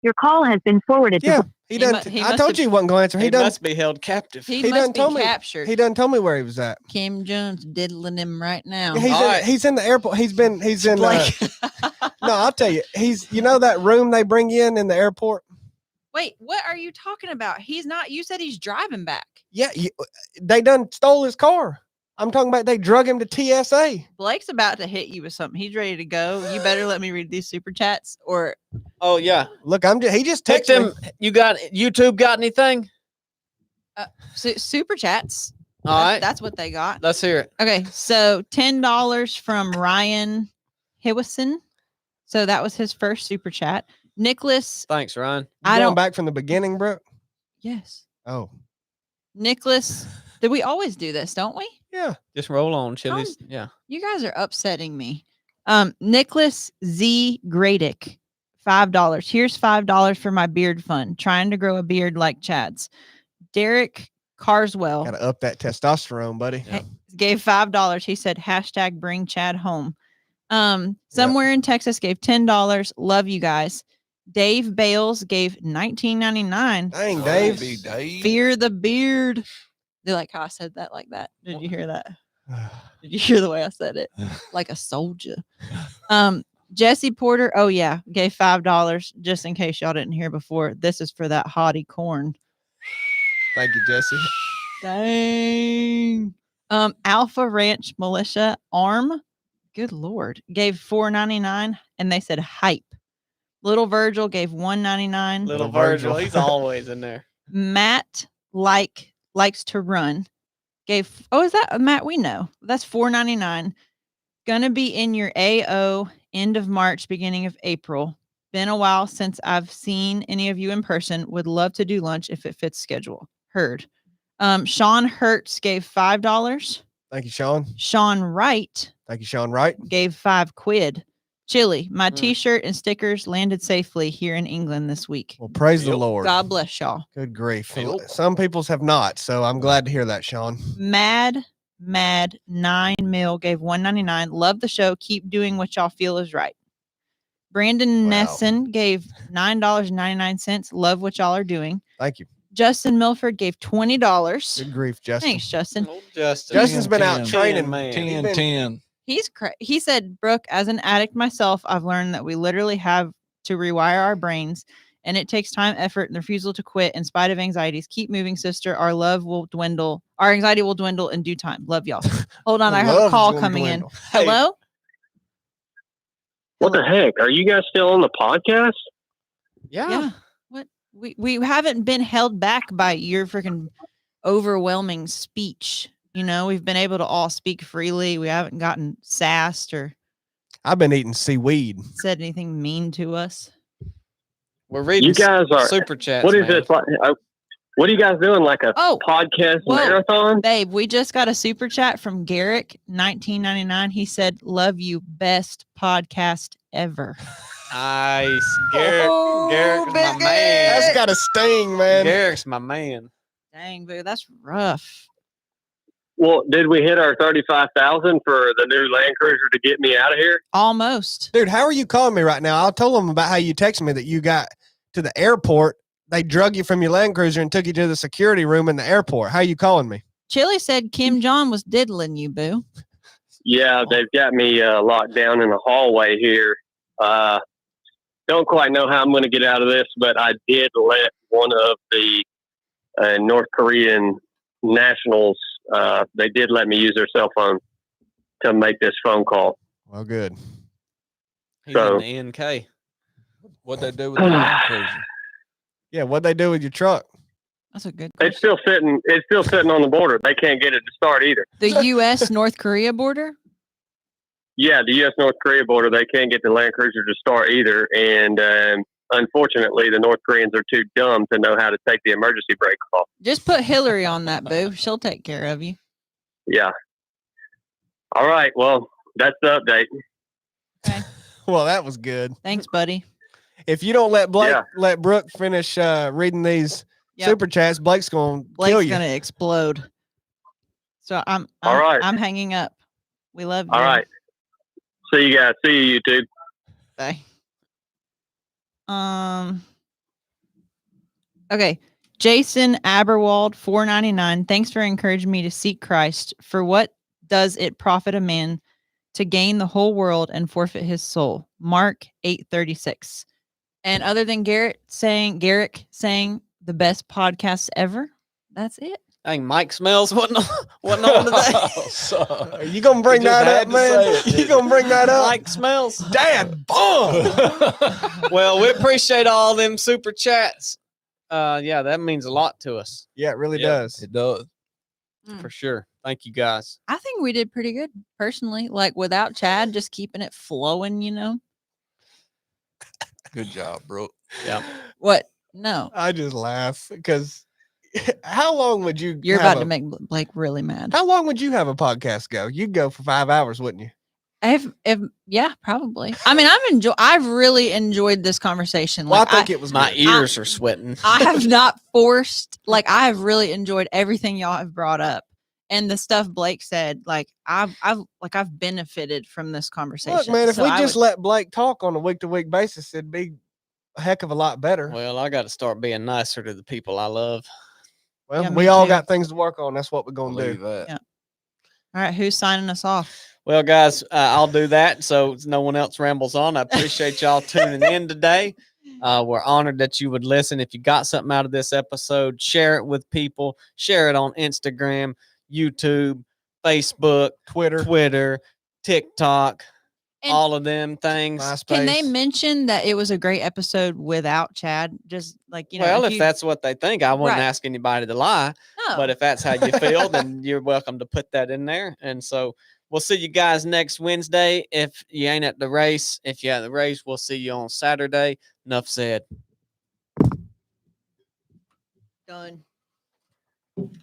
Your call has been forwarded Yeah, to he He done. mu- he I must told have- you he wasn't going to answer. He He done. must be held captive. He, he must done be told me- captured. He done told me where he was at. Kim Jones diddling him right now. He's All in, right. he's in the airport. He's in. Blake. No, I'll tell you. You know that room they bring you in the airport. Wait, what are you talking about? He's not. You said he's driving back. Yeah, they done stole his car. I'm talking about they drug him to TSA. Blake's about to hit you with something. He's ready to go. You better let me read these super chats, or Oh yeah. Look, he just Pick texted them. me. You got YouTube? Got anything? super chats. All right. That's what they got. Let's hear it. Okay, so $10 from Ryan Hewison. So that was his first super chat. Nicholas, Thanks, Ryan. You I going don't. back from the beginning, bro. Yes, Oh, Nicholas. Did we always do this? Don't we? yeah. Just roll on, Chili's. Yeah. You guys are upsetting me. Nicholas Z. Gradick, $5. Here's $5 for my beard fund. Trying to grow a beard like Chad's. Derek Carswell Got to up that testosterone, buddy. Yeah. gave $5. He said hashtag bring Chad home. Somewhere in Texas gave $10. Love you guys. Dave Bales gave $19.99. Dang, Oh, Dave. be Dave. Fear the beard. They like how I said that like that. Did you hear that? Did you hear the way I said it? Like a soldier. Jesse Porter, oh yeah, gave $5 just in case y'all didn't hear before. This is for that hottie corn. Thank you, Jesse. Dang. Alpha Ranch Militia Arm, good lord, gave $4.99 and they said hype. Little Virgil gave $1.99. Little Virgil. Virgil. He's always in there. Matt likes to run gave is that Matt? We know that's $4.99. Gonna be in your AO end of March, beginning of April. Been a while since I've seen any of you in person. Would love to do lunch if it fits schedule. Heard. Sean Hertz gave $5. Thank you, Sean. Sean Wright Thank you, Sean. Right. gave £5. Chili, my Mm. t-shirt and stickers landed safely here in England this week. Well, praise the Yep. Lord. God bless y'all. Good grief. Yep. Some people's have not, so I'm glad to hear that, Sean. Mad 9 mil gave $1.99. Love the show. Keep doing what y'all feel is right. Brandon Wow. Nesson gave $9.99. Love what y'all are doing. Thank you. Justin Milford gave $20. Good grief, Justin. Thanks, Justin. Old Justin. Justin's been out 10, training, man. 10, been- 10. He said, Brooke, as an addict myself, I've learned that we literally have to rewire our brains, and it takes time, effort, and the refusal to quit in spite of anxieties. Keep moving, sister. Our love will dwindle. Our anxiety will dwindle in due time. Love y'all. Hold on, I have a Love's call gonna coming dwindle. in. Hey. Hello? What the heck? Are you guys still on the podcast? Yeah. What? We haven't been held back by your freaking overwhelming speech. You know, we've been able to all speak freely. We haven't gotten sassed or I've been eating seaweed. said anything mean to us. We're reading You guys are. super chats. What is man. this like? What are you guys doing? Like a Oh, podcast whoa. marathon? babe, we just got a super chat from Garrick, 1999. He said, "Love you, best podcast ever." Nice. Garrick. Oh, Garrick's my That's man. got a sting, man. Garrick's my man. Dang, boo, that's rough. Well, did we hit our 35,000 for the new Land Cruiser to get me out of here? Almost. Dude, how are you calling me right now? I told them about how you texted me that you got to the airport. They drug you from your Land Cruiser and took you to the security room in the airport. How are you calling me? Chili said Kim John was diddling you, boo. Yeah, they've got me locked down in the hallway here. Don't quite know how I'm going to get out of this, but I did let one of the North Korean nationals, they did let me use their cell phone to make this phone call. Well, good. He's So- in the NK. What'd they do with the Land Cruiser? Yeah, what'd they do with your truck? That's a good It's question. still sitting on the border. They can't get it to start either. The U.S. North Korea border? Yeah, the U.S. North Korea border, they can't get the Land Cruiser to start either. And unfortunately, the North Koreans are too dumb to know how to take the emergency brake off. Just put Hillary on that, boo. She'll take care of you. Yeah. All right. Well, that's the update. Well, that was good. Thanks, buddy. If you don't let Yeah. let Brooke finish reading these Yep. super chats, Blake's gonna kill Blake's you. gonna explode. So I'm All right. I'm hanging up. We love you. All right. See you guys. See you, YouTube. Bye. Okay. Jason Aberwald, $4.99. Thanks for encouraging me to seek Christ. For what does it profit a man to gain the whole world and forfeit his soul? Mark 8:36. And other than Garrick saying the best podcast ever, that's it. I think Mike Smells wasn't on today. Are you gonna bring You just that had up, to man? say it, You didn't gonna bring that up? Mike Smells. Dad, bum. Well, we appreciate all them super chats. Yeah, that means a lot to us Yeah, it really Yeah. does. It does. for sure. Thank you guys. I think we did pretty good personally. Like without Chad, just keeping it flowing, you know. Good job, bro. Yeah. What? No. I just laugh because how long would you? You're have about a- to make Blake really mad. How long would you have a podcast go? You'd go for 5 hours, wouldn't you? If yeah, probably. I mean, I've really enjoyed this conversation. Well, Like I think it was My good. ears are sweating. I have not forced, like I have really enjoyed everything y'all have brought up and the stuff Blake said. Like I've benefited from this conversation. Look, man, if So we I just would- let Blake talk on a week-to-week basis, it'd be a heck of a lot better. Well, I got to start being nicer to the people I love. Well, yeah, we me all too. got things to work on. That's what we're gonna Believe do. that. Yeah. All right, who's signing us off? Well, guys, I'll do that so no one else rambles on. I appreciate y'all tuning in today. We're honored that you would listen. If you got something out of this episode, share it with people. Share it on Instagram, YouTube, Facebook, Twitter, TikTok, And- all of them things. MySpace. Can they mention that it was a great episode without Chad? Just like, you know, Well, if you- that's what they think, I wouldn't Right. ask anybody to lie. no. But if that's how you feel, then you're welcome to put that in there. And so we'll see you guys next Wednesday. If you ain't at the race, if you're at the race, we'll see you on Saturday. Enough said. Done.